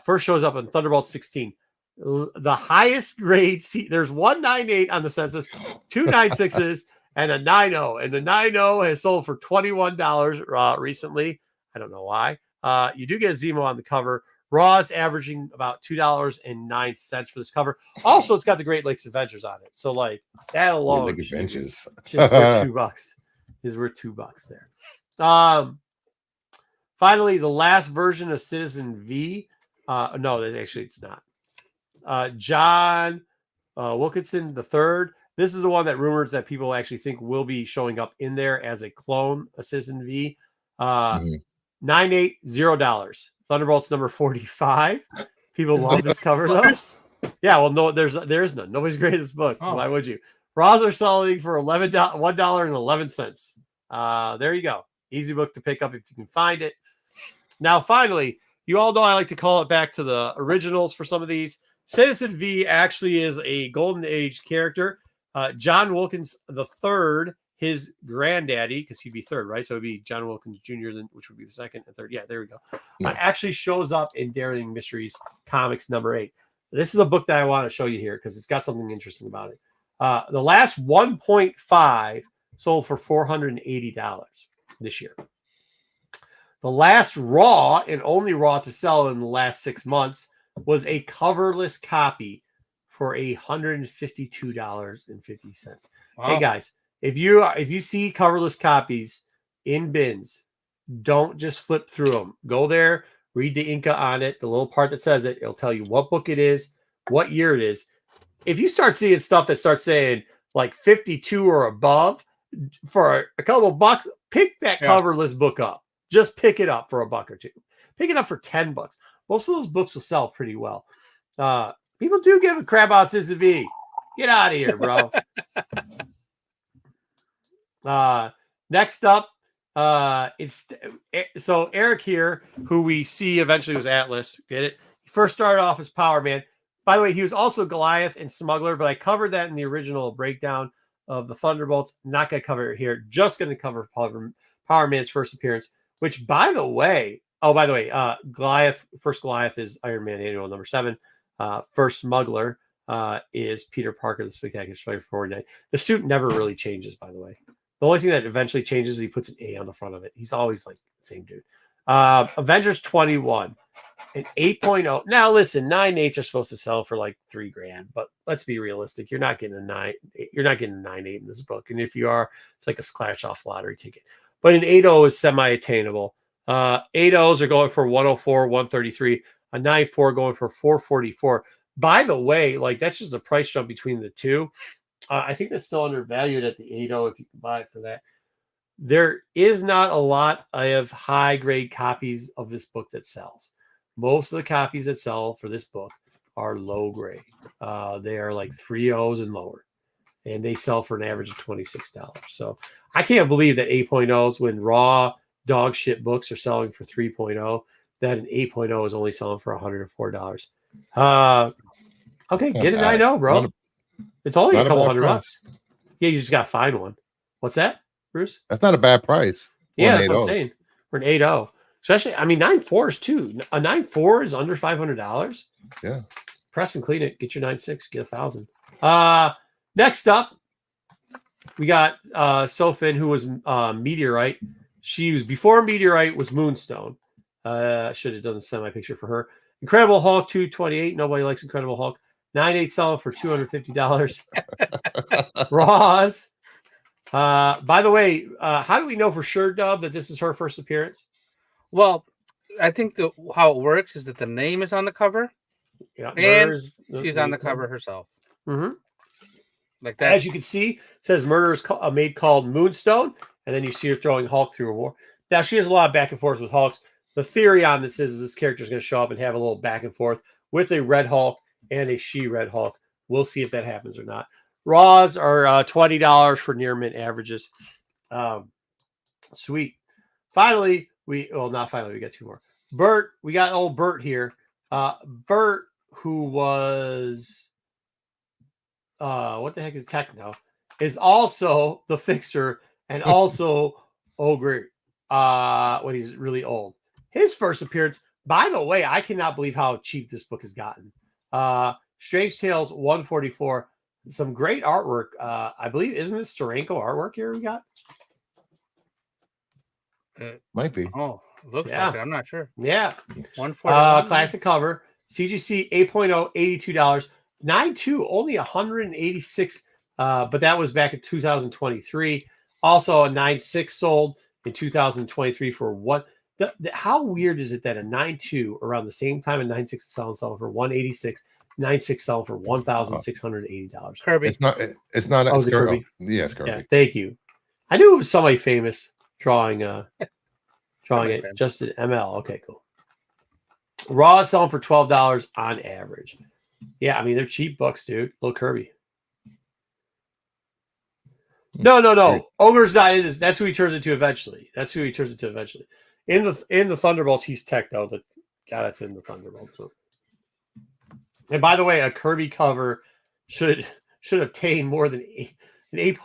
first shows up in Thunderbolt 16. The highest grade, there's 198 on the census, 296s, and a 90. And the 90 has sold for $21 recently. I don't know why. You do get Zemo on the cover. Raw's averaging about $2.09 for this cover. Also, it's got the Great Lakes Adventures on it. So, like, that alone Great Lake Adventures. Just worth $2. Is worth $2 there. Finally, the last version of Citizen V. No, actually, it's not. John Wilkinson III. This is the one that rumors that people actually think will be showing up in there as a clone of Citizen V. $980. Thunderbolts number 45. People love this cover though. Yeah, well, no, there is none. Nobody's graded this book. Oh. Why would you? Raws are selling for $1.11. There you go. Easy book to pick up if you can find it. Now, finally, you all know I like to call it back to the originals for some of these. Citizen V actually is a Golden Age character. John Wilkins III, his granddaddy, because he'd be third, right? So it'd be John Wilkins Jr., then, which would be the second and third. Yeah, there we go. Yeah. Actually shows up in Daring Mysteries Comics number 8. This is a book that I want to show you here because it's got something interesting about it. The last 1.5 sold for $480 this year. The last Raw and only Raw to sell in the last 6 months was a coverless copy for $152.50. Wow. Hey guys, if you see coverless copies in bins, don't just flip through them. Go there, read the Inca on it, the little part that says it. It'll tell you what book it is, what year it is. If you start seeing stuff that starts saying like 52 or above for a couple of bucks, pick that coverless book up. Just pick it up for $1 or $2. Pick it up for $10. Most of those books will sell pretty well. People do give a crap about Sissy V. Get out of here, bro. Next up, so Eric here, who we see eventually was Atlas. Get it? He first started off as Power Man. By the way, he was also Goliath and Smuggler, but I covered that in the original breakdown of the Thunderbolts. Not going to cover it here. Just going to cover Power Man's first appearance, which, by the way, first Goliath is Iron Man Annual number 7. First Smuggler is Peter Parker, the Spectacular Spider 49. The suit never really changes, by the way. The only thing that eventually changes is he puts an A on the front of it. He's always like the same dude. Avengers 21, an 8.0. Now listen, 9.8s are supposed to sell for like $3,000, but let's be realistic. You're not getting a 9. You're not getting a 9.8 in this book, and if you are, it's like a scratch off lottery ticket. But an 8.0 is semi-attainable. 8.0s are going for 104, 133. A 9.4 going for 444. By the way, like that's just the price jump between the two. I think that's still undervalued at the 8.0 if you can buy it for that. There is not a lot of high grade copies of this book that sells. Most of the copies that sell for this book are low grade. They are like 3.0s and lower, and they sell for an average of $26. So I can't believe that 8.0s, when raw dog shit books are selling for 3.0, that an 8.0 is only selling for $104. Okay, get an 9.0, bro. It's only a couple $100. Yeah, you just got to find one. What's that, Bruce? That's not a bad price. Yeah, that's what I'm saying. For an 8.0. Especially, I mean, 9.4s too. A 9.4 is under $500. Yeah. Press and clean it. Get your 9.6. Get 1,000. Next up, we got Sofin, who was Meteorite. She was before Meteorite was Moonstone. Should have done the semi picture for her. Incredible Hulk 228. Nobody likes Incredible Hulk. 9.8 selling for $250. Roz. By the way, how do we know for sure, Dub, that this is her first appearance? Well, I think how it works is that the name is on the cover. Yeah, and she's on the cover herself. Mm-hmm. Like that. As you can see, it says Murder is a maid called Moonstone, and then you see her throwing Hulk through a war. Now, she has a lot of back and forth with Hulks. The theory on this is this character is going to show up and have a little back and forth with a Red Hulk and a She-Red Hulk. We'll see if that happens or not. Raws are $20 for near mint averages. Sweet. Finally, we got 2 more. Bert, we got old Bert here. Bert, who was what the heck is Techno, is also the Fixer and also Ogre when he's really old. His first appearance, by the way, I cannot believe how cheap this book has gotten. Strange Tales 144. Some great artwork. I believe, isn't this Steranko artwork here we got? Might be. Oh, looks like it. I'm not sure. Yeah. 141. Classic cover. CGC 8.0, $82. 9.2, only 186. But that was back in 2023. Also, a 9.6 sold in 2023 for what? How weird is it that a 9.2 around the same time a 9.6 is selling for 186, 9.6 selling for $1,680? Kirby. It's not. Oh, is it Kirby? Yeah, it's Kirby. Yeah, thank you. I knew it was somebody famous drawing it. Just an ML. Okay, cool. Raw is selling for $12 on average. Yeah, I mean they're cheap books, dude. Little Kirby. No. Ogre's not in this. That's who he turns into eventually. In the Thunderbolts, he's Techno, the guy that's in the Thunderbolts. So. And by the way, a Kirby cover should obtain more than an 8.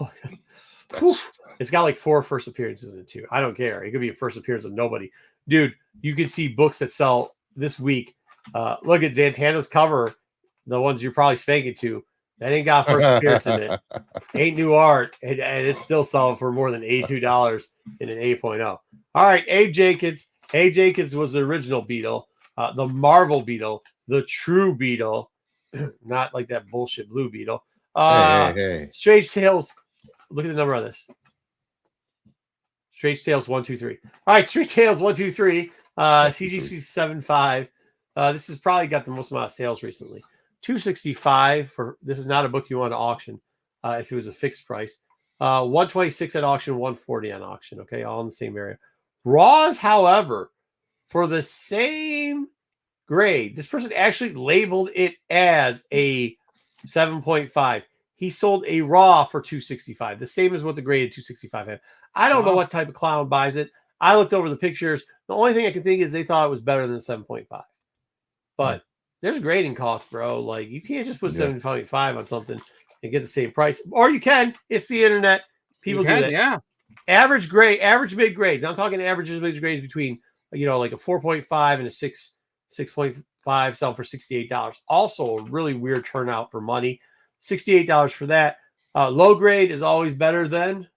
It's got like 4 first appearances in it too. I don't care. It could be a first appearance of nobody. Dude, you can see books that sell this week. Look at Zantana's cover, the ones you're probably spanking to. That ain't got first appearance in it. Ain't new art, and it's still selling for more than $82 in an 8.0. All right, Abe Jenkins. Abe Jenkins was the original Beetle, the Marvel Beetle, the true Beetle, not like that bullshit blue Beetle. Hey. Strange Tales. Look at the number on this. Strange Tales 1, 2, 3. All right, Strange Tales 1, 2, 3. CGC 7.5. This has probably got the most amount of sales recently. $265 for this is not a book you want to auction if it was a fixed price. $126 at auction, $140 on auction. Okay, all in the same area. Raws, however, for the same grade, this person actually labeled it as a 7.5. He sold a raw for $265, the same as what the graded 265 had. I don't know what type of clown buys it. I looked over the pictures. The only thing I can think is they thought it was better than 7.5. But there's grading costs, bro. Like, you can't just put 7.5 on something and get the same price. Or you can. It's the internet. People do that. Yeah. Average mid grades. I'm talking average mid grades between, like a 4.5 and a 6.5 sell for $68. Also a really weird turnout for money. $68 for that. Low grade is always better than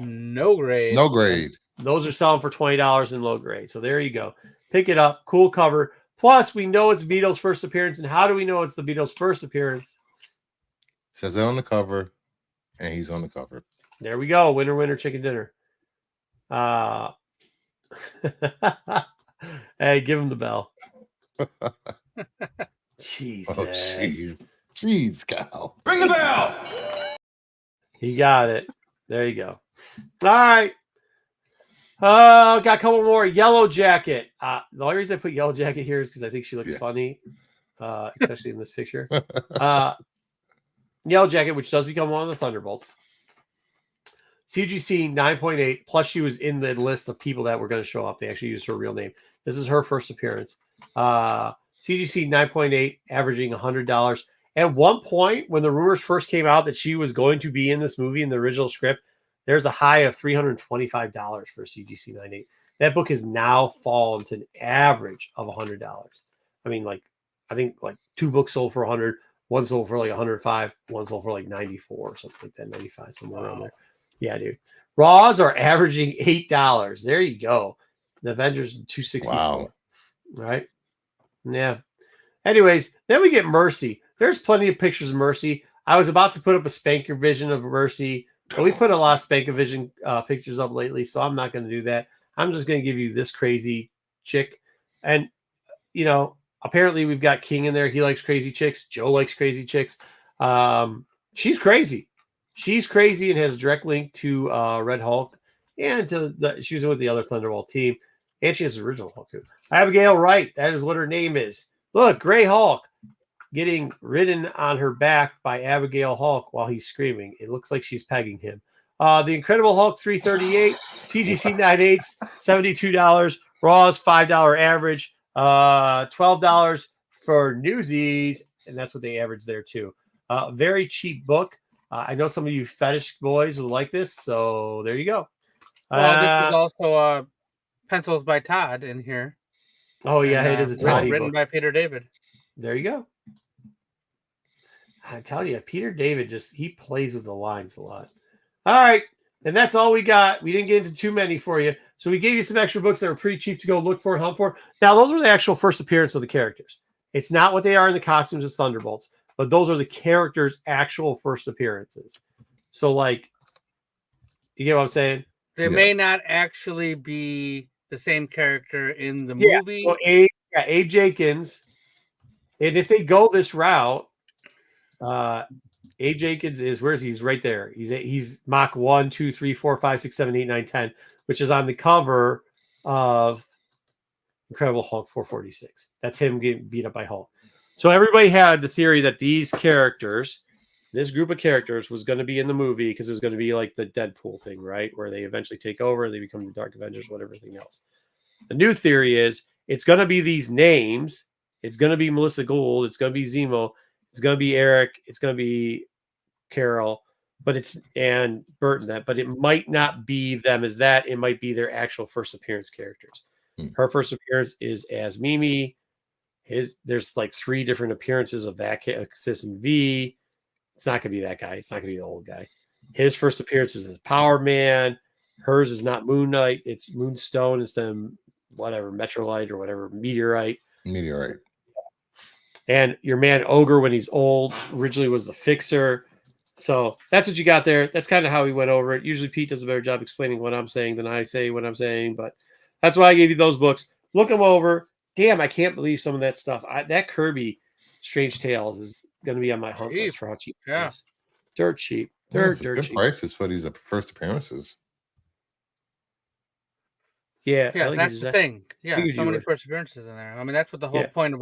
no grade. No grade. Those are selling for $20 in low grade. So there you go. Pick it up. Cool cover. Plus, we know it's Beetle's first appearance. And how do we know it's the Beetle's first appearance? Says it on the cover, and he's on the cover. There we go. Winner, winner, chicken dinner. Hey, give him the bell. Jesus. Oh, jeez, Cal. Ring the bell. He got it. There you go. All right. Got a couple more. Yellow Jacket. The only reason I put Yellow Jacket here is because I think she looks funny, especially in this picture. Yellow Jacket, which does become one of the Thunderbolts. CGC 9.8. Plus, she was in the list of people that were going to show up. They actually used her real name. This is her first appearance. CGC 9.8, averaging $100. At one point, when the rumors first came out that she was going to be in this movie in the original script, there's a high of $325 for CGC 9.8. That book has now fallen to an average of $100. I mean, I think 2 books sold for 100, one sold for like 105, one sold for like 94 or something like that, 95, somewhere around there. Yeah, dude. Raws are averaging $8. There you go. The Avengers 264. Wow. Right? Yeah. Anyways, then we get Mercy. There's plenty of pictures of Mercy. I was about to put up a Spanker Vision of Mercy, but we put a lot of Spanker Vision pictures up lately, so I'm not going to do that. I'm just going to give you this crazy chick. And, apparently we've got King in there. He likes crazy chicks. Joe likes crazy chicks. She's crazy. She's crazy and has a direct link to Red Hulk and she was with the other Thunderbolt team. And she has the original Hulk too. Abigail Wright. That is what her name is. Look, Gray Hulk getting ridden on her back by Abigail Hulk while he's screaming. It looks like she's pegging him. The Incredible Hulk 338, CGC 9.8, $72. Raw's $5 average, $12 for Newsies, and that's what they average there too. Very cheap book. I know some of you fetish boys will like this, so there you go. Well, this is also pencils by Todd in here. Oh yeah, it is a Todd written by Peter David. There you go. I tell you, Peter David he plays with the lines a lot. All right, and that's all we got. We didn't get into too many for you, so we gave you some extra books that were pretty cheap to go look for and hunt for. Now, those are the actual first appearance of the characters. It's not what they are in the costumes as Thunderbolts, but those are the characters' actual first appearances. So, you get what I'm saying? They may not actually be the same character in the movie. So Abe Jenkins, and if they go this route, Abe Jenkins is he's right there. He's Mach 1, 2, 3, 4, 5, 6, 7, 8, 9, 10, which is on the cover of Incredible Hulk 446. That's him getting beat up by Hulk. So everybody had the theory that these characters, this group of characters, was going to be in the movie because it was going to be like the Deadpool thing, right? Where they eventually take over, they become the Dark Avengers, whatever, everything else. The new theory is it's going to be these names. It's going to be Melissa Gould. It's going to be Zemo. It's going to be Eric. It's going to be Carol. but it's and Burton that, but it might not be them as that. It might be their actual first appearance characters. Her first appearance is as Mimi. There's like 3 different appearances of that Citizen V. It's not gonna be that guy. It's not gonna be the old guy. His first appearance is as Power Man. Hers is not Moon Knight. It's Moonstone instead of whatever Metrolite or whatever Meteorite. And your man Ogre, when he's old, originally was the Fixer. So that's what you got there. That's kind of how we went over it. Usually Pete does a better job explaining what I'm saying than I say what I'm saying, but that's why I gave you those books. Look them over. Damn, I can't believe some of that stuff. That Kirby Strange Tales is going to be on my hunt list for how cheap it is. Dirt cheap. Dirt cheap. Prices for these first appearances. Yeah, that's the thing. Yeah, so many first appearances in there. I mean, that's what the whole point of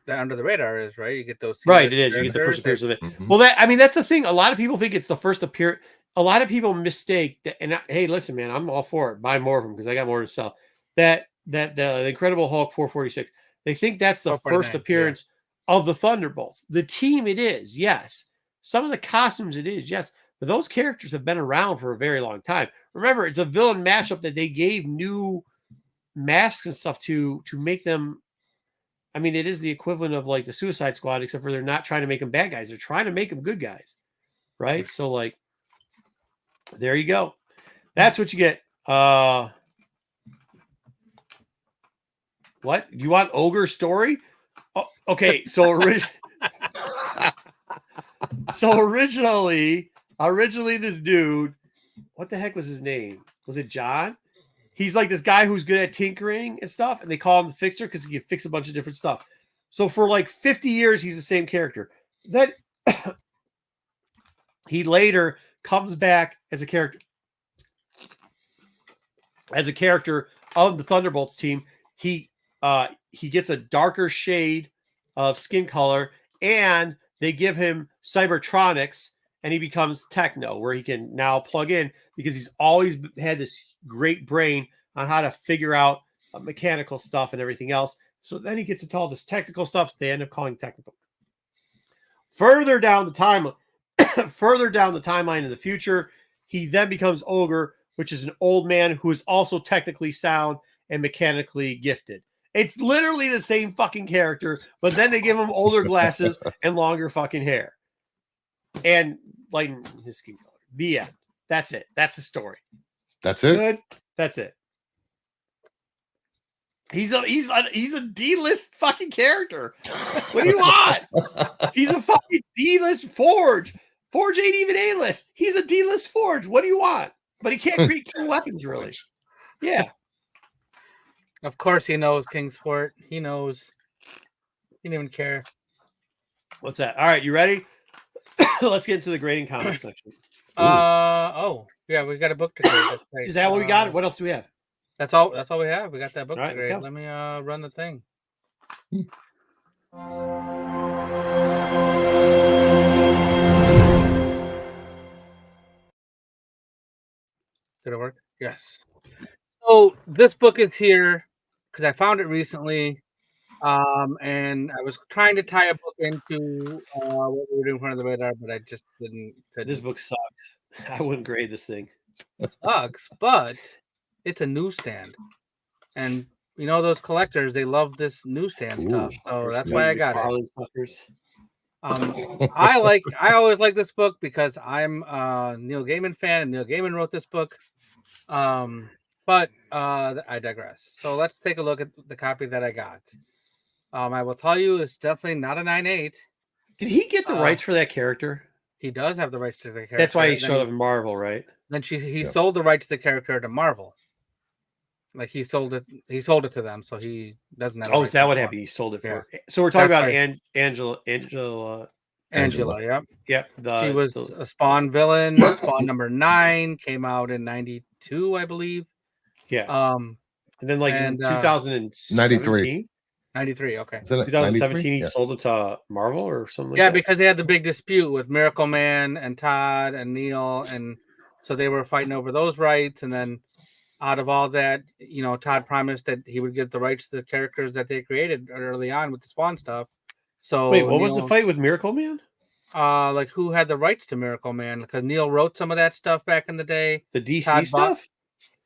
the Under the Radar is, right? You get those. Right, it is. You get the first appearance of it. Well, that's the thing. A lot of people think it's the first appearance. A lot of people mistake that. And hey, listen, man, I'm all for it. Buy more of them because I got more to sell. That the Incredible Hulk 446. They think that's the first appearance of the Thunderbolts. The team, it is, yes. Some of the costumes, it is, yes. But those characters have been around for a very long time. Remember, it's a villain mashup that they gave new masks and stuff to make them. I mean, it is the equivalent of like the Suicide Squad, except for they're not trying to make them bad guys. They're trying to make them good guys, right? So, like, there you go. That's what you get. What? You want Ogre story? Oh, okay, so originally this dude, what the heck was his name? Was it John? He's like this guy who's good at tinkering and stuff, and they call him the Fixer because he can fix a bunch of different stuff. So for like 50 years, he's the same character. Then he later comes back as a character of the Thunderbolts team. He gets a darker shade of skin color, and they give him cybertronics, and he becomes Techno, where he can now plug in because he's always had this great brain on how to figure out mechanical stuff and everything else. So then he gets into all this technical stuff. They end up calling technical. Further down the timeline in the future, he then becomes Ogre, which is an old man who is also technically sound and mechanically gifted. It's literally the same fucking character, but then they give him older glasses and longer fucking hair and lighten his skin color. The end. That's it. That's the story. That's it. Good. That's it. He's a D-list fucking character. What do you want? He's a fucking D-list Forge. Forge ain't even A-list. He's a D-list Forge. What do you want? But he can't create 2 weapons, really. Yeah. Of course he knows Kingsport. He knows. He didn't even care. What's that? All right, you ready? Let's get into the grading comment section. Oh, yeah, we got a book to grade. Is that what we got? What else do we have? That's all we have. We got that book to grade. Let me run the thing. Did it work? Yes. So this book is here because I found it recently, and I was trying to tie a book into what we were doing in front of the radar, but I just couldn't. This book sucks. I wouldn't grade this thing. It sucks, but it's a newsstand, and you know those collectors, they love this newsstand stuff, so that's why I got it. I always like this book because I'm a Neil Gaiman fan, and Neil Gaiman wrote this book. But I digress. So let's take a look at the copy that I got. I will tell you, it's definitely not a 9.8. Did he get the rights for that character? He does have the rights to the character. That's why he showed up in Marvel, right? Then he sold the rights to the character to Marvel. Like he sold it to them, so he doesn't have. Oh, is that what happened? He sold it for. So we're talking about Angela. Yep. Yep. She was a Spawn villain. Spawn number 9 came out in 92, I believe. Yeah. And then in 2093. 93, okay. 2017, he sold it to Marvel or something like that? Yeah, because they had the big dispute with Miracle Man and Todd and Neil, and so they were fighting over those rights, and then out of all that, Todd promised that he would get the rights to the characters that they created early on with the Spawn stuff. So wait, what was the fight with Miracle Man? Like who had the rights to Miracle Man? Because Neil wrote some of that stuff back in the day. The DC Todd bought stuff?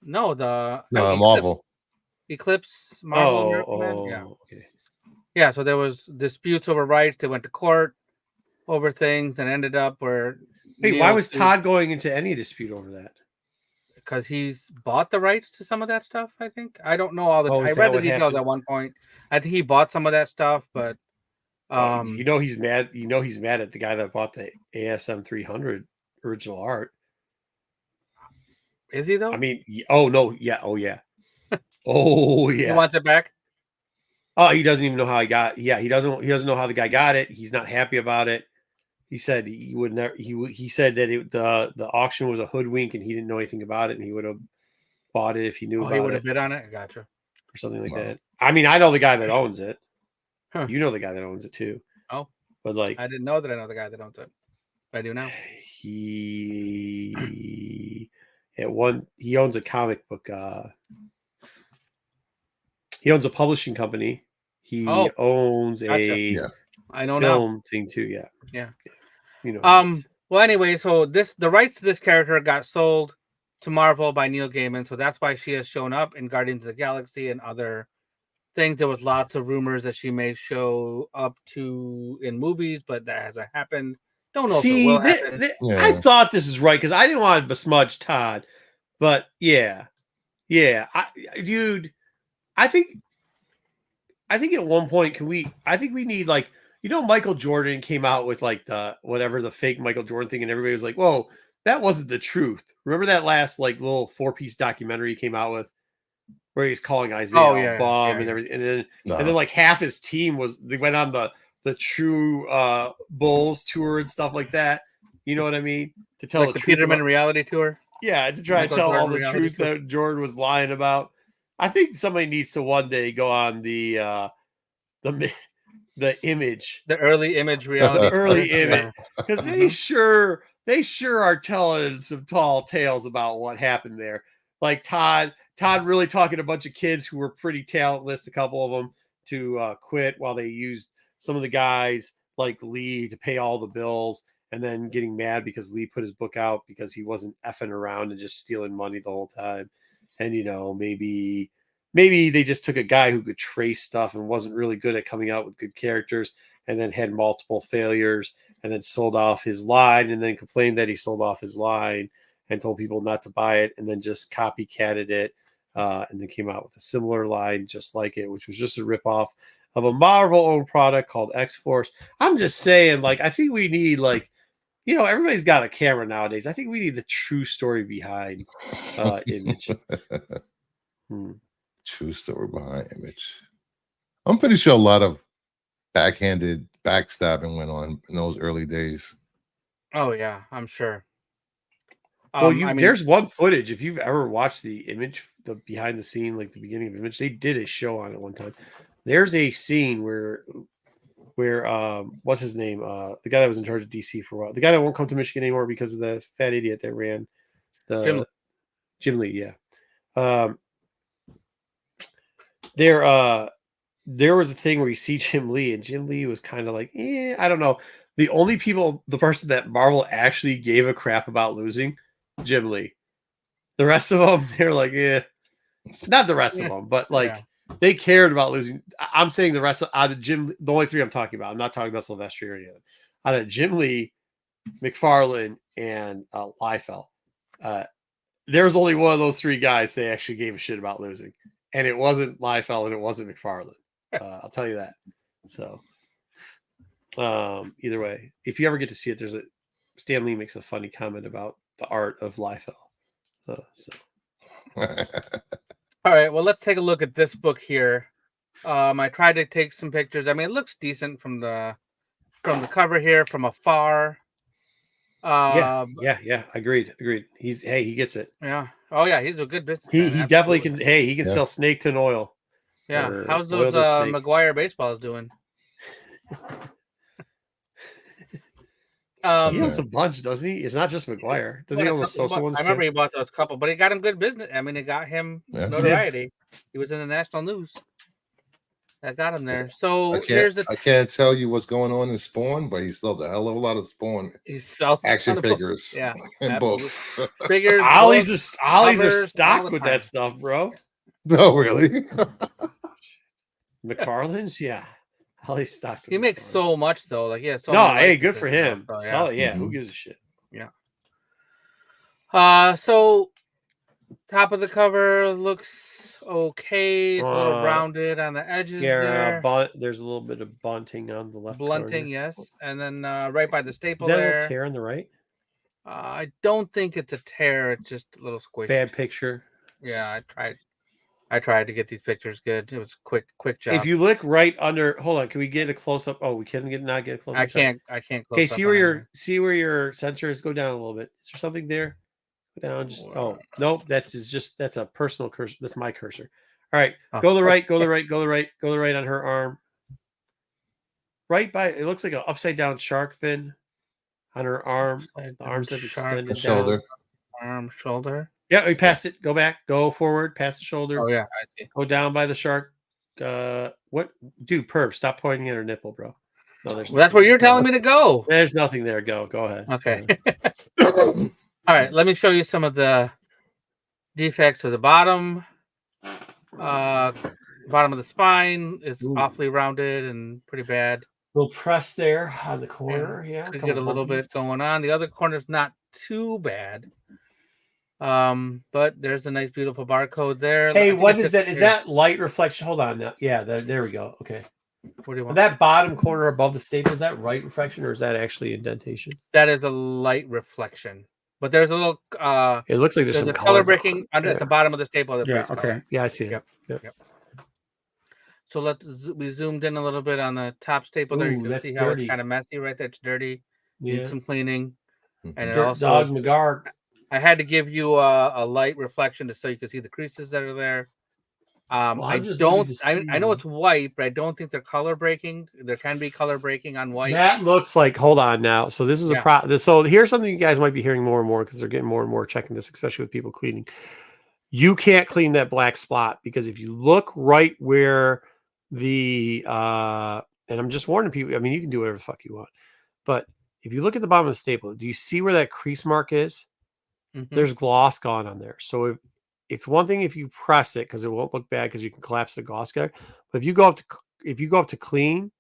no the No, Eclipse, Marvel. Eclipse Marvel Miracle Man. Yeah, Okay. yeah. So there was disputes over rights. They went to court over things and ended up where Wait, why was Todd going into any dispute over that? because he's bought the rights to some of that stuff. I think I don't know all the. Oh, I is read that the what details happened? at one point. I think he bought some of that stuff, but You know he's mad. You know he's mad at the guy that bought the ASM 300 original art. is he though? I mean, oh no, yeah, oh yeah, oh He yeah. wants it back. Oh, he doesn't even know how he got. Yeah, he doesn't. He doesn't know how the guy got it. He's not happy about it. He said he would never. He said that the auction was a hoodwink and he didn't know anything about it and he would have bought it if he knew Oh, he about would it have bid on it. Gotcha. or something like Wow. that. I mean, I know the guy that owns it. Huh. You know the guy that owns it too. Oh, but like I didn't know that. I know the guy that owns it. I do now. He owns a comic book. He owns a publishing company. He Oh, owns gotcha. a Yeah. I know film thing too. Yeah. Yeah. You know. now. Well, anyway, so the rights to this character got sold to Marvel by Neil Gaiman, so that's why she has shown up in Guardians of the Galaxy and other things. There was lots of rumors that she may show up to in movies, but that hasn't happened. Don't know if it will happen. Yeah. I thought this is right because I didn't want to besmudge Todd, but yeah, dude, I think at one point I think we need like Michael Jordan came out with like the whatever the fake Michael Jordan thing and everybody was like, whoa, that wasn't the truth. Remember that last like little 4-piece documentary he came out with where he's calling Isaiah a bum and everything, and then like half his team they went on the true Bulls tour and stuff like that. You know what I mean? To tell like the the truth Peterman about, reality tour. Yeah, to try Michael to tell Jordan all the reality truth tour. that Jordan was lying about. I think somebody needs to one day go on the image, The early image reality. the early tour. image, because they sure are telling some tall tales about what happened there. Like Todd really talking a bunch of kids who were pretty talentless, a couple of them, to quit while they used some of the guys like Lee to pay all the bills, and then getting mad because Lee put his book out because he wasn't effing around and just stealing money the whole time. And maybe they just took a guy who could trace stuff and wasn't really good at coming out with good characters, and then had multiple failures, and then sold off his line, and then complained that he sold off his line and told people not to buy it, and then just copycatted it, and then came out with a similar line just like it, which was just a ripoff of a Marvel-owned product called X-Force. I'm just saying, like, I think we need, like, everybody's got a camera nowadays. I think we need the true story behind Image. True story behind Image. I'm pretty sure a lot of backhanded backstabbing went on in those early days. Oh yeah, I'm sure. Well, there's one footage. If you've ever watched the Image, the behind the scene, like the beginning of Image, they did a show on it one time. There's a scene where what's his name? The guy that was in charge of DC for a while. The guy that won't come to Michigan anymore because of the fat idiot that ran the Jim Lee, yeah. There was a thing where you see Jim Lee, and Jim Lee was kind of like, I don't know. The person that Marvel actually gave a crap about losing, Jim Lee. The rest of them, they're like, not the rest of them, but like they cared about losing. I'm saying the rest of Jim, the only three I'm talking about. I'm not talking about Silvestri or anything. Out of Jim Lee, McFarlane, and Liefeld, there was only one of those three guys they actually gave a shit about losing, and it wasn't Liefeld and it wasn't McFarlane. I'll tell you that. So, either way, if you ever get to see it, Stan Lee makes a funny comment about the art of Liefeld. All right, well, let's take a look at this book here. I tried to take some pictures. I mean, it looks decent from the cover here from afar. Yeah, agreed. He gets it. Yeah. Oh yeah, he's a good business. He definitely can. Hey, he can sell snake tin oil. Yeah. How's those McGuire baseballs doing? He owns a bunch, doesn't he? It's not just McGuire. Does he own the Sosa ones? I remember he bought those couple, but he got him good business. I mean, it got him notoriety. He was in the national news. I got him there. So here's the. I can't tell you what's going on in Spawn, but he sold a hell of a lot of Spawn He sells a ton action of books. figures Yeah, and absolutely. books. Figures, Ollie's books, Ollie's are covers, all stocked the with time. that stuff, bro. No, really. McFarlane's, yeah. Ollie's stocked. He with makes McFarlane. so much though. Like so No, many hey, good licenses for now, him. so, yeah. Solid, yeah. Who Mhm. gives a shit? So top of the cover looks okay. It's a little rounded on the edges there. There's a little bit of bunting on the left Blunting, corner. yes. And then right by the staple Is that a there. little tear on the right? I don't think it's a tear. It's just a little squished. Bad picture. Yeah, I tried to get these pictures good. It was quick job. If you look right under, hold on, can we get a close up? Oh, we can not get a close up. I can't. Okay, see where your sensors go down a little bit. Is there something there? Go down. Just nope. That's a personal cursor. That's my cursor. All right, go to the right. Go to the right. Go to the right. Go to the right on her arm. Right by it looks like an upside down shark fin on her arm. The arms have extended shoulder. down. Arm, shoulder. Yeah, we passed it. Go back. Go forward. Past the shoulder. Oh yeah, I see. Go down by the shark. What? Dude, perv, stop pointing at her nipple, bro. No, there's. Well, that's where you're telling me to go. There's nothing there. Go ahead. Okay. All right. Let me show you some of the defects to the bottom. Bottom of the spine is awfully rounded and pretty bad. Little press there on the corner. Yeah, could get a little bit going on. The other corner's not too bad. But there's a nice, beautiful barcode there. Hey, what is that? Is that light reflection? Hold on now. Yeah, there we go. Okay. What do you want? That bottom corner above the staple, is that right reflection or is that actually indentation? That is a light reflection. But there's a little it looks like there's some a color breaking under at the bottom of the staple. Yeah, okay. Color. Yeah, I see it. Yep. So we zoomed in a little bit on the top staple there. You can see how it's kind of messy right there. It's dirty. Needs some cleaning. And it also Dog McGarg. I had to give you a light reflection just so you can see the creases that are there. I know it's white, but I don't think they're color breaking. There can be color breaking on white. That looks like, hold on now. So this is so here's something you guys might be hearing more and more because they're getting more and more checking this, especially with people cleaning. You can't clean that black spot because if you look right where the and I'm just warning people, I mean, you can do whatever the fuck you want, but if you look at the bottom of the staple, do you see where that crease mark is? Mm-hmm. There's gloss gone on there. So it's one thing if you press it because it won't look bad because you can collapse the gloss guard. But if you go up to clean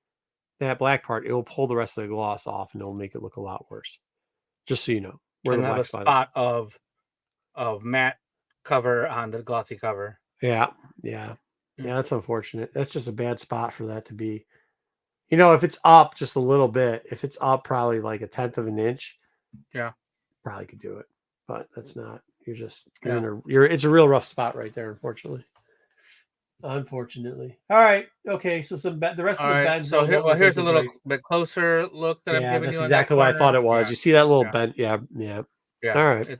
that black part, it will pull the rest of the gloss off and it'll make it look a lot worse. Just so you know where the black spot of matte cover on the glossy cover. Yeah, that's unfortunate. That's just a bad spot for that to be. You know, if it's up just a little bit, if it's up probably like 1/10 of an inch, probably could do it. But that's not. It's a real rough spot right there, unfortunately. All right. Okay. So the rest of the bend. So here's a little bit closer look that I'm giving you. That's exactly what I thought it was. You see that little bend? Yeah. All right.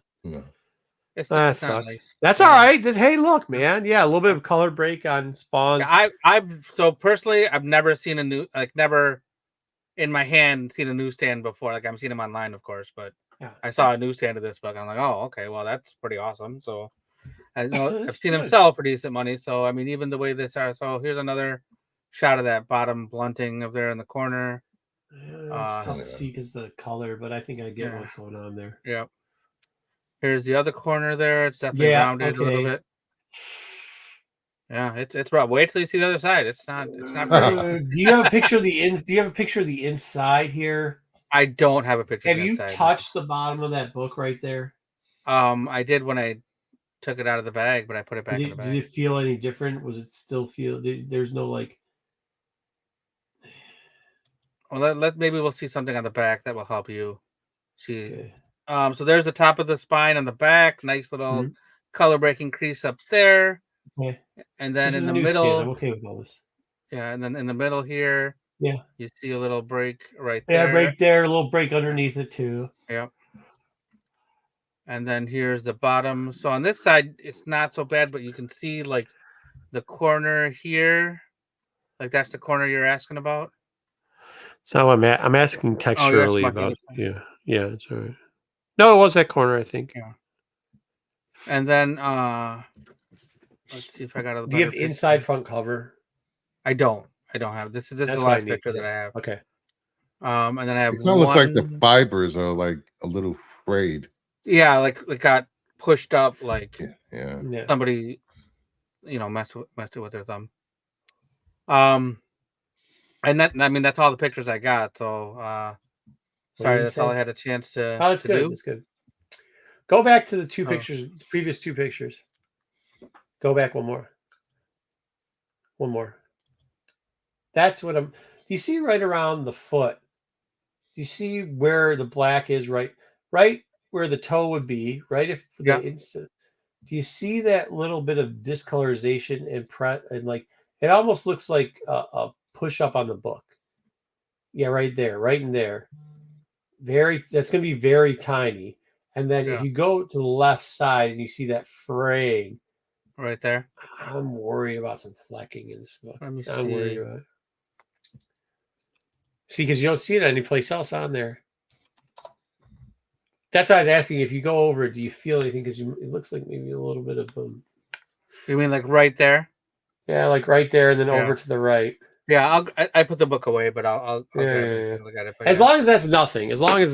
That sucks. Nice. That's all right. Hey, look, man. Yeah, a little bit of color break on spawns. I've never seen never in my hand seen a newsstand before. Like I've seen them online, of course, but I saw a newsstand of this book. I'm like, oh, okay, well, that's pretty awesome. So I've seen them sell for decent money. So I mean, even the way this are. So here's another shot of that bottom blunting up there in the corner. It's tough to see because the color, but I think I get what's going on there. Yeah. Here's the other corner there. It's definitely rounded a little bit. Yeah, it's rough. Wait till you see the other side. It's not do you have a picture of the ins? Do you have a picture of the inside here? I don't have a picture. Have you touched the bottom of that book right there? I did when I took it out of the bag, but I put it back in the bag. Did it feel any different? Was it still feel? There's no like. Well, maybe we'll see something on the back that will help you see. Okay. So there's the top of the spine on the back. Nice little color breaking crease up there. Okay. And then in the middle, I'm okay with all this. Yeah, and then in the middle here, you see a little break right there. Yeah, break there, a little break underneath it too. Yep. And then here's the bottom. So on this side, it's not so bad, but you can see like the corner here, like that's the corner you're asking about. So I'm asking texturally about. Yeah, that's all right. No, it was that corner, I think. Yeah. And then let's see if I got a. Do you have inside front cover? I don't. I don't have this is That's the what I last need. picture that I have. Okay. And then I have It kind of looks like the one. fibers are like a little frayed. Yeah, like it got pushed up, like Yeah. Yeah. somebody, messed it with their thumb. And that's all the pictures I got. So sorry, that's all I had a chance to Oh, that's good. do. That's good. Go back to the two Oh. pictures, the previous two pictures. Go back one more. One more. That's what you see right around the foot. You see where the black is, right where the toe would be, right? If the Yeah. instant, do you see that little bit of discolorization and like it almost looks like a push up on the book. Yeah, right there, right in there. That's going to be very tiny. And then if Yeah. you go to the left side and you see that fraying, Right there. I'm worried about some flecking in this book. Let me I'm worried see. about it. See, because you don't see it anyplace else on there. That's why I was asking if you go over it, do you feel anything? Because it looks like maybe a little bit of You mean like right there? yeah, like right there, and then over to the right. Yeah, I put the book away, but I'll grab it and look at it. But As long as that's nothing, as long as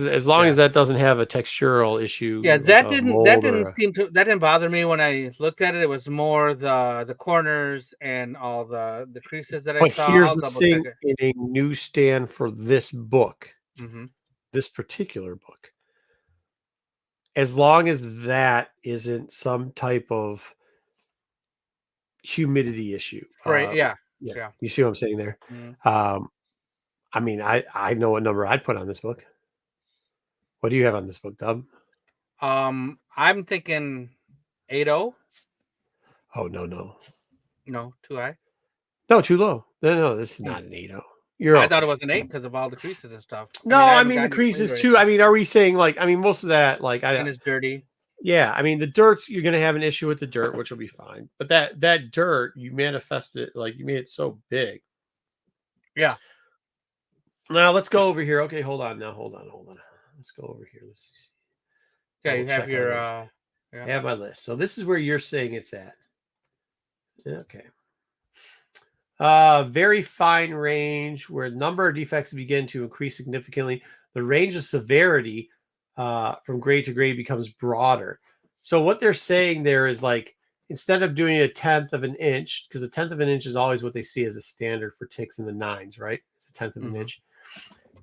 that doesn't have a textural issue. Yeah, like that a didn't mold or that didn't bother me when I looked at it. It was more the corners and all the creases that I But saw. here's I'll the double thing: check in a newsstand for this book, it. this particular book, as long as that isn't some type of humidity issue, Right? Yeah. You see what I'm saying there? Mhm. I mean, I know what number I'd put on this book. What do you have on this book, Dub? I'm thinking 8.0. Oh no, Too high. no, too low. No, this is not an 8.0. You're I okay. thought it was an 8 because of all the creases and stuff. No, I I haven't mean the gotten it creases cleaned or too. I anything. mean, are we saying like? I mean, most of that, like, And it's dirty. yeah. I mean, the dirt's you're gonna have an issue with the dirt, which will be fine. But that dirt, you manifested it, like you made it so big. Yeah. Now let's go over here. Okay, hold on. Let's go over here. Let's see. Yeah, Double you have check your our list. I have my list. So this is where you're saying it's at. Okay. Very fine range where the number of defects begin to increase significantly. The range of severity from grade to grade becomes broader. So what they're saying there is like instead of doing a 1/10 of an inch, because a 1/10 of an inch is always what they see as a standard for ticks in the 9s, right? It's a 1/10 of an inch.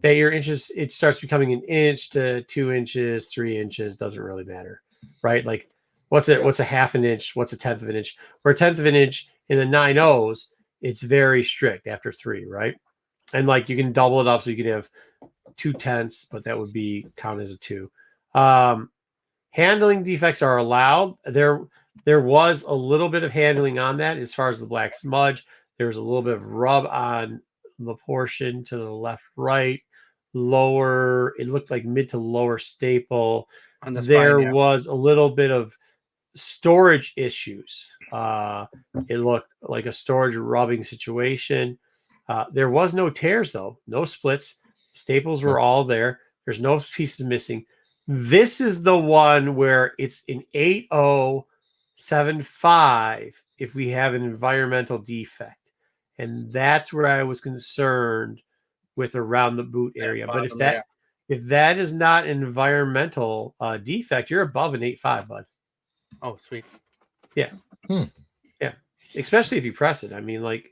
That your inches, it starts becoming an inch to 2 inches, 3 inches, doesn't really matter, right? Like what's a 1/2 an inch? What's a 1/10 of an inch? Where a 1/10 of an inch in the 9.0s, it's very strict after 3, right? And like you can double it up so you can have 2/10, but that would be count as a 2. Handling defects are allowed. There was a little bit of handling on that as far as the black smudge. There was a little bit of rub on the portion to the left, right, lower. It looked like mid to lower staple. On the There spine, yeah. was a little bit of storage issues. It looked like a storage rubbing situation. There was no tears though, no splits. Staples were all there. There's no pieces missing. This is the one where it's an 8075 if we have an environmental defect. And that's where I was concerned with around the boot area. But if that is not an environmental defect, you're above an 8.5, bud. Oh, sweet. Yeah. Yeah. Especially if you press it. I mean, like,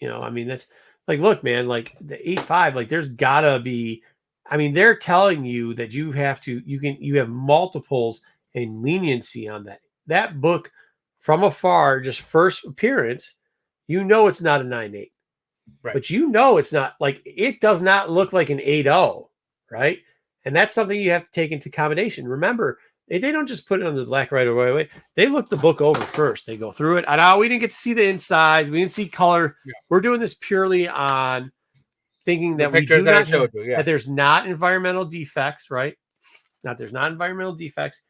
I mean, that's like, look, man, like the 8.5, like there's gotta be, I mean, they're telling you that you have multiples and leniency on that. That book from afar, just first appearance, it's not a 9.8. Right. But it's not like it does not look like an 8.0, right? And that's something you have to take into accommodation. Remember, they don't just put it on the black right away. They look the book over first. They go through it. We didn't get to see the inside. We didn't see color. Yeah. We're doing this purely on thinking that we do not showed you, that there's not environmental defects, right? There's not environmental defects,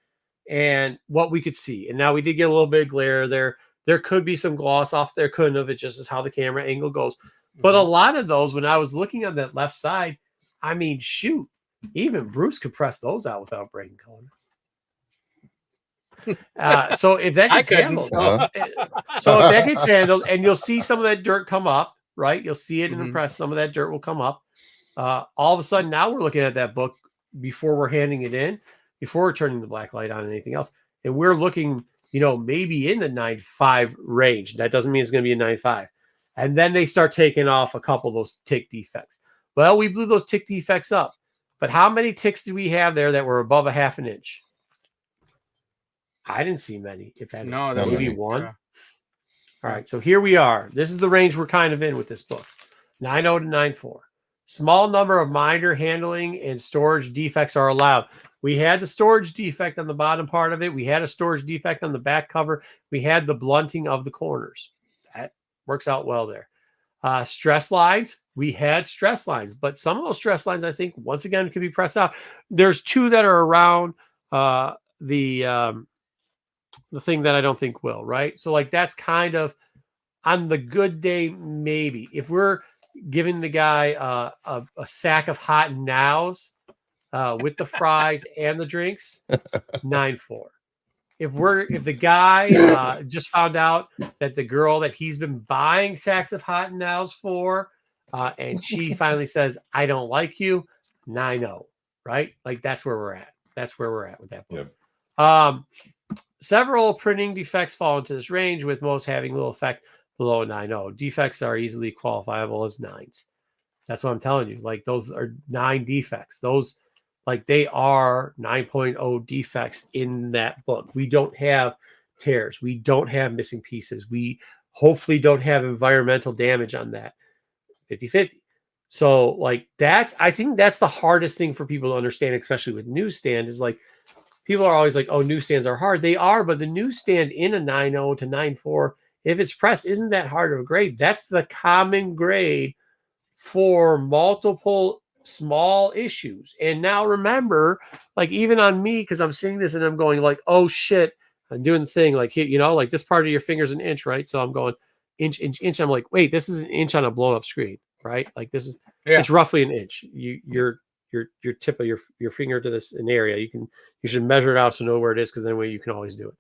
and what we could see. And now we did get a little bit of glare there. There could be some gloss off there, couldn't have. It just is how the camera angle goes. But a lot of those, when I was looking on that left side, I mean, shoot, even Bruce could press those out without breaking color. So if that gets handled, if that gets handled, and you'll see some of that dirt come up, right? You'll see it in the Mhm. press. Some of that dirt will come up. All of a sudden, now we're looking at that book before we're handing it in, before we're turning the black light on and anything else. And we're looking, maybe in the 9.5 range. That doesn't mean it's going to be a 9.5. And then they start taking off a couple of those tick defects. Well, we blew those tick defects up. But how many ticks do we have there that were above a half an inch? I didn't see many, if any. No, Not maybe many. one. Yeah. All right, so here we are. This is the range we're kind of in with this book. 9.0 to 9.4. Small number of minor handling and storage defects are allowed. We had the storage defect on the bottom part of it. We had a storage defect on the back cover. We had the blunting of the corners. That works out well there. Stress lines, we had stress lines, but some of those stress lines, I think, once again, could be pressed out. There's two that are around the thing that I don't think will, right? So like that's kind of on the good day, maybe. If we're giving the guy a sack of hot nows with the fries and the drinks, 9.4. If the guy just found out that the girl that he's been buying sacks of hot nows for, and she finally says, "I don't like you," 9.0, right? Like that's where we're at. That's where we're at with that book. Yep. Several printing defects fall into this range, with most having little effect below 9.0. Defects are easily qualifiable as 9s. That's what I'm telling you. Like those are 9 defects. Those, like they are 9.0 defects in that book. We don't have tears. We don't have missing pieces. We hopefully don't have environmental damage on that. 50-50. So like I think that's the hardest thing for people to understand, especially with newsstand, is like people are always like, oh, newsstands are hard. They are, but the newsstand in a 9.0 to 9.4, if it's pressed, isn't that hard of a grade. That's the common grade for multiple small issues. And now remember, like even on me, because I'm seeing this and I'm going like, oh shit, I'm doing the thing like, like this part of your finger's an inch, right? So I'm going inch, inch, inch. I'm like, wait, this is an inch on a blown up screen, right? Like this is, it's roughly an inch. Your tip of your finger to this an area. You should measure it out so know where it is, because then way you can always do it.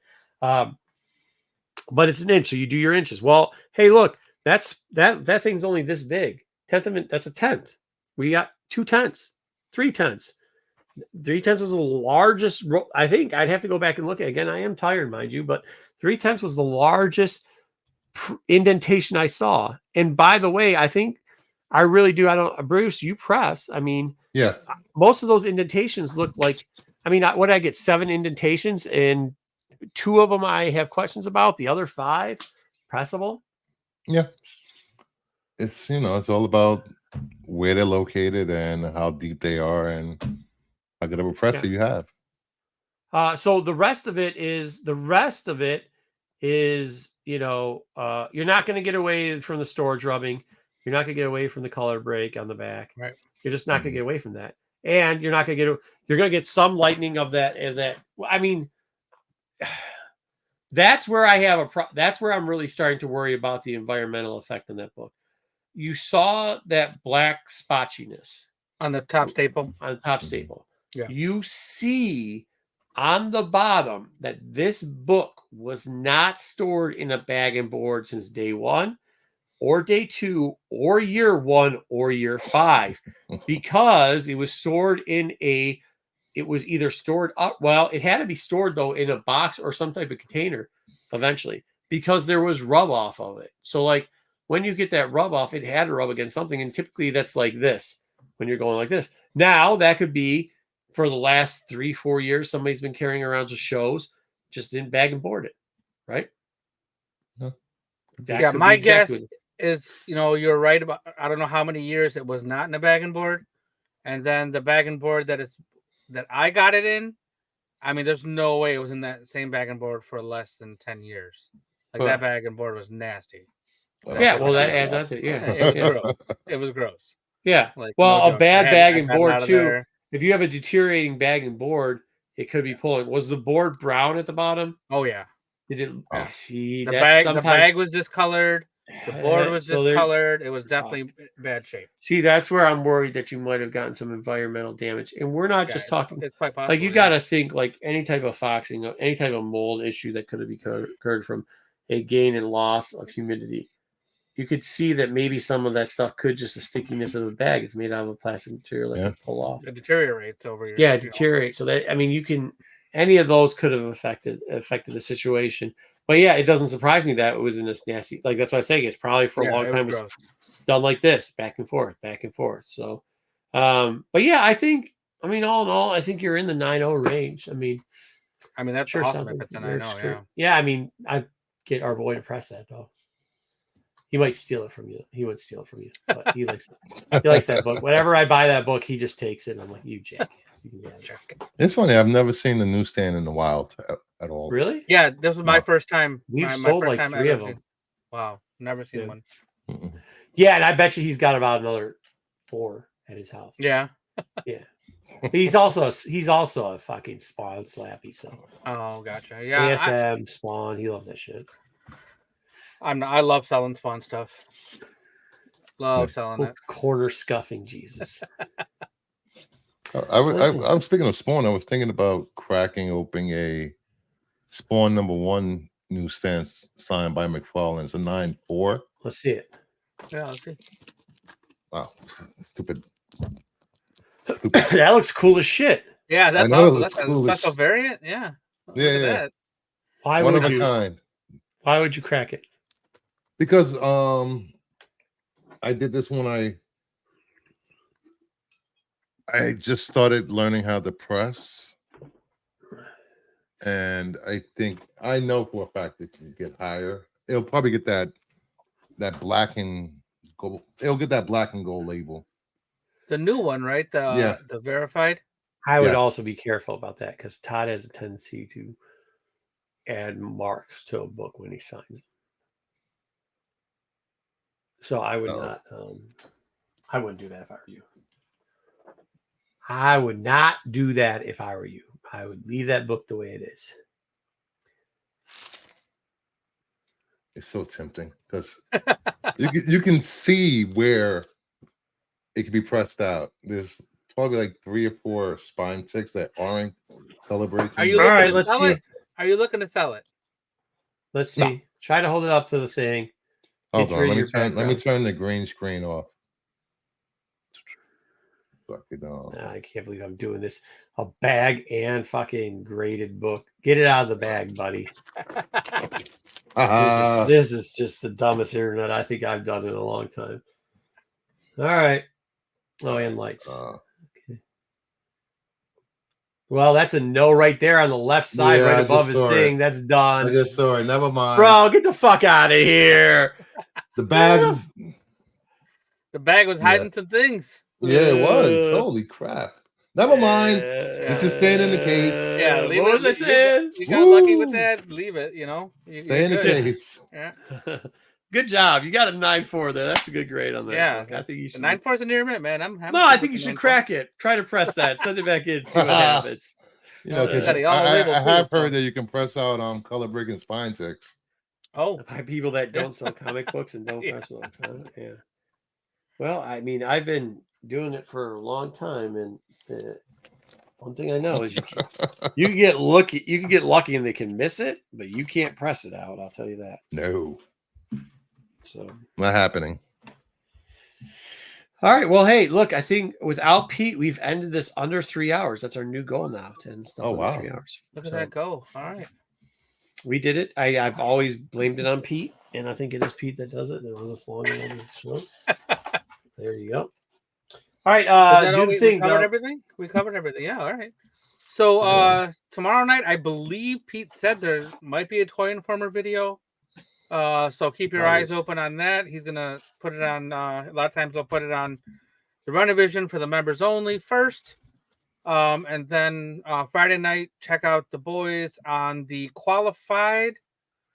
But it's an inch, so you do your inches. Well, hey, look, that thing's only this big. That's a tenth. We got 2/10, 3/10. 3/10 was the largest. I think I'd have to go back and look at it again. I am tired, mind you, but 3/10 was the largest indentation I saw. And by the way, I think I really do. Bruce, you press. I mean, Yeah. Most of those indentations look like. I mean, what did I get? 7 indentations, and 2 of them I have questions about. The other 5 pressable. Yeah. It's it's all about where they're located and how deep they are and how good of a presser you have. So the rest of it is you're not going to get away from the storage rubbing. You're not going to get away from the color break on the back. Right. You're just not going to get away from that. And you're going to get some lightening of that. And that, I mean, that's where I have that's where I'm really starting to worry about the environmental effect in that book. You saw that black spotchiness on the top staple. Yeah. You see on the bottom that this book was not stored in a bag and board since day 1 or day 2 or year 1 or year 5, because it was stored it was either stored up. Well, it had to be stored though in a box or some type of container eventually, because there was rub off of it. So like when you get that rub off, it had to rub against something. And typically that's like this when you're going like this. Now that could be for the last 3-4 years, somebody's been carrying around to shows, just didn't bag and board it. Right. Yeah. My guess is, you're right about, I don't know how many years it was not in a bag and board. And then the bag and board that I got it in, I mean, there's no way it was in that same bag and board for less than 10 years. Like that bag and board was nasty. Yeah, well, that adds up to it. Yeah, it was gross. It was gross. Yeah, like a bad bag and board too. There. If you have a deteriorating bag and board, it could be pulling. Was the board brown at the bottom? Oh yeah. It didn't see the bag. The bag was discolored. The board was discolored. It was definitely bad shape. See, that's where I'm worried that you might have gotten some environmental damage. And we're not just talking. It's quite possible. Like you got to think like any type of foxing, any type of mold issue that could have occurred from a gain and loss of humidity you could see that maybe some of that stuff could just the stickiness of the bag. It's made out of a plastic material that Yeah. can pull off. It deteriorates over your. Yeah, it deteriorates. So that, I mean, you can, any of those could have affected the situation. But yeah, it doesn't surprise me that it was in this nasty. Like that's what I was saying. It's probably for a long it time was was gross. done like this, back and forth, back and forth. So, but yeah, I think. I mean, all in all, I think you're in the 9.0 range. I mean, That's sure awesome sounds if like it's a very 9.0, straight. yeah. Yeah, I mean, I get our boy to press that though. He might steal it from you. He wouldn't steal it from you, but he likes it. He likes that book. Whenever I buy that book, he just takes it. I'm like, you jackass. You can have it. It's funny. I've never seen the newsstand in the wild at all. Really? Yeah, this was my No. first time. We've my sold first like time 3 ever of them. seen- Wow, never seen Yeah. one. Mm-mm. Yeah, and I bet you he's got about another 4 at his house. Yeah. Yeah. He's also a fucking Spawn slappy. So Oh, gotcha. Yeah, ASM Spawn, he loves that shit. I love selling Spawn stuff. Love selling it. Quarter scuffing Jesus. I was speaking of Spawn. I was thinking about cracking open a Spawn #1 newsstand signed by McFarlane. It's a 9.4. Let's see it. Yeah, let's see. Wow, stupid. That looks cool as shit. Yeah, that's I know, it awesome. looks That's cool a as special variant. Yeah. Look Yeah, at yeah. that. Why One would of a you? kind. Why would you crack it? Because I did this when I just started learning how to press, and I know for a fact it can get higher. It'll probably get that black and gold. It'll get that black and gold label. The new one, right? The verified. I would Yes. also be careful about that because Todd has a tendency to add marks to a book when he signs it. So I would not. I wouldn't do that if I were you. I would not do that if I were you. I would leave that book the way it is. It's so tempting because you can see where it can be pressed out. There's probably like 3 or 4 spine ticks that aren't calibration. Are you All looking right, to let's sell see. it? Are you looking to sell it? Let's see. No. Try to hold it up to the thing. Hold Get on, rid of let me your turn background. the green screen off. Fuck it on. I can't believe I'm doing this. A bag and fucking graded book. Get it out of the bag, buddy. This is just the dumbest internet I think I've done in a long time. All right. Oh, and lights. Okay. Well, that's a no right there on the left side, Yeah, right I above just his saw thing. it. That's I done. just saw it. Never mind. Bro, get the fuck out of here. The bag. The bag was hiding some things. Yeah, it was. Holy crap. Never mind. This is staying in the case. Yeah, leave what it. was I saying? You got lucky Woo. with that. Leave it. Stay in the case. Yeah. Good job. You got a 9.4 there. That's a good grade on that. Yeah. book. I think you should. 9.4 is a near mint, man. No, I think you should crack it. Try to press that. Send it back in. See what happens. You know, because Got it all labeled I have too, so. heard that you can press out color brick and spine ticks. Oh, By people that don't sell comic books and don't Yeah. press them. Yeah. Well, I mean, I've been doing it for a long time, and one thing I know is you can get lucky. You can get lucky, and they can miss it, but you can't press it out. I'll tell you that. No, So, not happening. all right. Well, hey, look. I think without Pete, we've ended this under 3 hours. That's our new goal now. To end stuff under 3 hours. look at So, that go. All right. we did it. I've always blamed it on Pete, and I think it is Pete that does it. That runs us longer than this show. There you go. All right, do the thing. We covered everything. We covered everything. Yeah. All right. So tomorrow night, I believe Pete said there might be a Toy Informer video. So keep your eyes open on that. He's gonna put it on. A lot of times they'll put it on the Renovision for the members only first. And then Friday night, check out the boys on the Qualified.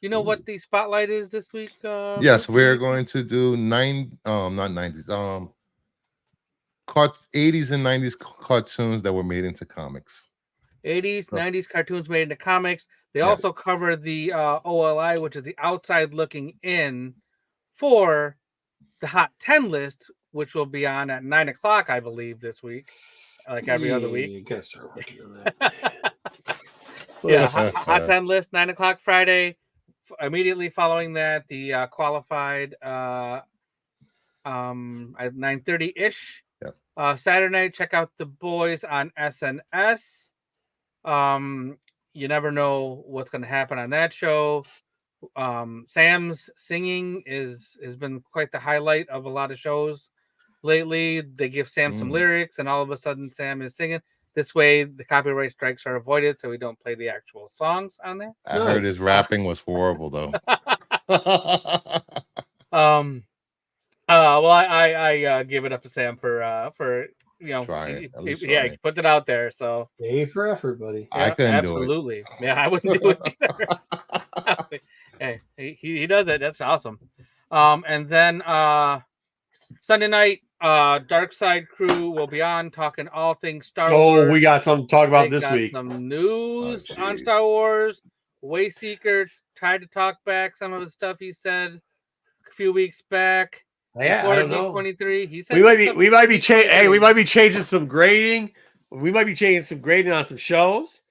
You know what the spotlight is this week? Yes, we're going to do not 90s, 80s and 90s cartoons that were made into comics. 80s, 90s cartoons made into comics. They Yes. also cover the OLI, which is the outside looking in for the Hot 10 list, which will be on at 9 o'clock, I believe, this week, like every other week. You gotta start working on that. Yeah, Hot 10 list, 9 o'clock Friday. immediately following that, the qualified at 9:30 ish. Yep. Saturday night, check out the boys on SNS. You never know what's going to happen on that show. Sam's singing has been quite the highlight of a lot of shows lately. They give Sam some lyrics, and all of a sudden Sam is singing. This way, the copyright strikes are avoided, so we don't play the actual songs on there. I heard his rapping was horrible, though. Well, I give it up to Sam for Try it. he put it out there. So A for effort, buddy. I couldn't absolutely. Do it. Yeah, I wouldn't do it either. Hey, he does it. That's awesome. And then Sunday night, Dark Side Crew will be on talking all things Star Wars. Oh, we got something to talk about this week. Some news on Star Wars. Wayseeker tried to talk back some of the stuff he said a few weeks back. Yeah, I don't know. 23. He said we might be changing some grading. We might be changing some grading on some shows.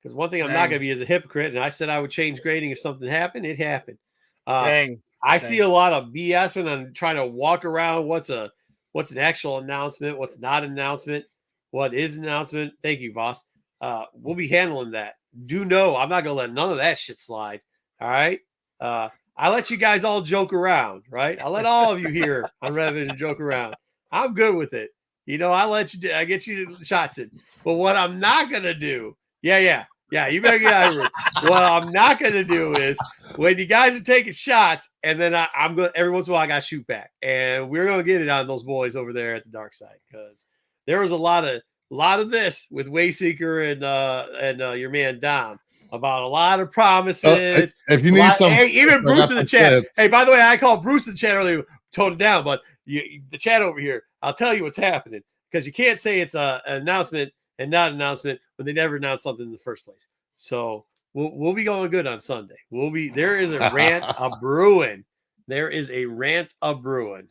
Because one thing I'm not going to be is a hypocrite, and I said I would change grading if something happened. It happened. I see a lot of BSing and trying to walk around what's an actual announcement, what's not an announcement, what is an announcement. Thank you, Voss. We'll be handling that. Do know I'm not going to let none of that shit slide. All right. I let you guys all joke around, right? I let all of you here on Reddit joke around. I'm good with it. I get you shots in. But what I'm not going to do, yeah, you better get out of here. What I'm not going to do is when you guys are taking shots, and then I'm going every once in a while I got to shoot back, and we're going to get it on those boys over there at the dark side because there was a lot of this with Wayseeker and your man Dom about a lot of promises. If you need some, hey, even Bruce in the chat. Hey, by the way, I called Bruce in the chat earlier, toned it down, but the chat over here, I'll tell you what's happening because you can't say it's an announcement and not an announcement when they never announced something in the first place. So we'll be going good on Sunday. There is a rant a brewing. There is a rant a brewing.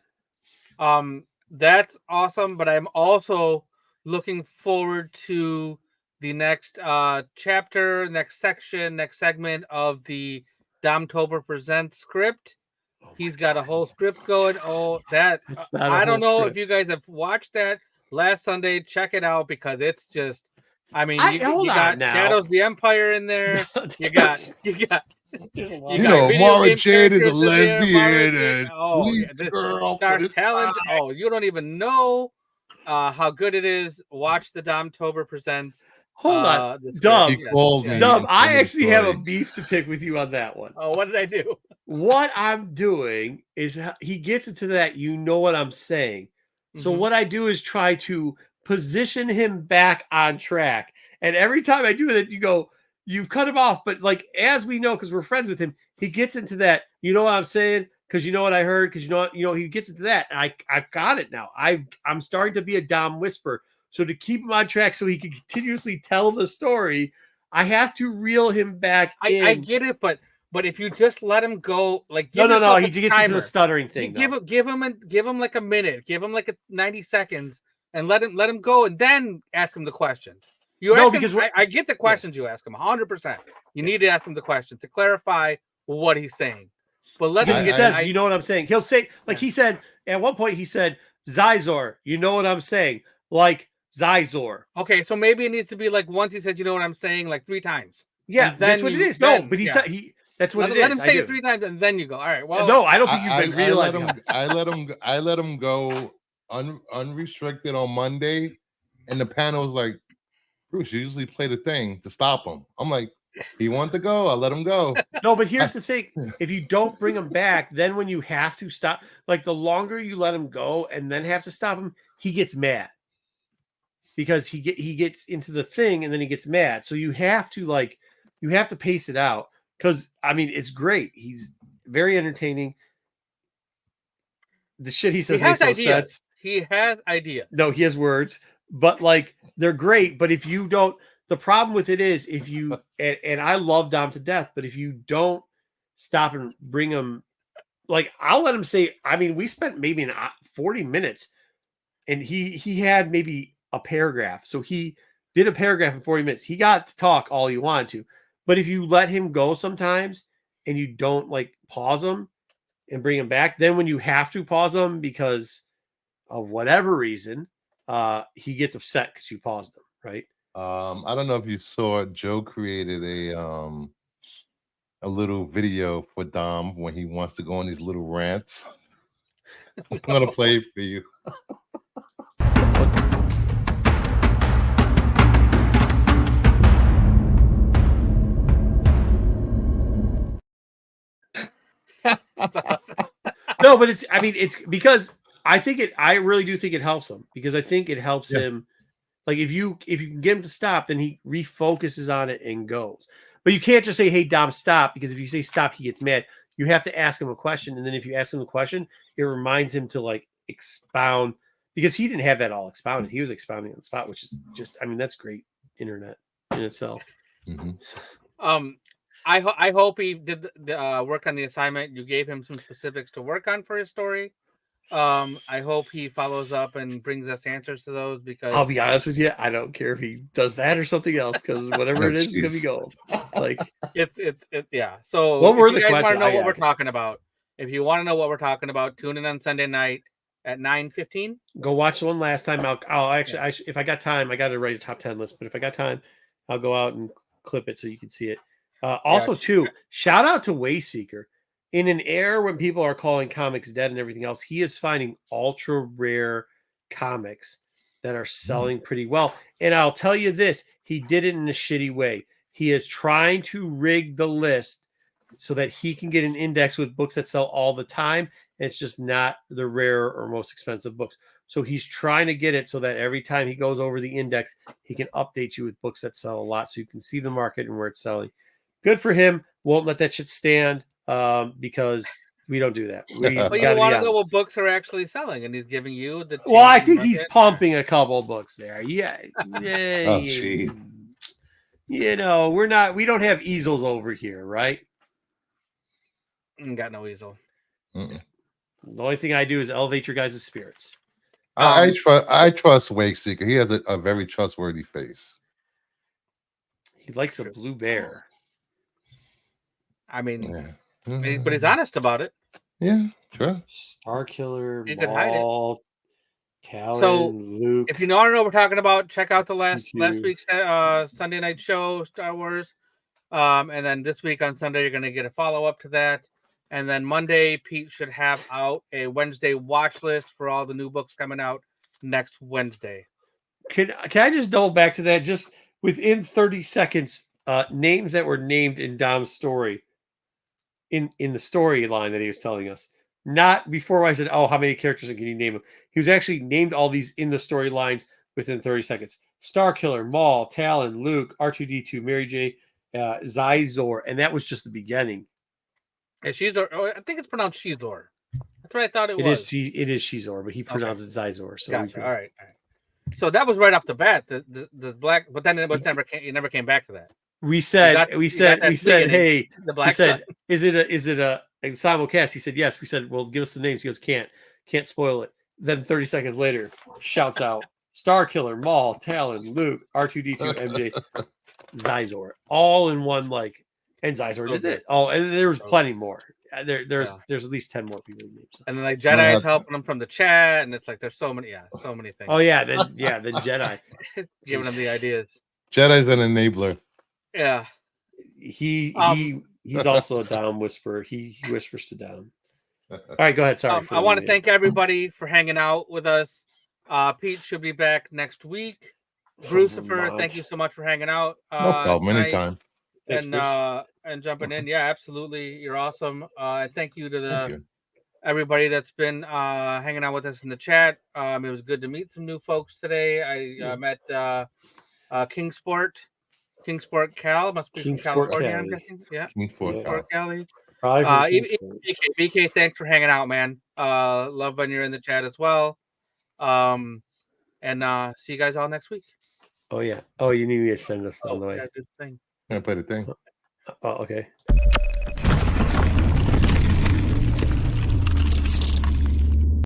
That's awesome, but I'm also looking forward to the next chapter, next section, next segment of the Domtober Presents script. He's got a whole script going. Oh, I don't know if you guys have watched that last Sunday. Check it out because it's just, I mean, you got Shadows the Empire in there. You got Mara Jade is a lesbian and girl. Talent. Oh, you don't even know how good it is. Watch the Domtober Presents. Hold on, Dub. Dub, I actually have a beef to pick with you on that one. Oh, what did I do? What I'm doing is he gets into that. You know what I'm saying. So what I do is try to position him back on track. And every time I do that, you go, you've cut him off. But like as we know, because we're friends with him, he gets into that. You know what I'm saying? Because you know what I heard. Because you know he gets into that. And I've got it now. I'm starting to be a Dom whisper. So to keep him on track so he can continuously tell the story, I have to reel him back in. I get it, but if you just let him go, like no, he gets into the stuttering thing. Give him like a minute, give him like 90 seconds, and let him go, and then ask him the questions. I get the questions you ask him 100%. You need to ask him the questions to clarify what he's saying. But he says, you know what I'm saying. He'll say, like he said at one point, he said, Zizor, you know what I'm saying, like. Zizor. Okay, so maybe it needs to be like once he said, you know what I'm saying, like 3 times. Yeah, that's what it is. No, but he said that's what it is. Let him say it 3 times and then you go. All right. Well, no, I don't think you've been realizing. I let him go unrestricted on Monday, and the panel was like, Bruce, you usually play the thing to stop him. I'm like, he wanted to go. I let him go. No, but here's the thing: if you don't bring him back, then when you have to stop, like the longer you let him go and then have to stop him, he gets mad. Because he gets into the thing and then he gets mad. So you have to pace it out. Because I mean it's great. He's very entertaining. The shit he says makes no sense. He has ideas. No, he has words, but like they're great. But if you don't, the problem with it is if you and I love Dom to death, but if you don't stop and bring him, like I'll let him say. I mean, we spent maybe 40 minutes, and he had maybe a paragraph. So he did a paragraph in 40 minutes. He got to talk all he wanted to. But if you let him go sometimes, and you don't like pause them and bring them back, then when you have to pause them because of whatever reason, he gets upset because you paused them, right? I don't know if you saw Joe created a little video for Dom when he wants to go on these little rants. I'm gonna play it for you. No, but it's because I really do think it helps him, because I think it helps him. Like if you can get him to stop, then he refocuses on it and goes. But you can't just say, "Hey, Dom, stop," because if you say stop, he gets mad. You have to ask him a question, and then if you ask him a question, it reminds him to like expound, because he didn't have that all expounded. He was expounding on the spot, which is just, that's great internet in itself. I hope he did the work on the assignment. You gave him some specifics to work on for his story. I hope he follows up and brings us answers to those, because I'll be honest with you, I don't care if he does that or something else, because whatever it is gonna be gold. Like it's yeah. So what were if you the guys want to questions? know what we're talking about, if you want to know what we're talking about, tune in on Sunday night at 9:15. Go watch the one last time. I'll actually, if I got time, I got to write a top 10 list. But if I got time, I'll go out and clip it so you can see it. Also, too, shout out to Wayseeker. In an era when people are calling comics dead and everything else, he is finding ultra rare comics that are selling pretty well. And I'll tell you this, he did it in a shitty way. He is trying to rig the list so that he can get an index with books that sell all the time. And it's just not the rare or most expensive books. So he's trying to get it so that every time he goes over the index, he can update you with books that sell a lot, so you can see the market and where it's selling. Good for him. Won't let that shit stand, because we don't do that. But you want to know what books are actually selling, and he's giving you the. Well, I think he's pumping a couple books there. Yeah. Oh, jeez. We don't have easels over here, right? Got no easel. The only thing I do is elevate your guys' spirits. I trust Wayseeker. He has a very trustworthy face. He likes a blue bear. I mean, but he's honest about it. Yeah, sure. Star Killer, You could hide it. Talon, Luke. If you want to know what we're talking about, check out the last week's Sunday night show, Star Wars. And then this week on Sunday, you're going to get a follow-up to that. And then Monday, Pete should have out a Wednesday watch list for all the new books coming out next Wednesday. Can I just double back to that? Just within 30 seconds, names that were named in Dom's story, in the storyline that he was telling us. Not before I said, "Oh, how many characters can you name them?" He was actually named all these in the storylines within 30 seconds. Star Killer, Maul, Talon, Luke, R2-D2, Mary J, Zizor, and that was just the beginning. And Shizor, I think it's pronounced Shizor. That's what I thought it was. It is Shizor, but he pronounced it Zizor. So gotcha. All right. So that was right off the bat. The black, but then it never came back to that. We said, hey, we said, is it a simulcast? He said yes. We said, well, give us the names. He goes, can't spoil it. Then 30 seconds later, shouts out Star Killer, Maul, Talon, Luke, R2-D2, MJ, Zizor, all in one, and Zizor did it. Oh, and there was plenty more. There's at least 10 more people named. And then Jedi is helping them from the chat, and it's there's so many things. Oh yeah, then Jedi giving them the ideas. Jedi's an enabler. Yeah, he's also a Dom whisperer. He whispers to Dom. All right, go ahead. Sorry. I want to thank everybody for hanging out with us. Pete should be back next week. Brucifer, thank you so much for hanging out. No problem. Anytime. And jumping in. Yeah, absolutely. You're awesome. And thank you to everybody that's been hanging out with us in the chat. It was good to meet some new folks today. I met Kingsport Cal, must be from California, I'm guessing. Yeah. Kingsport Cali. BK, thanks for hanging out, man. Love when you're in the chat as well. And see you guys all next week. Oh yeah. Oh, you need me to send us on the way. Yeah, good thing. I play the thing. Oh, okay.